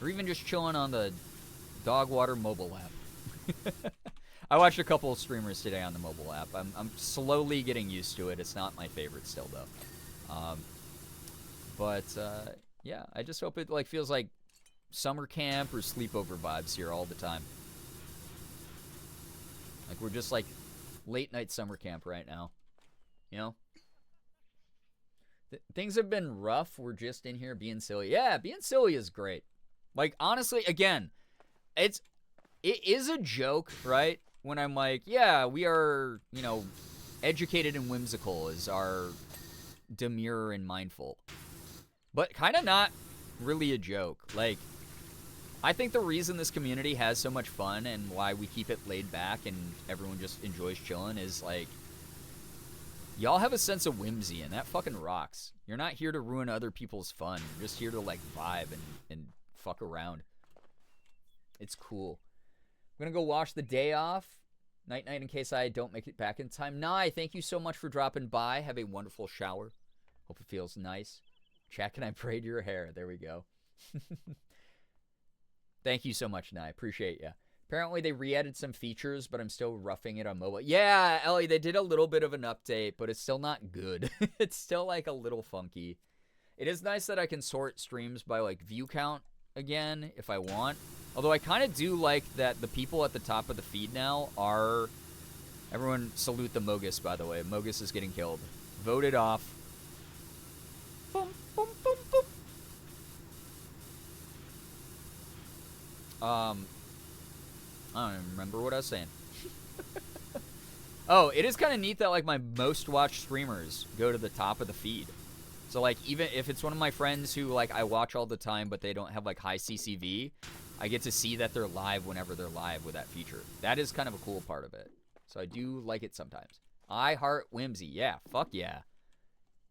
Or even just chilling on the Dogwater mobile app. I watched a couple of streamers today on the mobile app. I'm slowly getting used to it. It's not my favorite still, though. Yeah, I just hope it feels like summer camp or sleepover vibes here all the time. Like we're just late night summer camp right now. Things have been rough. We're just in here being silly. Yeah, being silly is great. Honestly, again, it is a joke, right? When I'm like, yeah, we are, educated and whimsical is our demure and mindful. But kind of not really a joke. I think the reason this community has so much fun and why we keep it laid back and everyone just enjoys chilling is, y'all have a sense of whimsy, and that fucking rocks. You're not here to ruin other people's fun. You're just here to, vibe and fuck around. It's cool. I'm gonna go wash the day off. Night in case I don't make it back in time. Nye, thank you so much for dropping by. Have a wonderful shower. Hope it feels nice. Chat, can I braid your hair? There we go. Thank you so much, Nye. Appreciate ya. Apparently they re-added some features, but I'm still roughing it on mobile. Yeah, Ellie, they did a little bit of an update, but it's still not good. It's still a little funky. It is nice that I can sort streams by view count again if I want. Although I kind of do like that the people at the top of the feed now are... Everyone salute the Mogus, by the way. Mogus is getting killed. Voted off. Boom, boom, boom, boom. I don't even remember what I was saying. Oh, it is kind of neat that, my most watched streamers go to the top of the feed. So, even if it's one of my friends who, I watch all the time, but they don't have, high CCV... I get to see that they're live whenever they're live with that feature. That is kind of a cool part of it. So I do like it sometimes. I heart whimsy. Yeah, fuck yeah.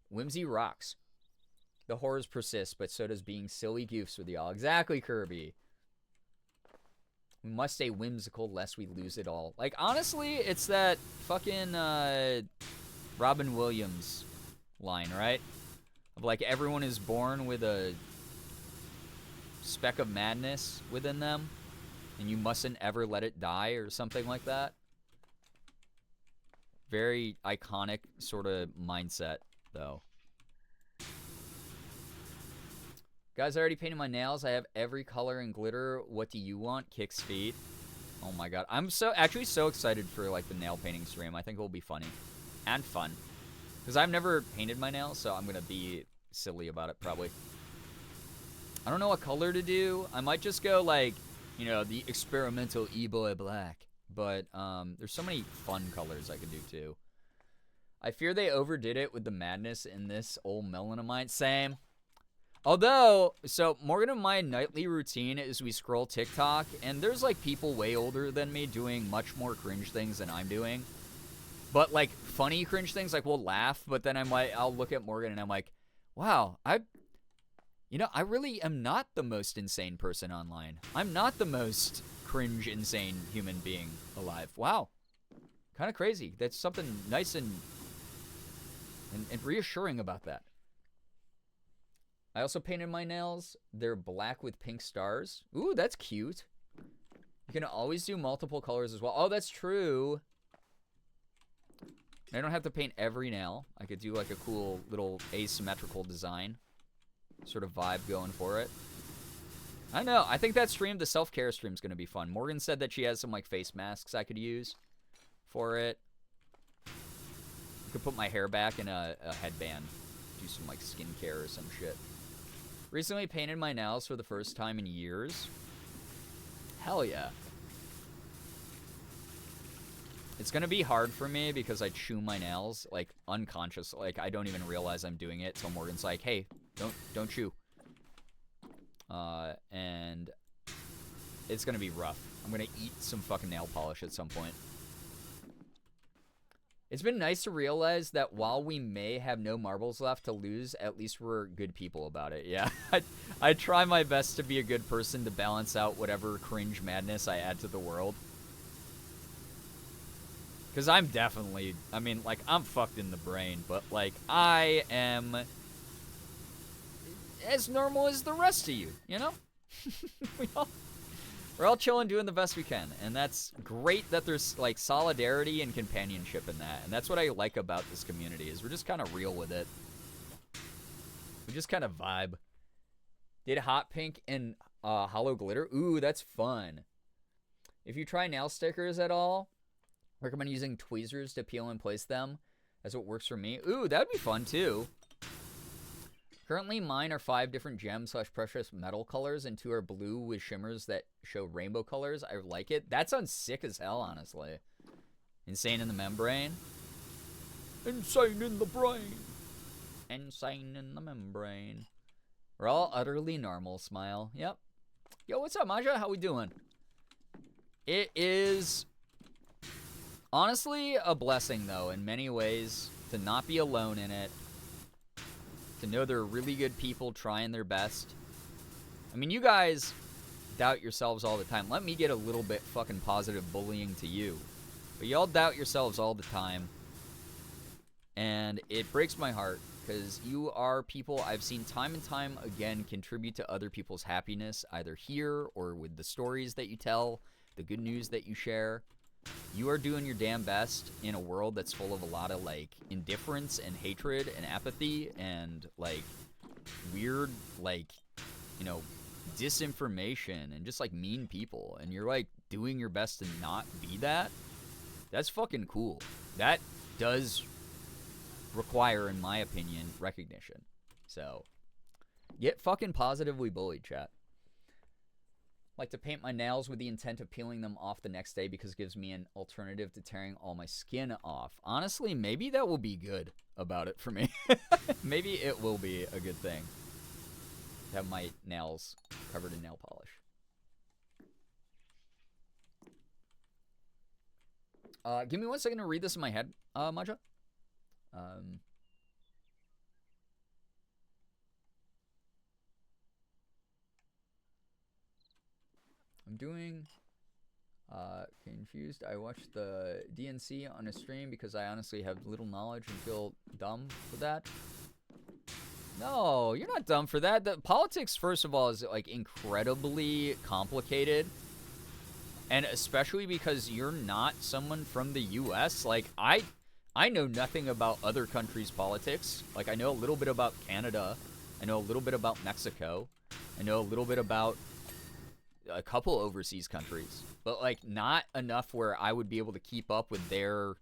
Whimsy rocks. The horrors persist, but so does being silly goofs with y'all. Exactly, Kirby. We must stay whimsical lest we lose it all. Honestly, it's that fucking Robin Williams line, right? Of everyone is born with a speck of madness within them, and you mustn't ever let it die, or something like that. Very iconic sort of mindset, though. Guys, I already painted my nails. I have every color and glitter. What do you want? Kicks feet. Oh my god. I'm actually so excited for the nail painting stream. I think it will be funny. And fun. Because I've never painted my nails, so I'm going to be silly about it, probably. I don't know what color to do. I might just go the experimental e-boy black. But there's so many fun colors I could do too. I fear they overdid it with the madness in this old melon of mine. Same. Although, so Morgan and my nightly routine is we scroll TikTok, and there's people way older than me doing much more cringe things than I'm doing. But funny cringe things, we'll laugh, but then I'll look at Morgan and I'm like, wow, I really am not the most insane person online. I'm not the most cringe, insane human being alive. Wow. Kind of crazy. That's something nice and reassuring about that. I also painted my nails. They're black with pink stars. Ooh, that's cute. You can always do multiple colors as well. Oh, that's true. I don't have to paint every nail. I could do a cool little asymmetrical design sort of vibe going for it. I know. I think that stream, the self-care stream, is going to be fun. Morgan said that she has some, like, face masks I could use for it. I could put my hair back in a headband. Do some, like, skincare or some shit. Recently painted my nails for the first time in years. Hell yeah. It's going to be hard for me because I chew my nails, like, unconscious. Like, I don't even realize I'm doing it till Morgan's like, hey, don't chew. And it's going to be rough. I'm going to eat some fucking nail polish at some point. It's been nice to realize that while we may have no marbles left to lose, at least we're good people about it. Yeah, I try my best to be a good person to balance out whatever cringe madness I add to the world. Because I'm definitely, I mean, like, I'm fucked in the brain, but, like, I am as normal as the rest of you, you know? We're all chilling, doing the best we can, and that's great that there's, like, solidarity and companionship in that, and that's what I like about this community, is we're just kind of real with it. We just kind of vibe. Did hot pink and hollow glitter? Ooh, that's fun. If you try nail stickers at all, recommend using tweezers to peel and place them. That's what works for me. Ooh, that would be fun, too. Currently, mine are 5 different gem/precious metal colors, and 2 are blue with shimmers that show rainbow colors. I like it. That sounds sick as hell, honestly. Insane in the membrane. Insane in the brain. Insane in the membrane. We're all utterly normal, smile. Yep. Yo, what's up, Maja? How we doing? It is honestly a blessing, though, in many ways, to not be alone in it. To know there are really good people trying their best. I mean, you guys doubt yourselves all the time. Let me get a little bit fucking positive bullying to you. But y'all doubt yourselves all the time. And it breaks my heart, because you are people I've seen time and time again contribute to other people's happiness, either here or with the stories that you tell, the good news that you share. You are doing your damn best in a world that's full of a lot of, like, indifference and hatred and apathy and, like, weird, like, you know, disinformation and just, like, mean people. And you're, like, doing your best to not be that. That's fucking cool. That does require, in my opinion, recognition. So, get fucking positively bullied, chat. Like to paint my nails with the intent of peeling them off the next day because it gives me an alternative to tearing all my skin off. Honestly, maybe that will be good about it for me. Maybe it will be a good thing to have my nails covered in nail polish. Give me 1 second to read this in my head, Maja. I'm doing confused. I watched the DNC on a stream because I honestly have little knowledge and feel dumb for that. No, you're not dumb for that. The politics, first of all, is like incredibly complicated. And especially because you're not someone from the US. Like, I know nothing about other countries' politics. Like, I know a little bit about Canada. I know a little bit about Mexico. I know a little bit about a couple overseas countries, but like not enough where I would be able to keep up with their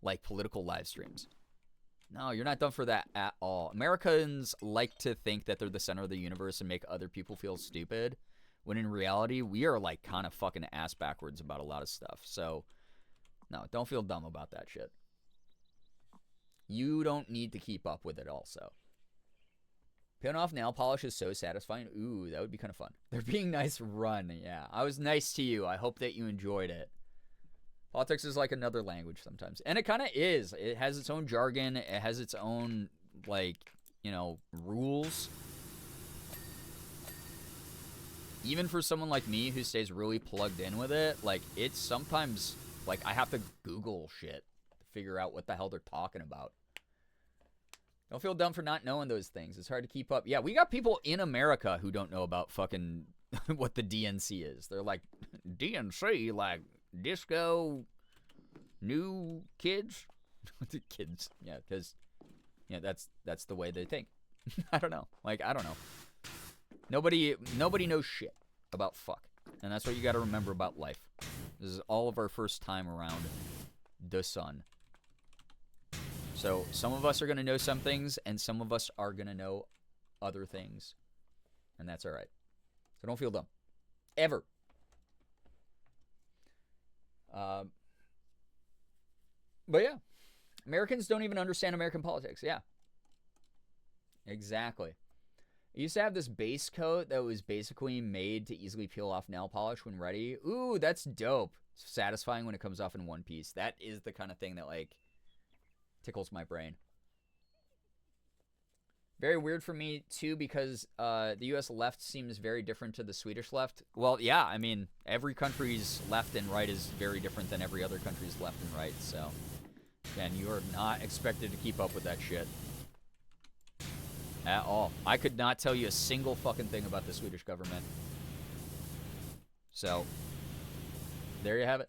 like political live streams. No, you're not done for that at all. Americans like to think that they're the center of the universe and make other people feel stupid, when in reality we are like kind of fucking ass backwards about a lot of stuff. So no, don't feel dumb about that shit. You don't need to keep up with it also. Peeling off nail polish is so satisfying. Ooh, that would be kind of fun. They're being nice, run. Yeah, I was nice to you. I hope that you enjoyed it. Politics is like another language sometimes. And it kind of is. It has its own jargon. It has its own, like, you know, rules. Even for someone like me who stays really plugged in with it, like, it's sometimes, like, I have to Google shit to figure out what the hell they're talking about. Don't feel dumb for not knowing those things. It's hard to keep up. Yeah, we got people in America who don't know about fucking what the DNC is. They're like, DNC, like disco new kids? Kids. Yeah, because yeah, that's the way they think. I don't know. Like, I don't know. Nobody knows shit. about fuck. And that's what you got to remember about life. This is all of our first time around the sun. So some of us are going to know some things, and some of us are going to know other things. And that's all right. So don't feel dumb. Ever. But yeah. Americans don't even understand American politics. Yeah. Exactly. I used to have this base coat that was basically made to easily peel off nail polish when ready. Ooh, that's dope. Satisfying when it comes off in one piece. That is the kind of thing that, like, tickles my brain. Very weird for me, too, because the U.S. left seems very different to the Swedish left. Well, yeah, I mean, every country's left and right is very different than every other country's left and right, so... Again, you are not expected to keep up with that shit. At all. I could not tell you a single fucking thing about the Swedish government. So, there you have it.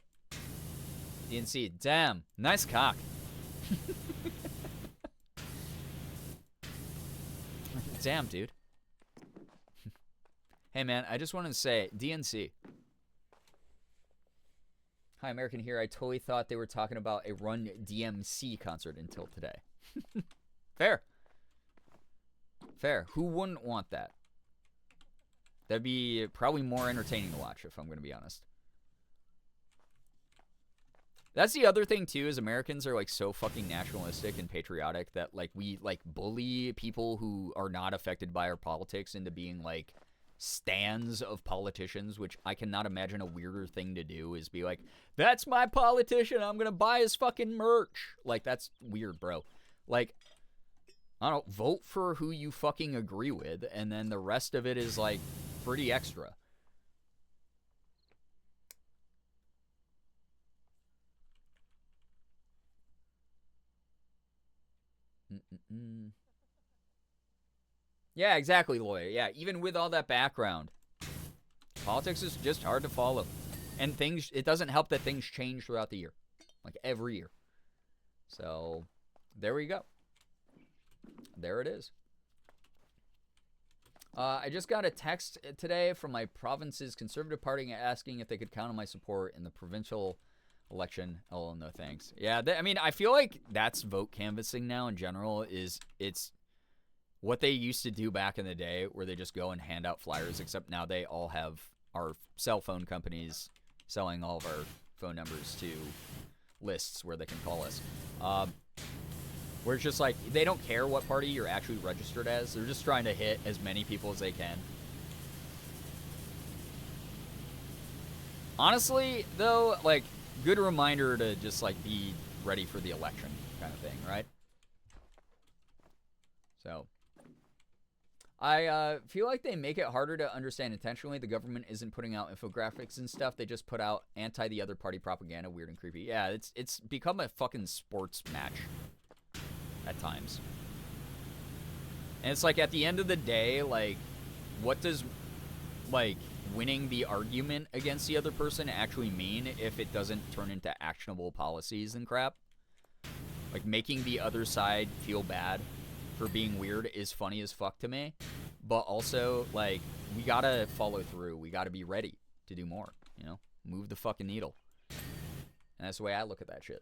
DNC, damn, nice cock. Damn, dude. Hey, man, I just wanted to say, DNC. Hi, American here. I totally thought they were talking about a Run DMC concert until today. Fair. Fair. Who wouldn't want that? That'd be probably more entertaining to watch, if I'm going to be honest. That's the other thing, too, is Americans are, like, so fucking nationalistic and patriotic that, like, we, like, bully people who are not affected by our politics into being, like, stands of politicians, which I cannot imagine a weirder thing to do is be like, that's my politician, I'm going to buy his fucking merch. Like, that's weird, bro. Like, I don't know, vote for who you fucking agree with, and then the rest of it is, like, pretty extra. Yeah, exactly, lawyer. Yeah, even with all that background, politics is just hard to follow. And things, it doesn't help that things change throughout the year. Like, every year. So, there we go. There it is. I just got a text today from my province's Conservative Party asking if they could count on my support in the provincial election. Oh, no thanks. Yeah, I mean, I feel like that's vote canvassing now in general. It's what they used to do back in the day where they just go and hand out flyers, except now they all have our cell phone companies selling all of our phone numbers to lists where they can call us. Where it's just like, they don't care what party you're actually registered as. They're just trying to hit as many people as they can. Honestly, though, like, good reminder to just, like, be ready for the election kind of thing, right? So, I feel like they make it harder to understand intentionally. The government isn't putting out infographics and stuff. They just put out anti-the other party propaganda, weird and creepy. Yeah, it's become a fucking sports match at times. And it's like, at the end of the day, like, what does, like, winning the argument against the other person actually mean if it doesn't turn into actionable policies and crap? Like, making the other side feel bad for being weird is funny as fuck to me. But also, like, we gotta follow through. We gotta be ready to do more, you know? Move the fucking needle. And that's the way I look at that shit.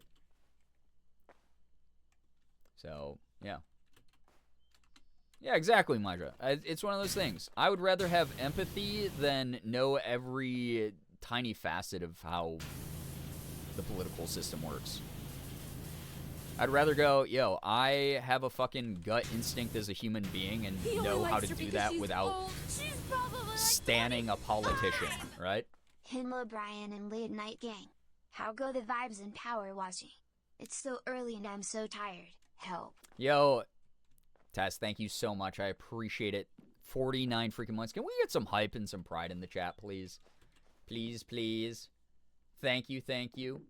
So, yeah. Yeah, exactly, Maja. It's one of those things. I would rather have empathy than know every tiny facet of how the political system works. I'd rather go, yo, I have a fucking gut instinct as a human being and know how to do that without standing a politician, right? Hello, Brian and Late Night Gang. How go the vibes in powerwashing? It's so early and I'm so tired. Help. Yo, Tess, thank you so much. I appreciate it. 49 freaking months. Can we get some hype and some pride in the chat, please? Please, please. Thank you, thank you.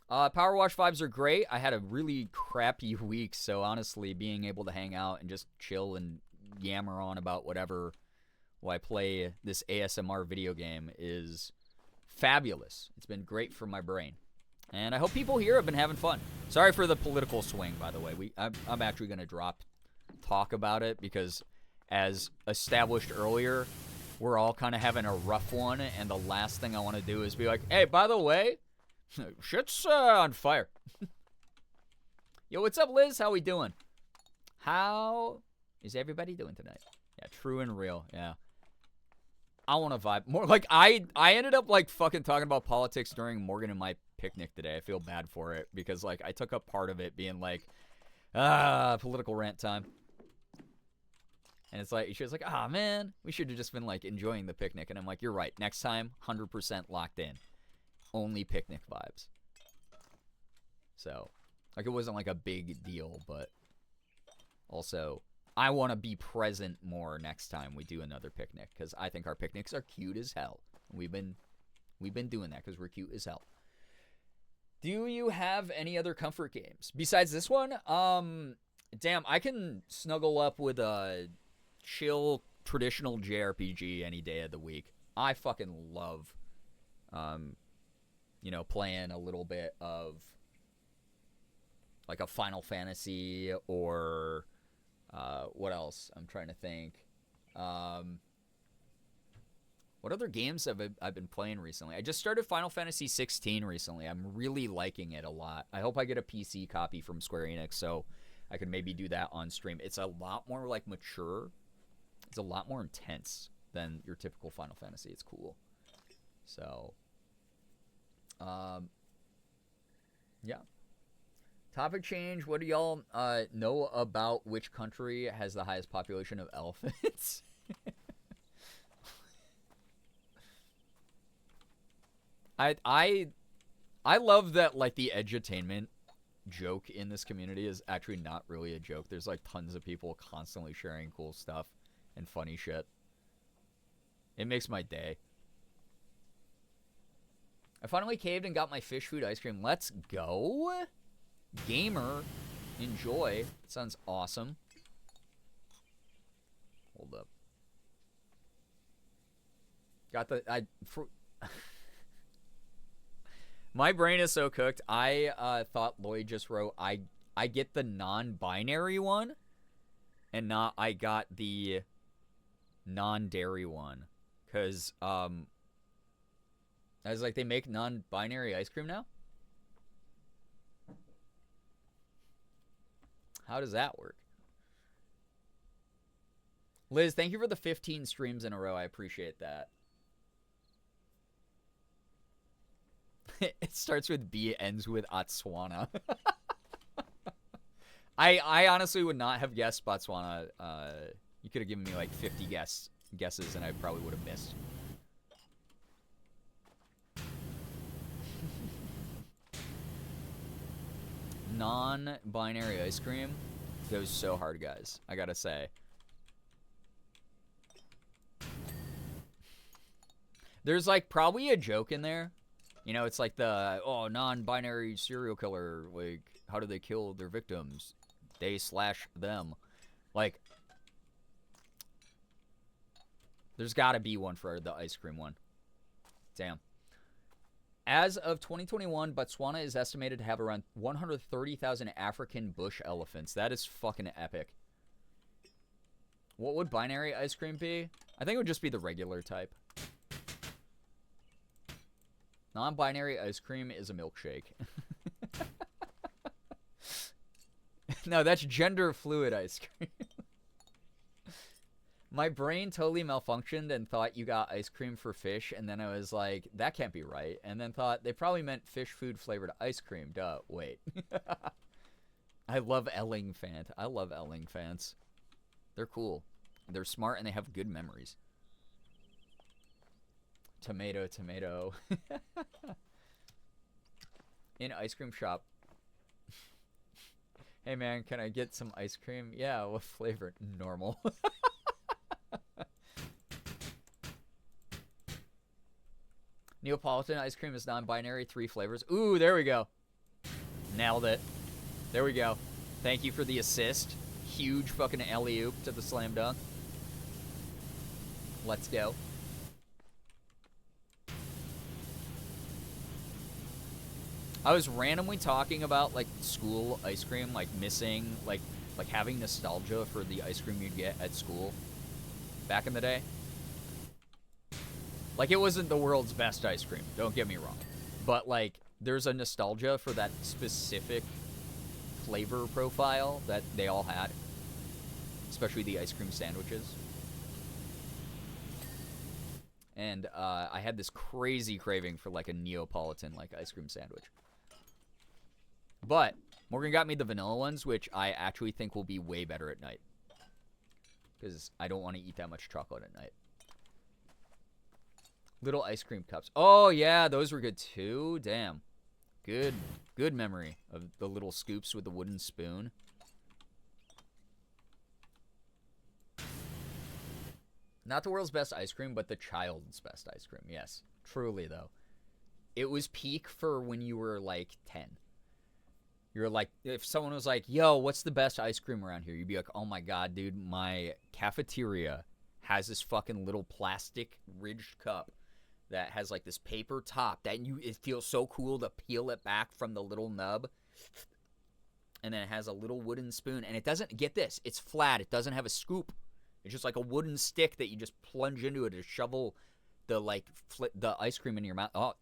Power Wash vibes are great. I had a really crappy week, so honestly, being able to hang out and just chill and yammer on about whatever while I play this ASMR video game is fabulous. It's been great for my brain. And I hope people here have been having fun. Sorry for the political swing, by the way. I'm actually going to talk about it because, as established earlier, we're all kind of having a rough one, and the last thing I want to do is be like, hey, by the way, shit's on fire. Yo, what's up, Liz? How we doing? How is everybody doing tonight? Yeah, true and real. Yeah. I want to vibe more. Like, I ended up, like, fucking talking about politics during Morgan and my picnic today. I feel bad for it because, like, I took up part of it being like, political rant time. And it's like, she was like, man, we should have just been, like, enjoying the picnic. And I'm like, you're right. Next time, 100% locked in. Only picnic vibes. So, like, it wasn't, like, a big deal, but also, I want to be present more next time we do another picnic, because I think our picnics are cute as hell. We've been doing that because we're cute as hell. Do you have any other comfort games besides this one? Damn, I can snuggle up with a chill traditional JRPG any day of the week. I fucking love, playing a little bit of like a Final Fantasy or what else? I'm trying to think. What other games have I been playing recently? I just started Final Fantasy 16 recently. I'm really liking it a lot. I hope I get a PC copy from Square Enix so I can maybe do that on stream. It's a lot more like mature. It's a lot more intense than your typical Final Fantasy. It's cool. So, yeah. Topic change. What do y'all know about which country has the highest population of elephants? I love that, like, the edutainment joke in this community is actually not really a joke. There's, like, tons of people constantly sharing cool stuff and funny shit. It makes my day. I finally caved and got my fish food ice cream. Let's go. Gamer. Enjoy. Sounds awesome. Hold up. Got the... My brain is so cooked. I thought Lloyd just wrote, I get the non-binary one, and not I got the non-dairy one. Because, I was like, they make non-binary ice cream now? How does that work? Liz, thank you for the 15 streams in a row. I appreciate that. It starts with B, ends with Botswana. I honestly would not have guessed Botswana. You could have given me like 50 guesses and I probably would have missed. Non-binary ice cream goes so hard, guys. I gotta say. There's like probably a joke in there. You know, it's like the, non-binary serial killer, like, how do they kill their victims? They/them. Like, there's gotta be one for the ice cream one. Damn. As of 2021, Botswana is estimated to have around 130,000 African bush elephants. That is fucking epic. What would binary ice cream be? I think it would just be the regular type. Non-binary ice cream is a milkshake. No, that's gender fluid ice cream. My brain totally malfunctioned and thought you got ice cream for fish, and then I was like, that can't be right. And then thought they probably meant fish food flavored ice cream. Duh, wait. I love Ellingfant. I love Ellingfants. They're cool. They're smart and they have good memories. Tomato, tomato. In ice cream shop. Hey man, can I get some ice cream? Yeah, what flavor? Normal. Neapolitan ice cream is non-binary, 3 flavors. Ooh, there we go. Nailed it. There we go. Thank you for the assist. Huge fucking alley-oop to the slam dunk. Let's go. I was randomly talking about, like, school ice cream, like, missing, like having nostalgia for the ice cream you'd get at school back in the day. Like, it wasn't the world's best ice cream, don't get me wrong. But, like, there's a nostalgia for that specific flavor profile that they all had. Especially the ice cream sandwiches. And I had this crazy craving for, like, a Neapolitan, like, ice cream sandwich. But Morgan got me the vanilla ones, which I actually think will be way better at night. Because I don't want to eat that much chocolate at night. Little ice cream cups. Oh, yeah, those were good, too. Damn. Good memory of the little scoops with the wooden spoon. Not the world's best ice cream, but the child's best ice cream. Yes, truly, though. It was peak for when you were, like, 10. You're like, if someone was like, yo, what's the best ice cream around here? You'd be like, oh, my God, dude, my cafeteria has this fucking little plastic ridged cup that has, like, this paper top that it feels so cool to peel it back from the little nub. And then it has a little wooden spoon. And it doesn't, get this, it's flat. It doesn't have a scoop. It's just like a wooden stick that you just plunge into it to shovel the, like, the ice cream in your mouth. Oh.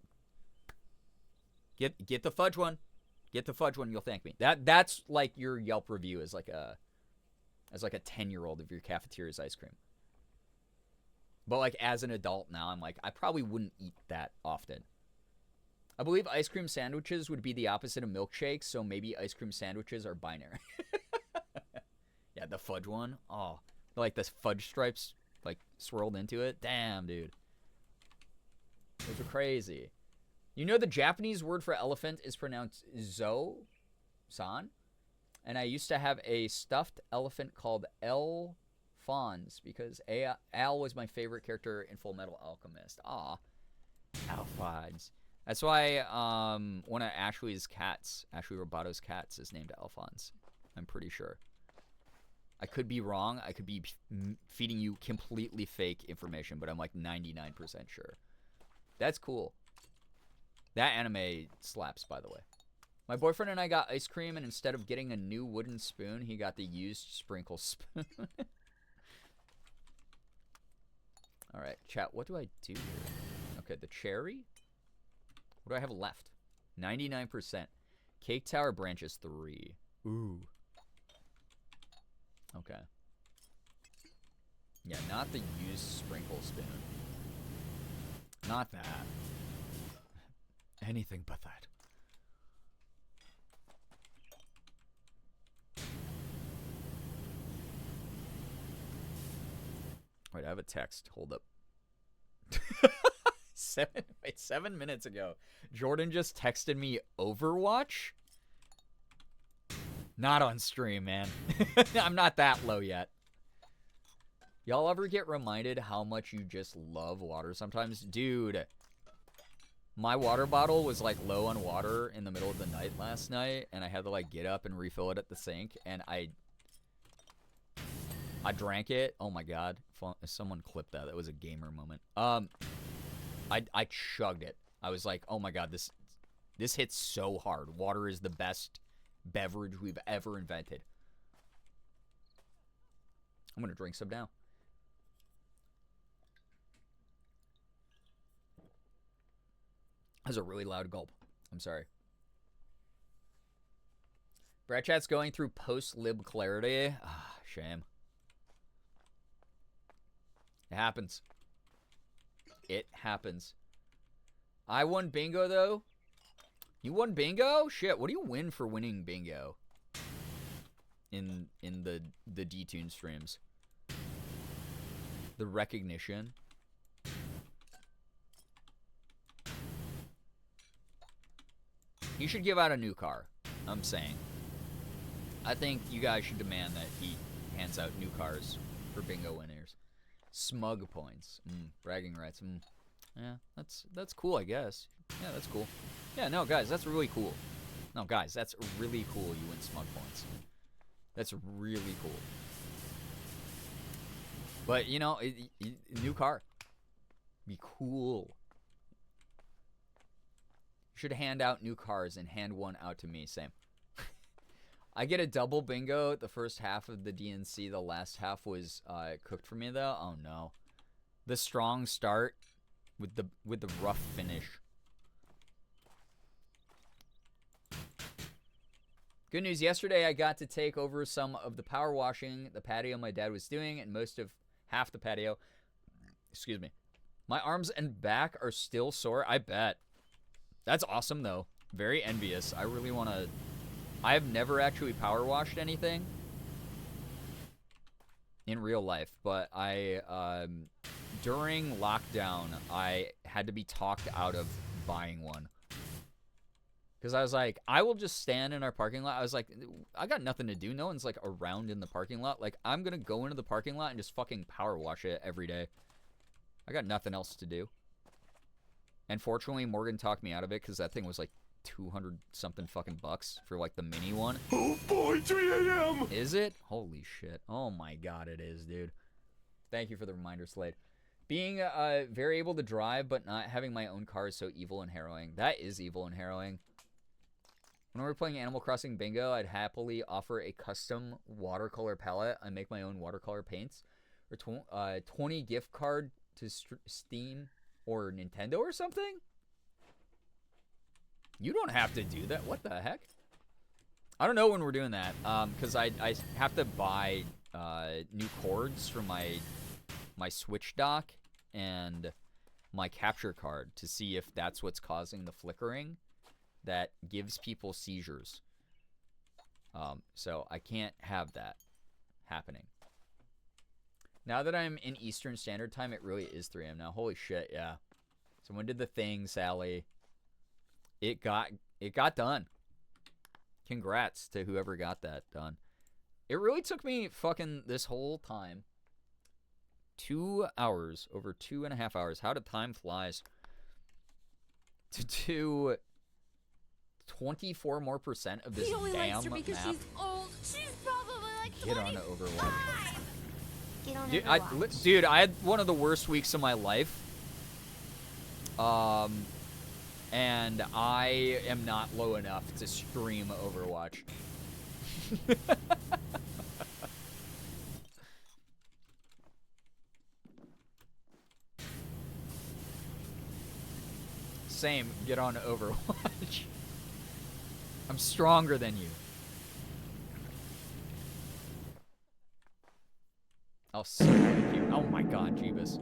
Get the fudge one. Get the fudge one, you'll thank me. That's, like, your Yelp review as, like, a 10-year-old of your cafeteria's ice cream. But, like, as an adult now, I'm like, I probably wouldn't eat that often. I believe ice cream sandwiches would be the opposite of milkshakes, so maybe ice cream sandwiches are binary. Yeah, the fudge one. Oh, like the fudge stripes, like, swirled into it. Damn, dude. Those are crazy. You know the Japanese word for elephant is pronounced san? And I used to have a stuffed elephant called Alphonse because Al was my favorite character in Full Metal Alchemist. Aw. Alphonse. That's why one of Ashley's cats, Ashley Robato's cats, is named Alphonse. I'm pretty sure. I could be wrong. I could be feeding you completely fake information, but I'm like 99% sure. That's cool. That anime slaps, by the way. My boyfriend and I got ice cream, and instead of getting a new wooden spoon, he got the used sprinkle spoon. Alright, chat, what do I do here? Okay, the cherry? What do I have left? 99%. Cake Tower branches 3. Ooh. Okay. Yeah, not the used sprinkle spoon. Not that. Anything but that. Wait, I have a text. Hold up. 7 minutes ago. Jordan just texted me Overwatch? Not on stream, man. I'm not that low yet. Y'all ever get reminded how much you just love water sometimes? Dude, my water bottle was, like, low on water in the middle of the night last night, and I had to, like, get up and refill it at the sink, and I drank it. Oh, my God. Someone clipped that. That was a gamer moment. I chugged it. I was like, oh, my God, this hits so hard. Water is the best beverage we've ever invented. I'm going to drink some now. That was a really loud gulp. I'm sorry. Brad Chat's going through post-lib clarity. Ah, shame. It happens. It happens. I won bingo, though. You won bingo? Shit, what do you win for winning bingo? In the D-Tune streams. The recognition. He should give out a new car, I'm saying. I think you guys should demand that he hands out new cars for bingo winners. Smug points. Bragging rights. Yeah, that's cool, I guess. Yeah, that's cool. Yeah, no, guys, that's really cool. No, guys, that's really cool you win smug points. That's really cool. But, you know, new car. Be cool. Should hand out new cars and hand one out to me. Same. I get a double bingo the first half of the DNC. The last half was cooked for me, though. Oh, no. The strong start with the rough finish. Good news, yesterday I got to take over some of the power washing the patio my dad was doing, and most of half the patio. Excuse me. My arms and back are still sore, I bet. That's awesome, though. Very envious. I really want to... I have never actually power washed anything in real life, but during lockdown, I had to be talked out of buying one. Because I was like, I will just stand in our parking lot. I was like, I got nothing to do. No one's, like, around in the parking lot. Like, I'm going to go into the parking lot and just fucking power wash it every day. I got nothing else to do. And fortunately, Morgan talked me out of it because that thing was, like, 200-something fucking bucks for, like, the mini one. Oh, boy, 3 a.m. Is it? Holy shit. Oh, my God, it is, dude. Thank you for the reminder, Slade. Being very able to drive but not having my own car is so evil and harrowing. That is evil and harrowing. When we were playing Animal Crossing Bingo, I'd happily offer a custom watercolor palette. I make my own watercolor paints. Or 20 gift card to Steam or Nintendo or something? You don't have to do that. What the heck? I don't know when we're doing that. Because I have to buy new cords for my Switch dock and my capture card to see if that's what's causing the flickering that gives people seizures. So I can't have that happening. Now that I'm in Eastern Standard Time, it really is 3 a.m. now. Holy shit, yeah. Someone did the thing, Sally. It got done. Congrats to whoever got that done. It really took me fucking this whole time 2 hours, over 2.5 hours. How did time flies? To do 24% more of this He only damn likes her because map. she's old. She's probably like Get on 25. to Overwatch. Get on Dude, Overwatch. dude, I had one of the worst weeks of my life. And I am not low enough to stream Overwatch. Same, get on Overwatch. I'm stronger than you. I'll so like you. Oh my god, Jeebus.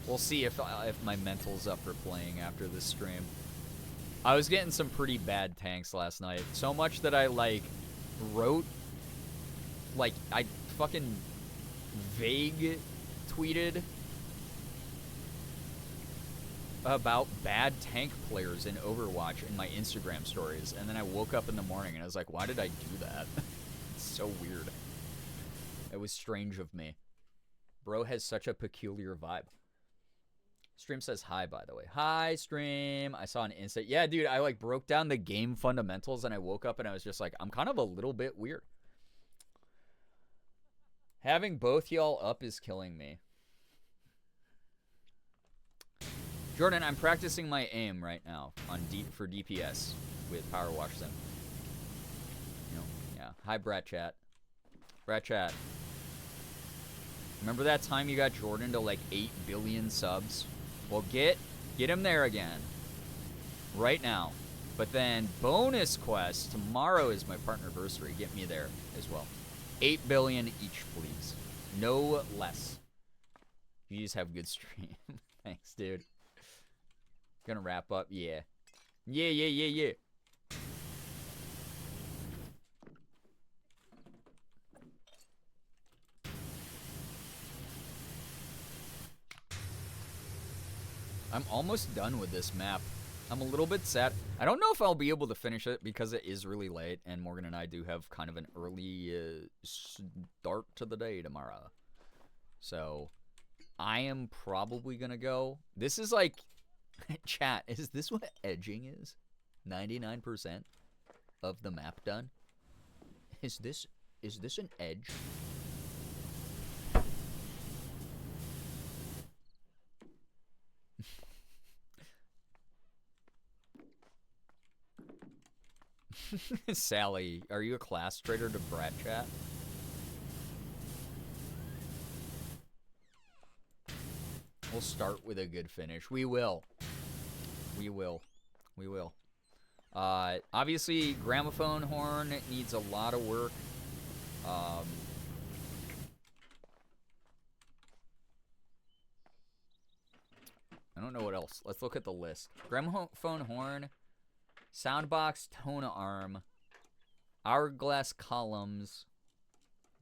We'll see if my mental's up for playing after this stream. I was getting some pretty bad tanks last night. So much that I, like, wrote... Like, I fucking vague tweeted about bad tank players in Overwatch in my Instagram stories. And then I woke up in the morning and I was like, why did I do that? It's so weird. It was strange of me. Bro has such a peculiar vibe. Stream says hi, by the way. Hi, Stream. I saw an instant. Yeah, dude, I, like, broke down the game fundamentals, and I woke up, and I was just like, I'm kind of a little bit weird. Having both y'all up is killing me. Jordan, I'm practicing my aim right now on for DPS with Power Wash Sim. You know, yeah. Hi, Brat Chat. Brat Chat. Remember that time you got Jordan to, like, 8 billion subs? Well, get him there again. Right now. But then, bonus quest. Tomorrow is my partnerversary. Get me there as well. 8 billion each, please. No less. You just have good stream. Thanks, dude. Gonna wrap up. Yeah. Yeah. I'm almost done with this map. I'm a little bit sad. I don't know if I'll be able to finish it because it is really late, and Morgan and I do have kind of an early start to the day tomorrow. So, I am probably gonna go. This is like, chat, is this what edging is? 99% of the map done? Is this an edge? Sally, are you a class traitor to Brat Chat? We'll start with a good finish. We will. We will. We will. Obviously, gramophone horn needs a lot of work. I don't know what else. Let's look at the list. Gramophone horn, soundbox, tone arm, hourglass columns,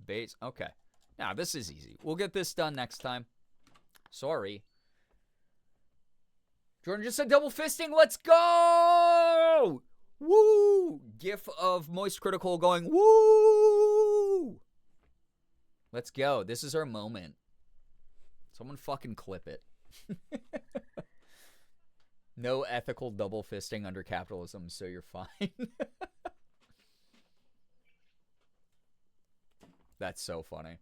bass. Okay. Now, this is easy. We'll get this done next time. Sorry. Jordan just said double fisting. Let's go! Woo! GIF of Moist Critical going, woo! Let's go. This is our moment. Someone fucking clip it. No ethical double fisting under capitalism, so you're fine. That's so funny.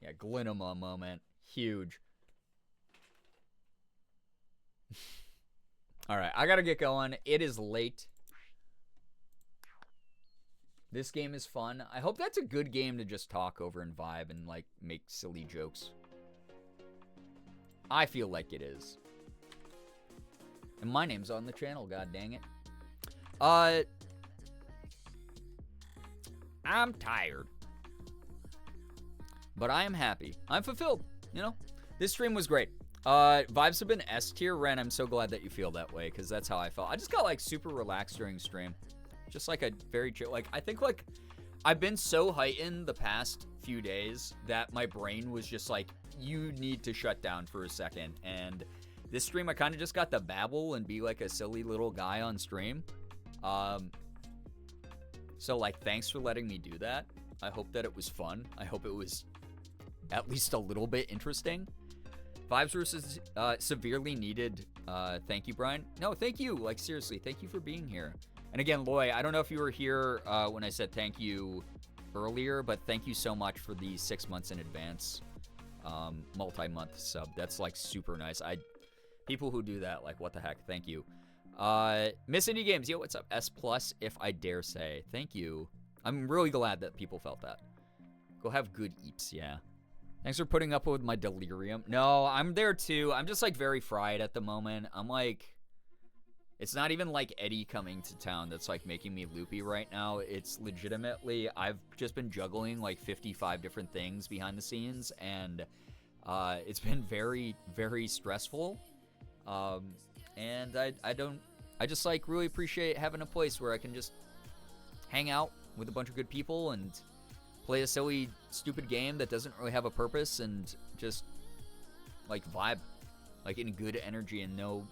Yeah, Glinema moment. Huge. Alright, I gotta get going. It is late. This game is fun. I hope that's a good game to just talk over and vibe and, like, make silly jokes. I feel like it is. And my name's on the channel, god dang it. I'm tired. But I am happy. I'm fulfilled, you know? This stream was great. Vibes have been S tier. Ren, I'm so glad that you feel that way, because that's how I felt. I just got, like, super relaxed during stream. Just, like, a very chill, like, I think, like, I've been so heightened the past few days that my brain was just like, you need to shut down for a second. And this stream, I kind of just got to babble and be, like, a silly little guy on stream. So, like, thanks for letting me do that. I hope that it was fun. I hope it was at least a little bit interesting. Vibes versus severely needed. Thank you, Brian. No, thank you. Like, seriously, thank you for being here. And again, Loy, I don't know if you were here when I said thank you earlier, but thank you so much for the 6 months in advance multi-month sub. That's, like, super nice. People who do that, like, what the heck? Thank you. Miss Indie Games, yo, what's up? S+, if I dare say. Thank you. I'm really glad that people felt that. Go have good eats, yeah. Thanks for putting up with my delirium. No, I'm there too. I'm just, like, very fried at the moment. I'm, like... It's not even, like, Eddie coming to town that's, like, making me loopy right now. It's legitimately... I've just been juggling, like, 55 different things behind the scenes, and it's been very, very stressful. And I just, like, really appreciate having a place where I can just hang out with a bunch of good people and play a silly, stupid game that doesn't really have a purpose and just, like, vibe, like, in good energy and know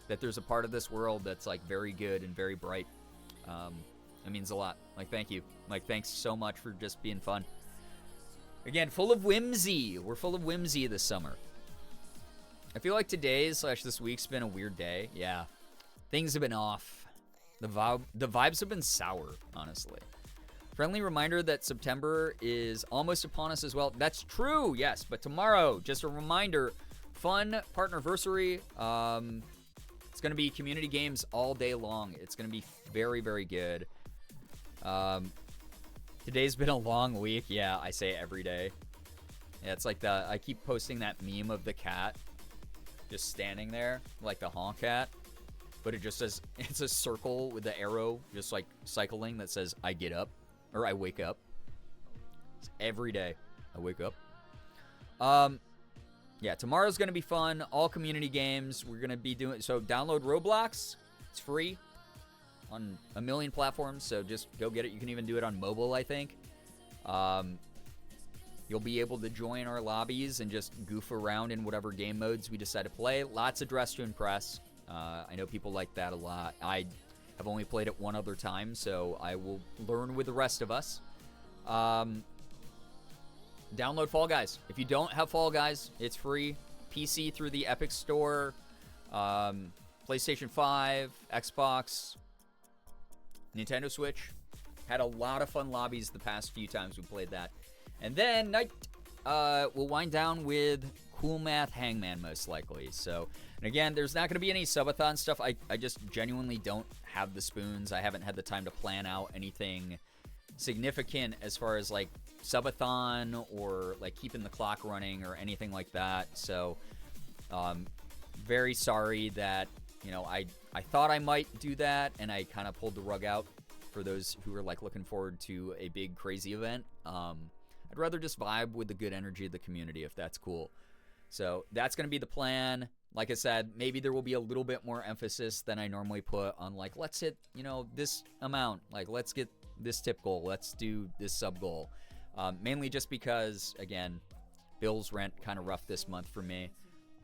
that there's a part of this world that's, like, very good and very bright. It means a lot. Like, thank you. Like, thanks so much for just being fun. Again, full of whimsy. We're full of whimsy this summer. I feel like today's/this week's been a weird day. Yeah. Things have been off. The vibes have been sour, honestly. Friendly reminder that September is almost upon us as well. That's true, yes. But tomorrow, just a reminder, fun partnerversary. It's going to be community games all day long. It's going to be very, very good. Today's been a long week. Yeah, I say it every day. Yeah, it's like I keep posting that meme of the cat just standing there, like the honk cat. But it just says, it's a circle with the arrow just, like, cycling that says, I get up. Or I wake up. It's every day I wake up. Yeah, tomorrow's going to be fun. All community games. We're going to be doing... So, download Roblox. It's free on a million platforms, so just go get it. You can even do it on mobile, I think. You'll be able to join our lobbies and just goof around in whatever game modes we decide to play. Lots of dress to impress. I know people like that a lot. I have only played it one other time, so I will learn with the rest of us. Download Fall Guys. If you don't have Fall Guys, it's free. PC through the Epic Store, PlayStation 5, Xbox, Nintendo Switch. Had a lot of fun lobbies the past few times we played that. And then we'll wind down with Cool Math Hangman, most likely. So, and again, there's not going to be any subathon stuff. I just genuinely don't have the spoons. I haven't had the time to plan out anything significant as far as, like, subathon or, like, keeping the clock running or anything like that. So Very sorry that, you know, I thought I might do that, and I kind of pulled the rug out for those who are, like, looking forward to a big, crazy event. I'd rather just vibe with the good energy of the community, if that's cool. So that's going to be the plan. Like I said, maybe there will be a little bit more emphasis than I normally put on, like, let's hit, you know, this amount. Like, let's get this tip goal. Let's do this sub goal. Mainly just because, again, bills rent kind of rough this month for me.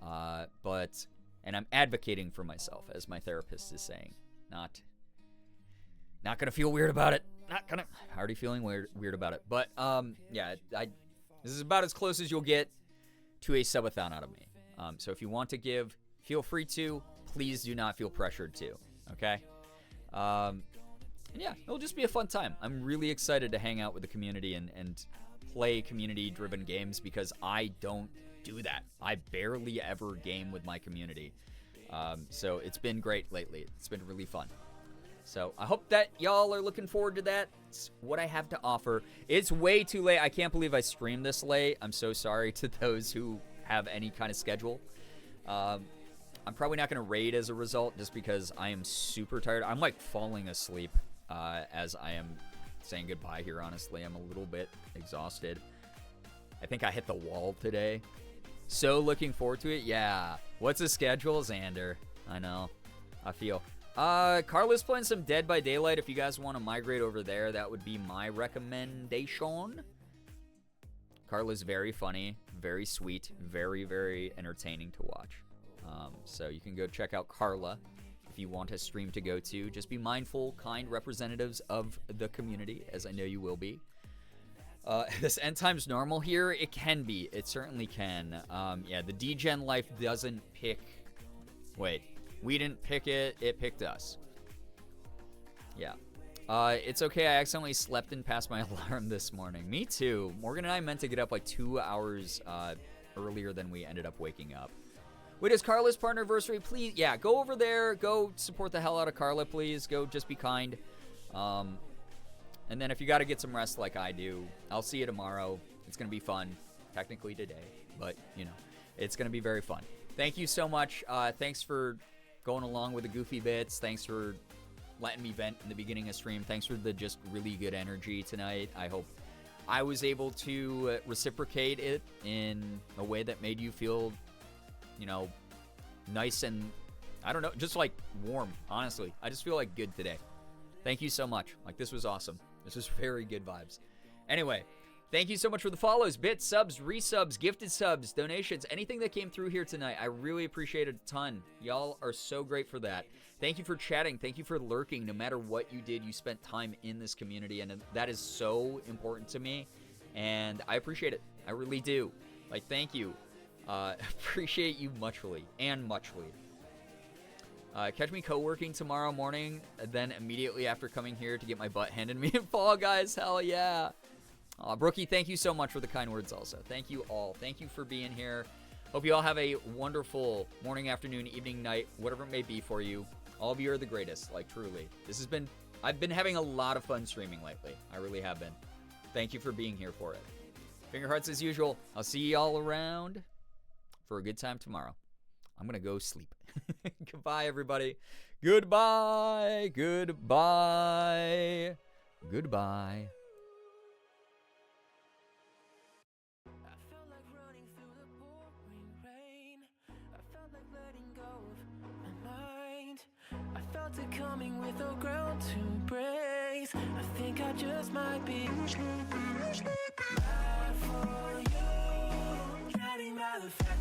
And I'm advocating for myself, as my therapist is saying. Not going to feel weird about it. Already feeling weird about it. But, yeah, this is about as close as you'll get to a subathon out of me. So if you want to give, feel free to. Please do not feel pressured to, okay? And yeah, it'll just be a fun time. I'm really excited to hang out with the community and play community-driven games because I don't do that. I barely ever game with my community. So it's been great lately. It's been really fun. So I hope that y'all are looking forward to that. It's what I have to offer. It's way too late. I can't believe I streamed this late. I'm so sorry to those who have any kind of schedule. I'm probably not going to raid as a result just because I am super tired. I'm like falling asleep as I am saying goodbye here, honestly. I'm a little bit exhausted. I think I hit the wall today. So looking forward to it. Yeah. What's the schedule, Xander? I know. I feel. Carla's playing some Dead by Daylight. If you guys want to migrate over there, that would be my recommendation. Carla's very funny, very sweet, very, very entertaining to watch. So you can go check out Carla if you want a stream to go to. Just be mindful, kind representatives of the community, as I know you will be. This end time's normal here? It can be. It certainly can. Yeah, the DGen life doesn't pick... Wait. We didn't pick it. It picked us. Yeah. It's okay. I accidentally slept in past my alarm this morning. Me too. Morgan and I meant to get up like 2 hours earlier than we ended up waking up. Wait, is Carla's partner anniversary? Please, yeah, go over there. Go support the hell out of Carla, please. Go just be kind. And then if you got to get some rest like I do, I'll see you tomorrow. It's going to be fun. Technically today, but, you know, it's going to be very fun. Thank you so much. Thanks for going along with the goofy bits. Thanks for letting me vent in the beginning of stream. Thanks for the just really good energy tonight. I hope I was able to reciprocate it in a way that made you feel, you know, nice and, I don't know, just like warm, honestly. I just feel like good today. Thank you so much. Like, this was awesome. This was very good vibes. Anyway, thank you so much for the follows, bits, subs, resubs, gifted subs, donations, anything that came through here tonight. I really appreciate it a ton. Y'all are so great for that. Thank you for chatting. Thank you for lurking. No matter what you did, you spent time in this community, and that is so important to me, and I appreciate it. I really do. Like, thank you. Appreciate you muchly, and muchly. Catch me co-working tomorrow morning, then immediately after coming here to get my butt handed me in Fall Guys. Hell yeah. Brookie, thank you so much for the kind words also. Thank you all. Thank you for being here. Hope you all have a wonderful morning, afternoon, evening, night, whatever it may be for you. All of you are the greatest, like, truly. I've been having a lot of fun streaming lately. I really have been. Thank you for being here for it. Finger hearts as usual. I'll see you all around for a good time tomorrow. I'm going to go sleep. Goodbye, everybody. Goodbye. Goodbye. Goodbye. It coming with no ground to brace. I think I just might be bad for you. Drowning by the fact